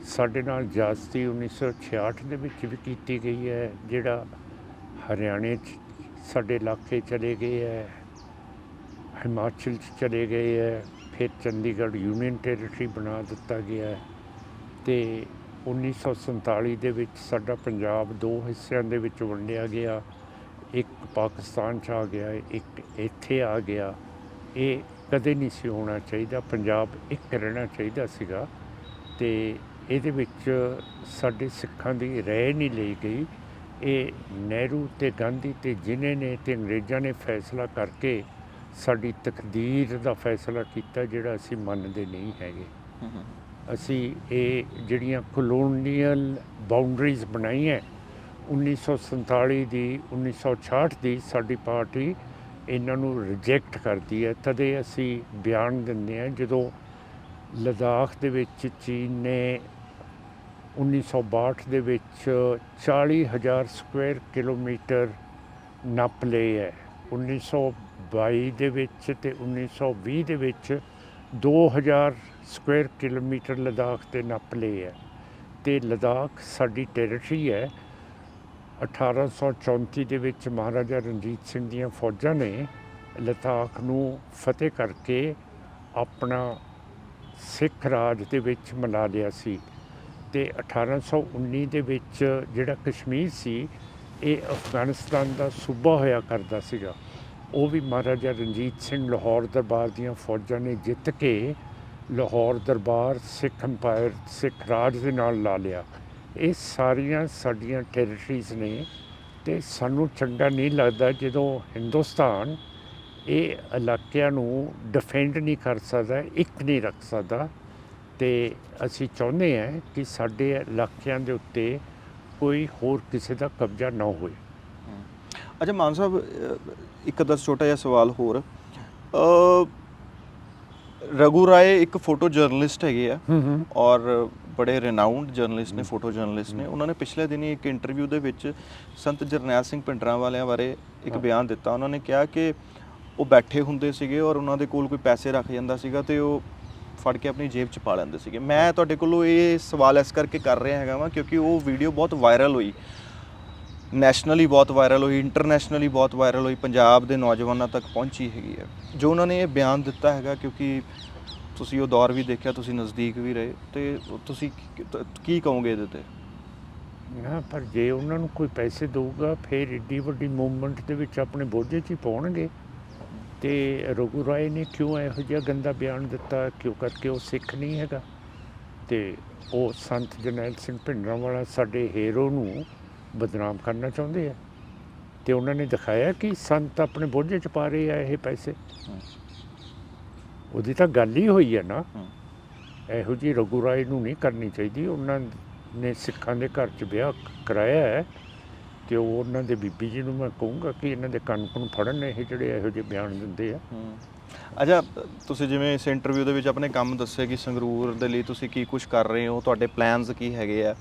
ਸਾਡੇ ਨਾਲ ਜ਼ਿਆਦਤੀ 1966 ਦੇ ਵਿੱਚ ਵੀ ਕੀਤੀ ਗਈ ਹੈ। ਜਿਹੜਾ ਹਰਿਆਣੇ 'ਚ ਸਾਡੇ ਇਲਾਕੇ ਚਲੇ ਗਏ ਹੈ, ਹਿਮਾਚਲ 'ਚ ਚਲੇ ਗਏ ਹੈ, ਫਿਰ ਚੰਡੀਗੜ੍ਹ ਯੂਨੀਅਨ ਟੈਰੀਟਰੀ ਬਣਾ ਦਿੱਤਾ ਗਿਆ ਅਤੇ 1947 ਦੇ ਵਿੱਚ ਸਾਡਾ ਪੰਜਾਬ ਦੋ ਹਿੱਸਿਆਂ ਦੇ ਵਿੱਚ ਵੰਡਿਆ ਗਿਆ। ਇੱਕ ਪਾਕਿਸਤਾਨ 'ਚ ਆ ਗਿਆ, ਇੱਕ ਇੱਥੇ ਆ ਗਿਆ। ਇਹ ਕਦੇ ਨਹੀਂ ਸੀ ਹੋਣਾ ਚਾਹੀਦਾ। ਪੰਜਾਬ ਇੱਕ ਰਹਿਣਾ ਚਾਹੀਦਾ ਸੀਗਾ ਅਤੇ ਇਹਦੇ ਵਿੱਚ ਸਾਡੇ ਸਿੱਖਾਂ ਦੀ ਰਾਏ ਨਹੀਂ ਲਈ ਗਈ। ਇਹ ਨਹਿਰੂ ਅਤੇ ਗਾਂਧੀ ਅਤੇ ਜਿਨ੍ਹਾਂ ਨੇ ਅਤੇ ਅੰਗਰੇਜ਼ਾਂ ਨੇ ਫੈਸਲਾ ਕਰਕੇ ਸਾਡੀ ਤਕਦੀਰ ਦਾ ਫੈਸਲਾ ਕੀਤਾ, ਜਿਹੜਾ ਅਸੀਂ ਮੰਨਦੇ ਨਹੀਂ ਹੈਗੇ। ਅਸੀਂ ਇਹ ਜਿਹੜੀਆਂ ਕਲੋਨੀਅਲ ਬਾਊਂਡਰੀਜ਼ ਬਣਾਈਆਂ 1947 ਦੀ, 1966 ਦੀ, ਸਾਡੀ ਪਾਰਟੀ ਇਹਨਾਂ ਨੂੰ ਰਿਜੈਕਟ ਕਰਦੀ ਹੈ। ਤਦੇ ਅਸੀਂ ਬਿਆਨ ਦਿੰਦੇ ਹਾਂ ਜਦੋਂ ਲੱਦਾਖ ਦੇ ਵਿੱਚ ਚੀਨ ਨੇ 1962 ਦੇ ਵਿੱਚ 40,000 ਸਕੁਆਇਰ ਕਿਲੋਮੀਟਰ ਨੱਪ ਲਏ ਹੈ। 1922 ਦੇ ਵਿੱਚ ਅਤੇ 1920 ਦੇ ਵਿੱਚ 2,000 ਸਕੁਆਇਰ ਕਿਲੋਮੀਟਰ ਲੱਦਾਖ 'ਤੇ ਨੱਪ ਲਏ ਹੈ ਅਤੇ ਲੱਦਾਖ ਸਾਡੀ ਟੈਰੀਟਰੀ ਹੈ। 1834 ਦੇ ਵਿੱਚ ਮਹਾਰਾਜਾ ਰਣਜੀਤ ਸਿੰਘ ਦੀਆਂ ਫੌਜਾਂ ਨੇ ਲੱਦਾਖ ਨੂੰ ਫਤਿਹ ਕਰਕੇ ਆਪਣਾ ਸਿੱਖ ਰਾਜ ਦੇ ਵਿੱਚ ਮਿਲਾ ਲਿਆ ਸੀ ਅਤੇ 1819 ਦੇ ਵਿੱਚ ਜਿਹੜਾ ਕਸ਼ਮੀਰ ਸੀ ਇਹ ਅਫਗਾਨਿਸਤਾਨ ਦਾ ਸੂਬਾ ਹੋਇਆ ਕਰਦਾ ਸੀਗਾ। ਉਹ ਵੀ ਮਹਾਰਾਜਾ ਰਣਜੀਤ ਸਿੰਘ ਲਾਹੌਰ ਦਰਬਾਰ ਦੀਆਂ ਫੌਜਾਂ ਨੇ ਜਿੱਤ ਕੇ ਲਾਹੌਰ ਦਰਬਾਰ ਸਿੱਖ ਅੰਪਾਇਰ, ਸਿੱਖ ਰਾਜ ਦੇ ਨਾਲ ਲਾ ਲਿਆ। ਇਹ ਸਾਰੀਆਂ ਸਾਡੀਆਂ ਟੈਰੀਟਰੀਜ਼ ਨੇ ਅਤੇ ਸਾਨੂੰ ਚੰਗਾ ਨਹੀਂ ਲੱਗਦਾ ਜਦੋਂ ਹਿੰਦੁਸਤਾਨ ਇਹ ਇਲਾਕਿਆਂ ਨੂੰ ਡਿਫੈਂਡ ਨਹੀਂ ਕਰ ਸਕਦਾ, ਇੱਕ ਨਹੀਂ ਰੱਖ ਸਕਦਾ। ਅਤੇ ਅਸੀਂ ਚਾਹੁੰਦੇ ਹਾਂ ਕਿ ਸਾਡੇ ਇਲਾਕਿਆਂ ਦੇ ਉੱਤੇ ਕੋਈ ਹੋਰ ਕਿਸੇ ਦਾ ਕਬਜ਼ਾ ਨਾ ਹੋਏ। ਅੱਛਾ ਮਾਨ ਸਾਹਿਬ, ਇੱਕ ਅੱਧਾ ਛੋਟਾ ਜਿਹਾ ਸਵਾਲ ਹੋਰ। ਰਘੂ ਰਾਏ ਇੱਕ ਫੋਟੋ ਜਰਨਲਿਸਟ ਹੈਗੇ ਆ ਔਰ ਬੜੇ ਰਿਨਾਊਂਡ ਜਰਨਲਿਸਟ ਨੇ, ਫੋਟੋ ਜਰਨਲਿਸਟ ਨੇ। ਉਹਨਾਂ ਨੇ ਪਿਛਲੇ ਦਿਨੀ ਇੱਕ ਇੰਟਰਵਿਊ ਦੇ ਵਿੱਚ ਸੰਤ ਜਰਨੈਲ ਸਿੰਘ ਭਿੰਡਰਾਂਵਾਲਿਆਂ ਬਾਰੇ ਇੱਕ ਬਿਆਨ ਦਿੱਤਾ। ਉਹਨਾਂ ਨੇ ਕਿਹਾ ਕਿ ਉਹ ਬੈਠੇ ਹੁੰਦੇ ਸੀਗੇ ਔਰ ਉਹਨਾਂ ਦੇ ਕੋਲ ਕੋਈ ਪੈਸੇ ਰੱਖ ਜਾਂਦਾ ਸੀਗਾ ਅਤੇ ਉਹ ਫੜ ਕੇ ਆਪਣੀ ਜੇਬ 'ਚ ਪਾ ਲੈਂਦੇ ਸੀਗੇ। ਮੈਂ ਤੁਹਾਡੇ ਕੋਲੋਂ ਇਹ ਸਵਾਲ ਇਸ ਕਰਕੇ ਕਰ ਰਿਹਾ ਹੈਗਾ ਵਾ ਕਿਉਂਕਿ ਉਹ ਵੀਡੀਓ ਬਹੁਤ ਵਾਇਰਲ ਹੋਈ, ਨੈਸ਼ਨਲੀ ਬਹੁਤ ਵਾਇਰਲ ਹੋਈ, ਇੰਟਰਨੈਸ਼ਨਲੀ ਬਹੁਤ ਵਾਇਰਲ ਹੋਈ, ਪੰਜਾਬ ਦੇ ਨੌਜਵਾਨਾਂ ਤੱਕ ਪਹੁੰਚੀ ਹੈਗੀ ਹੈ। ਜੋ ਉਹਨਾਂ ਨੇ ਇਹ ਬਿਆਨ ਦਿੱਤਾ ਹੈਗਾ, ਕਿਉਂਕਿ ਤੁਸੀਂ ਉਹ ਦੌਰ ਵੀ ਦੇਖਿਆ, ਤੁਸੀਂ ਨਜ਼ਦੀਕ ਵੀ ਰਹੇ, ਅਤੇ ਤੁਸੀਂ ਕੀ ਕਹੋਗੇ ਇਹਦੇ 'ਤੇ? ਨਾ, ਪਰ ਜੇ ਉਹਨਾਂ ਨੂੰ ਕੋਈ ਪੈਸੇ ਦੇਊਗਾ ਫਿਰ ਏਡੀ ਵੱਡੀ ਮੂਵਮੈਂਟ ਦੇ ਵਿੱਚ ਆਪਣੇ ਬੋਝੇ 'ਚ ਹੀ ਪਾਉਣਗੇ। ਅਤੇ ਰਘੂ ਰਾਏ ਨੇ ਕਿਉਂ ਇਹੋ ਜਿਹਾ ਗੰਦਾ ਬਿਆਨ ਦਿੱਤਾ? ਕਿਉਂ ਕਰਕੇ ਉਹ ਸਿੱਖ ਨਹੀਂ ਹੈਗਾ ਅਤੇ ਉਹ ਸੰਤ ਜਰਨੈਲ ਸਿੰਘ ਭਿੰਡਰਾਂਵਾਲਾ ਸਾਡੇ ਹੀਰੋ ਨੂੰ ਬਦਨਾਮ ਕਰਨਾ ਚਾਹੁੰਦੇ ਆ ਅਤੇ ਉਹਨਾਂ ਨੇ ਦਿਖਾਇਆ ਕਿ ਸੰਤ ਆਪਣੇ ਬੋਝੇ 'ਚ ਪਾ ਰਹੇ ਆ ਇਹ ਪੈਸੇ। ਉਹਦੀ ਤਾਂ ਗੱਲ ਹੀ ਹੋਈ ਹੈ ਨਾ। ਇਹੋ ਜਿਹੀ ਰਘੂ ਰਾਏ ਨੂੰ ਨਹੀਂ ਕਰਨੀ ਚਾਹੀਦੀ। ਉਹਨਾਂ ਨੇ ਸਿੱਖਾਂ ਦੇ ਘਰ 'ਚ ਵਿਆਹ ਕਰਾਇਆ ਹੈ ਅਤੇ ਉਹ ਉਹਨਾਂ ਦੇ ਬੀਬੀ ਜੀ ਨੂੰ ਮੈਂ ਕਹੂੰਗਾ ਕਿ ਇਹਨਾਂ ਦੇ ਕੰਨ ਕੁੰਨ ਫੜਨ ਇਹ ਜਿਹੜੇ ਇਹੋ ਜਿਹੇ ਬਿਆਨ ਦਿੰਦੇ ਆ। ਅੱਛਾ, ਤੁਸੀਂ ਜਿਵੇਂ ਇਸ ਇੰਟਰਵਿਊ ਦੇ ਵਿੱਚ ਆਪਣੇ ਕੰਮ ਦੱਸੇ ਕਿ ਸੰਗਰੂਰ ਦੇ ਲਈ ਤੁਸੀਂ ਕੀ ਕੁਛ ਕਰ ਰਹੇ ਹੋ, ਤੁਹਾਡੇ ਪਲਾਨਸ ਕੀ ਹੈਗੇ ਆ,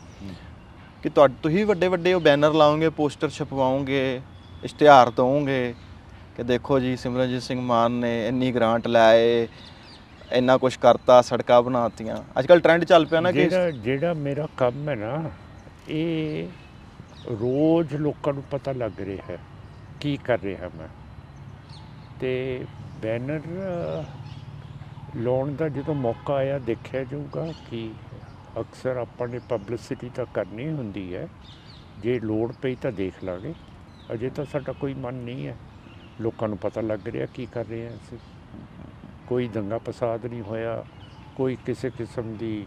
ਕਿ ਤੁਸੀਂ ਵੱਡੇ ਵੱਡੇ ਉਹ ਬੈਨਰ ਲਾਓਗੇ, ਪੋਸਟਰ ਛਪਵਾਓਗੇ, ਇਸ਼ਤਿਹਾਰ ਦਓਗੇ ਕਿ ਦੇਖੋ ਜੀ ਸਿਮਰਨਜੀਤ ਸਿੰਘ ਮਾਨ ਨੇ ਇੰਨੀ ਗ੍ਰਾਂਟ ਲਾਏ, ਇੰਨਾ ਕੁਛ ਕਰਤਾ, ਸੜਕਾਂ ਬਣਾਤੀਆਂ। ਅੱਜ ਕੱਲ੍ਹ ਟ੍ਰੈਂਡ ਚੱਲ ਪਿਆ ਨਾ ਕਿ ਜਿਹੜਾ ਮੇਰਾ ਕੰਮ ਹੈ ਨਾ, ਇਹ ਰੋਜ਼ ਲੋਕਾਂ ਨੂੰ ਪਤਾ ਲੱਗ ਰਿਹਾ ਹੈ ਕੀ ਕਰ ਰਿਹਾ ਮੈਂ। ਅਤੇ ਬੈਨਰ ਲਾਉਣ ਦਾ ਜਦੋਂ ਮੌਕਾ ਆਇਆ ਦੇਖਿਆ ਜਾਊਗਾ ਕਿ ਅਕਸਰ ਆਪਾਂ ਨੇ ਪਬਲਿਸਿਟੀ ਤਾਂ ਕਰਨੀ ਹੁੰਦੀ ਹੈ, ਜੇ ਲੋੜ ਪਈ ਤਾਂ ਦੇਖ ਲਾਂਗੇ। ਅਜੇ ਤਾਂ ਸਾਡਾ ਕੋਈ ਮਨ ਨਹੀਂ ਹੈ। ਲੋਕਾਂ ਨੂੰ ਪਤਾ ਲੱਗ ਰਿਹਾ ਕੀ ਕਰ ਰਹੇ ਹਾਂ ਅਸੀਂ। ਕੋਈ ਦੰਗਾ ਫਸਾਦ ਨਹੀਂ ਹੋਇਆ, ਕੋਈ ਕਿਸੇ ਕਿਸਮ ਦੀ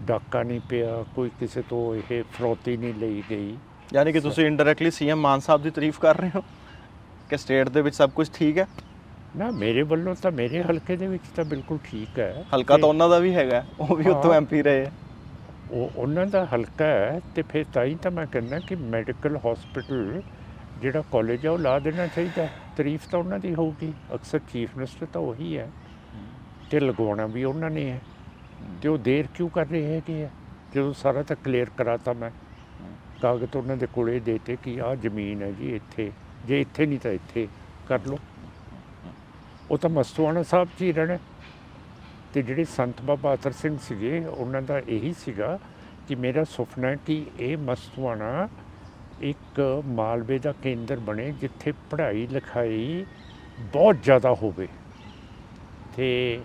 ਡਾਕਾ ਨਹੀਂ ਪਿਆ, ਕੋਈ ਕਿਸੇ ਤੋਂ ਇਹ ਫਰੌਤੀ ਨਹੀਂ ਲਈ ਗਈ। ਯਾਨੀ ਕਿ ਤੁਸੀਂ ਇੰਡਾਇਰੈਕਟਲੀ ਸੀਐਮ ਮਾਨ ਸਾਹਿਬ ਦੀ ਤਾਰੀਫ ਕਰ ਰਹੇ ਹੋ ਕਿ ਸਟੇਟ ਦੇ ਵਿੱਚ ਸਭ ਕੁਝ ਠੀਕ ਹੈ? ਨਾ, ਮੇਰੇ ਵੱਲੋਂ ਤਾਂ ਮੇਰੇ ਹਲਕੇ ਦੇ ਵਿੱਚ ਤਾਂ ਬਿਲਕੁਲ ਠੀਕ ਹੈ। ਹਲਕਾ ਤਾਂ ਉਹਨਾਂ ਦਾ ਵੀ ਹੈਗਾ, ਉਹ ਵੀ ਉੱਥੋਂ ਐਮਪੀ ਰਹੇ। ਉਹ ਉਹਨਾਂ ਦਾ ਹਲਕਾ ਹੈ ਅਤੇ ਫਿਰ ਤਾਂ ਹੀ ਤਾਂ ਮੈਂ ਕਹਿੰਦਾ ਕਿ ਮੈਡੀਕਲ ਹੌਸਪੀਟਲ ਜਿਹੜਾ ਕਾਲਜ ਆ ਉਹ ਲਾ ਦੇਣਾ ਚਾਹੀਦਾ। ਤਾਰੀਫ ਤਾਂ ਉਹਨਾਂ ਦੀ ਹੋਊਗੀ। ਅਕਸਰ ਚੀਫ ਮਿਨਿਸਟਰ ਤਾਂ ਉਹੀ ਹੈ ਅਤੇ ਲਗਵਾਉਣਾ ਵੀ ਉਹਨਾਂ ਨੇ ਹੈ। ਅਤੇ ਉਹ ਦੇਰ ਕਿਉਂ ਕਰ ਰਹੇ ਹੈਗੇ ਆ ਜਦੋਂ ਸਾਰਾ ਤਾਂ ਕਲੀਅਰ ਕਰਾਤਾ ਮੈਂ। ਕਾਗਜ਼ ਉਹਨਾਂ ਦੇ ਕੋਲੇ ਦੇਤੇ ਕਿ ਆਹ ਜ਼ਮੀਨ ਹੈ ਜੀ ਇੱਥੇ, ਜੇ ਇੱਥੇ ਨਹੀਂ ਤਾਂ ਇੱਥੇ ਕਰ ਲਓ। ਉਹ ਤਾਂ ਮਸਤੂਆਣਾ ਸਾਹਿਬ 'ਚ ਹੀ ਰਹਿਣਾ। ਅਤੇ ਜਿਹੜੇ ਸੰਤ ਬਾਬਾ ਅਤਰ ਸਿੰਘ ਸੀਗੇ, ਉਹਨਾਂ ਦਾ ਇਹੀ ਸੀਗਾ ਕਿ ਮੇਰਾ ਸੁਪਨਾ ਹੈ ਕਿ ਇਹ ਮਸਤੂਆਣਾ ਇੱਕ ਮਾਲਵੇ ਦਾ ਕੇਂਦਰ ਬਣੇ ਜਿੱਥੇ ਪੜ੍ਹਾਈ ਲਿਖਾਈ ਬਹੁਤ ਜ਼ਿਆਦਾ ਹੋਵੇ। ਅਤੇ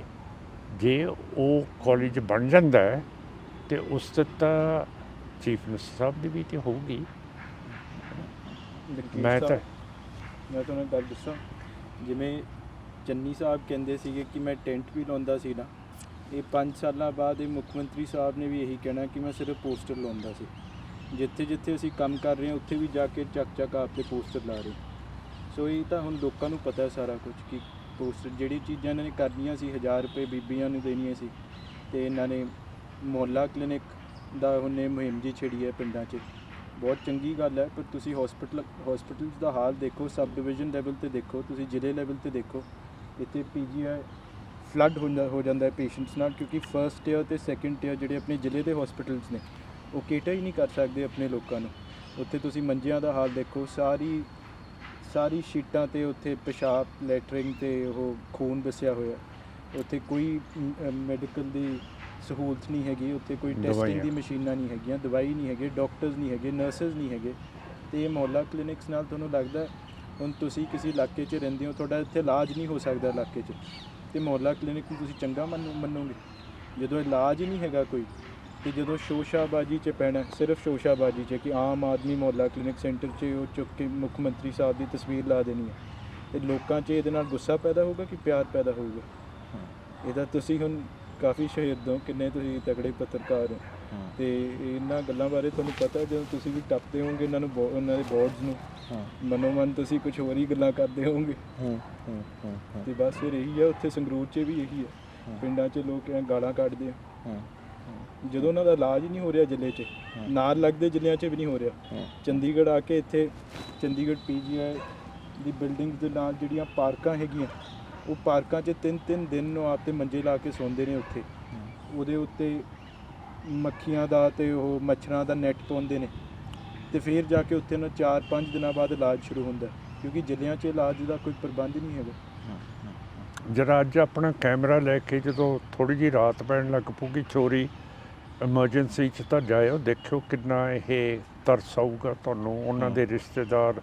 ਜੇ ਉਹ ਕਾਲਜ ਬਣ ਜਾਂਦਾ ਹੈ ਅਤੇ ਉਸ 'ਤੇ ਤਾਂ ਚੀਫ ਮਿਨਿਸਟਰ ਸਾਹਿਬ ਦੀ ਵੀ ਤੇ ਹੋਊਗੀ। ਲੰਕੇਸ਼ ਮੈਂ ਸਾਹਿਬ, ਤਾਂ ਮੈਂ ਤੁਹਾਨੂੰ ਗੱਲ ਦੱਸਾਂ, ਜਿਵੇਂ ਚੰਨੀ ਸਾਹਿਬ ਕਹਿੰਦੇ ਸੀਗੇ ਕਿ ਮੈਂ ਟੈਂਟ ਵੀ ਲਾਉਂਦਾ ਸੀ ਨਾ, ਇਹ 5 ਸਾਲਾਂ ਬਾਅਦ ਇਹ ਮੁੱਖ ਮੰਤਰੀ ਸਾਹਿਬ ਨੇ ਵੀ ਇਹੀ ਕਹਿਣਾ ਕਿ ਮੈਂ ਸਿਰਫ ਪੋਸਟਰ ਲਾਉਂਦਾ ਸੀ। ਜਿੱਥੇ ਜਿੱਥੇ ਅਸੀਂ ਕੰਮ ਕਰ ਰਹੇ ਹਾਂ ਉੱਥੇ ਵੀ ਜਾ ਕੇ ਚੱਕ ਆਪਦੇ ਪੋਸਟਰ ਲਾ ਰਹੇ। ਸੋ ਇਹ ਤਾਂ ਹੁਣ ਲੋਕਾਂ ਨੂੰ ਪਤਾ ਸਾਰਾ ਕੁਝ ਕਿ ਪੋਸਟਰ ਜਿਹੜੀ ਚੀਜ਼ਾਂ ਇਹਨਾਂ ਨੇ ਕਰਨੀਆਂ ਸੀ, 1000 ਰੁਪਏ ਬੀਬੀਆਂ ਨੂੰ ਦੇਣੀਆਂ ਸੀ, ਤੇ ਇਹਨਾਂ ਨੇ ਮੁਹੱਲਾ ਕਲੀਨਿਕ ਦਾ ਉਹਨੇ ਮੁਹਿੰਮ ਜੀ ਛਿੜੀ ਹੈ ਪਿੰਡਾਂ 'ਚ। ਬਹੁਤ ਚੰਗੀ ਗੱਲ ਹੈ, ਪਰ ਤੁਸੀਂ ਹਸਪੀਟਲਸ ਦਾ ਹਾਲ ਦੇਖੋ, ਸਬ ਡਿਵੀਜ਼ਨ ਲੈਵਲ ਤੇ ਦੇਖੋ, ਤੁਸੀਂ ਜ਼ਿਲ੍ਹੇ ਲੈਵਲ ਤੇ ਦੇਖੋ। ਇੱਥੇ PGI ਫਲੱਡ ਹੋ ਜਾਂਦਾ ਹੈ ਪੇਸ਼ੈਂਟਸ ਨਾਲ, ਕਿਉਂਕਿ ਫਰਸਟ ਟੀਅਰ ਤੇ ਸੈਕੰਡ ਟੀਅਰ ਜਿਹੜੇ ਆਪਣੇ ਜ਼ਿਲ੍ਹੇ ਦੇ ਹਸਪੀਟਲਸ ਨੇ ਉਹ ਕੇਟਰ ਹੀ ਨਹੀਂ ਕਰ ਸਕਦੇ ਆਪਣੇ ਲੋਕਾਂ ਨੂੰ। ਉੱਥੇ ਤੁਸੀਂ ਮੰਜਿਆਂ ਦਾ ਹਾਲ ਦੇਖੋ, ਸਾਰੀ ਸ਼ੀਟਾਂ ਤੇ ਉੱਥੇ ਪਿਸ਼ਾਬ, ਲੈਟਰਿੰਗ ਤੇ ਉਹ ਖੂਨ ਦੱਸਿਆ ਹੋਇਆ। ਉੱਥੇ ਕੋਈ ਮੈਡੀਕਲ ਦੀ ਸਹੂਲਤ ਨਹੀਂ ਹੈਗੀ, ਉੱਥੇ ਕੋਈ ਟੈਸਟਿੰਗ ਦੀ ਮਸ਼ੀਨਾਂ ਨਹੀਂ ਹੈਗੀਆਂ, ਦਵਾਈ ਨਹੀਂ ਹੈਗੇ, ਡਾਕਟਰਸ ਨਹੀਂ ਹੈਗੇ, ਨਰਸਿਸ ਨਹੀਂ ਹੈਗੇ। ਤੇ ਇਹ ਮੁਹੱਲਾ ਕਲੀਨਿਕਸ ਨਾਲ ਤੁਹਾਨੂੰ ਲੱਗਦਾ ਹੁਣ ਤੁਸੀਂ ਕਿਸੇ ਇਲਾਕੇ 'ਚ ਰਹਿੰਦੇ ਹੋ, ਤੁਹਾਡਾ ਇੱਥੇ ਇਲਾਜ ਨਹੀਂ ਹੋ ਸਕਦਾ ਇਲਾਕੇ 'ਚ, ਤੇ ਮੁਹੱਲਾ ਕਲੀਨਿਕ ਨੂੰ ਤੁਸੀਂ ਚੰਗਾ ਮੰਨੋਗੇ? ਜਦੋਂ ਇਲਾਜ ਹੀ ਨਹੀਂ ਹੈਗਾ ਕੋਈ, ਤੇ ਜਦੋਂ ਸ਼ੋਸ਼ਾਬਾਜੀ 'ਚ ਪੈਣਾ, ਸਿਰਫ ਸ਼ੋਸ਼ਾਬਾਜੀ 'ਚ ਕਿ ਆਮ ਆਦਮੀ ਮੁਹੱਲਾ ਕਲੀਨਿਕ ਸੈਂਟਰ 'ਚ ਉਹ ਚੁੱਕ ਕੇ ਮੁੱਖ ਮੰਤਰੀ ਸਾਹਿਬ ਦੀ ਤਸਵੀਰ ਲਾ ਦੇਣੀ ਹੈ, ਤੇ ਲੋਕਾਂ 'ਚ ਇਹਦੇ ਨਾਲ ਗੁੱਸਾ ਪੈਦਾ ਹੋਊਗਾ ਕਿ ਪਿਆਰ ਪੈਦਾ ਹੋਊਗਾ? ਇਹਦਾ ਤੁਸੀਂ ਹੁਣ ਕਾਫੀ ਸ਼ਹੀਦ ਹੋ, ਕਿੰਨੇ ਤੁਸੀਂ ਤਕੜੇ ਪੱਤਰਕਾਰ ਹੋ, ਤੇ ਇਹਨਾਂ ਗੱਲਾਂ ਬਾਰੇ ਤੁਹਾਨੂੰ ਪਤਾ ਜਦੋਂ ਤੁਸੀਂ ਵੀ ਟੱਪਦੇ ਹੋਵੋਗੇ ਇਹਨਾਂ ਨੂੰ, ਉਹਨਾਂ ਦੇ ਬੋਰਡਸ ਨੂੰ, ਮਨੋ ਮਨ ਤੁਸੀਂ ਕੁਝ ਹੋਰ ਹੀ ਗੱਲਾਂ ਕਰਦੇ ਹੋਵੋਗੇ। ਤੇ ਬਸ ਫਿਰ ਇਹੀ ਹੈ, ਉੱਥੇ ਸੰਗਰੂਰ 'ਚ ਵੀ ਇਹੀ ਹੈ, ਪਿੰਡਾਂ 'ਚ ਲੋਕ ਗਾਲਾਂ ਕੱਢਦੇ ਆ ਜਦੋਂ ਉਹਨਾਂ ਦਾ ਇਲਾਜ ਹੀ ਨਹੀਂ ਹੋ ਰਿਹਾ ਜ਼ਿਲ੍ਹੇ 'ਚ, ਨਾਲ ਲੱਗਦੇ ਜ਼ਿਲ੍ਹਿਆਂ 'ਚ ਵੀ ਨਹੀਂ ਹੋ ਰਿਹਾ। ਚੰਡੀਗੜ੍ਹ ਆ ਕੇ ਇੱਥੇ ਚੰਡੀਗੜ੍ਹ PGI ਦੀ ਬਿਲਡਿੰਗਸ ਦੇ ਨਾਲ ਜਿਹੜੀਆਂ ਪਾਰਕਾਂ ਹੈਗੀਆਂ, ਉਹ ਪਾਰਕਾਂ 'ਚ 3-3 ਦਿਨ ਨੂੰ ਆਪਦੇ ਮੰਜੇ ਲਾ ਕੇ ਸੌਂਦੇ ਨੇ ਉੱਥੇ, ਉਹਦੇ ਉੱਤੇ ਮੱਖੀਆਂ ਦਾ ਤੇ ਉਹ ਮੱਛਰਾਂ ਦਾ ਨੈੱਟ ਪਾਉਂਦੇ ਨੇ, ਤੇ ਫਿਰ ਜਾ ਕੇ ਉੱਥੇ ਉਹਨਾਂ 4-5 ਦਿਨਾਂ ਬਾਅਦ ਇਲਾਜ ਸ਼ੁਰੂ ਹੁੰਦਾ, ਕਿਉਂਕਿ ਜ਼ਿਲ੍ਹਿਆਂ 'ਚ ਇਲਾਜ ਦਾ ਕੋਈ ਪ੍ਰਬੰਧ ਨਹੀਂ ਹੈਗਾ। ਜਰਾ ਅੱਜ ਆਪਣਾ ਕੈਮਰਾ ਲੈ ਕੇ ਜਦੋਂ ਥੋੜ੍ਹੀ ਜਿਹੀ ਰਾਤ ਪੈਣ ਲੱਗ ਪਊਗੀ, ਚੋਰੀ ਐਮਰਜੈਂਸੀ 'ਚ ਤਾਂ ਜਾਇਓ, ਦੇਖਿਓ ਕਿੰਨਾ ਇਹ ਤਰਸ ਆਊਗਾ ਤੁਹਾਨੂੰ। ਉਹਨਾਂ ਦੇ ਰਿਸ਼ਤੇਦਾਰ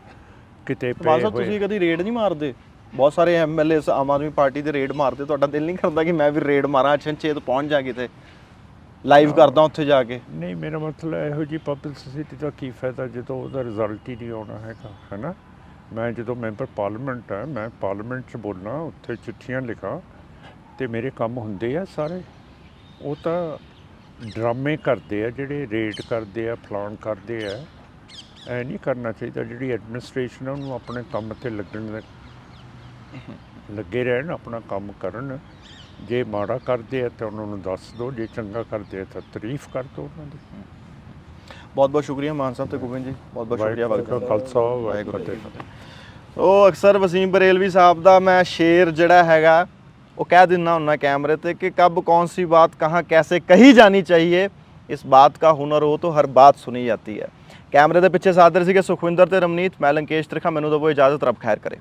ਕਿਤੇ ਪਏ ਬਾਦਸ਼ਾਹ ਹੋਏ। ਤੁਸੀਂ ਕਦੀ ਰੇਡ ਨਹੀਂ ਮਾਰਦੇ? ਬਹੁਤ ਸਾਰੇ MLA ਆਮ ਆਦਮੀ ਪਾਰਟੀ ਦੇ ਰੇਡ ਮਾਰਦੇ, ਤੁਹਾਡਾ ਦਿਲ ਨਹੀਂ ਕਰਦਾ ਕਿ ਮੈਂ ਵੀ ਰੇਡ ਮਾਰਾਂ, ਅਚਨਚੇਤ ਪਹੁੰਚ ਜਾ ਕਿਤੇ ਲਾਈਵ ਕਰਦਾ ਉੱਥੇ ਜਾ ਕੇ? ਨਹੀਂ, ਮੇਰਾ ਮਤਲਬ ਇਹੋ ਜਿਹੀ ਪਬਲਿਸਿਟੀ ਦਾ ਕੀ ਫਾਇਦਾ ਜਦੋਂ ਉਹਦਾ ਰਿਜ਼ਲਟ ਹੀ ਨਹੀਂ ਆਉਣਾ ਹੈਗਾ, ਹੈ ਨਾ। ਮੈਂ ਜਦੋਂ ਮੈਂਬਰ ਪਾਰਲੀਮੈਂਟ ਹੈ, ਮੈਂ ਪਾਰਲੀਮੈਂਟ 'ਚ ਬੋਲਾਂ, ਉੱਥੇ ਚਿੱਠੀਆਂ ਲਿਖਾਂ, ਤੇ ਮੇਰੇ ਕੰਮ ਹੁੰਦੇ ਆ ਸਾਰੇ। ਉਹ ਤਾਂ ਡਰਾਮੇ ਕਰਦੇ ਆ ਜਿਹੜੇ ਰੇਡ ਕਰਦੇ ਆ, ਫਲਾਣ ਕਰਦੇ ਆ, ਐ ਨਹੀਂ ਕਰਨਾ ਚਾਹੀਦਾ। ਜਿਹੜੀ ਐਡਮਿਨਿਸਟ੍ਰੇਸ਼ਨ ਆ ਉਹਨੂੰ ਆਪਣੇ ਕੰਮ 'ਤੇ ਲੱਗੇ ਰਹਿਣ, ਆਪਣਾ ਕੰਮ ਕਰਨ। ਜੇ ਮਾੜਾ ਕਰਦੇ ਆ ਤਾਂ ਉਹਨਾਂ ਨੂੰ ਦੱਸ ਦਿਓ, ਜੇ ਚੰਗਾ ਕਰਦੇ ਆ ਤਾਂ ਤਾਰੀਫ ਕਰ ਦਿਓ ਉਹਨਾਂ ਦੀ। ਬਹੁਤ ਬਹੁਤ ਸ਼ੁਕਰੀਆ ਮਾਨ ਸਾਹਿਬ ਤੇ ਗੋਬਿੰਦ ਜੀ, ਬਹੁਤ ਬਹੁਤ ਸ਼ੁਕਰੀਆ। ਵਾਹਿਗੁਰੂ ਜੀ ਕਾ ਖਾਲਸਾ, ਵਾਹਿਗੁਰੂ ਜੀ ਕੀ ਫਤਿਹ। ਉਹ ਅਕਸਰ ਵਸੀਮ ਬਰੇਲਵੀ ਸਾਹਿਬ ਦਾ ਮੈਂ ਸ਼ੇਰ ਜਿਹੜਾ ਹੈਗਾ ਉਹ ਕਹਿ ਦਿੰਦਾ ਹੁੰਨਾ कैमरे पे कि कब कौन सी बात कहाँ कैसे कही जानी चाहिए, इस बात का हुनर हो तो हर बात सुनी जाती है। कैमरे के पिछे साथ रहे सुखविंदर ते रमनीत, मैं लंकेश त्रिखा, मैनू दो इजाजत, रब खैर करे।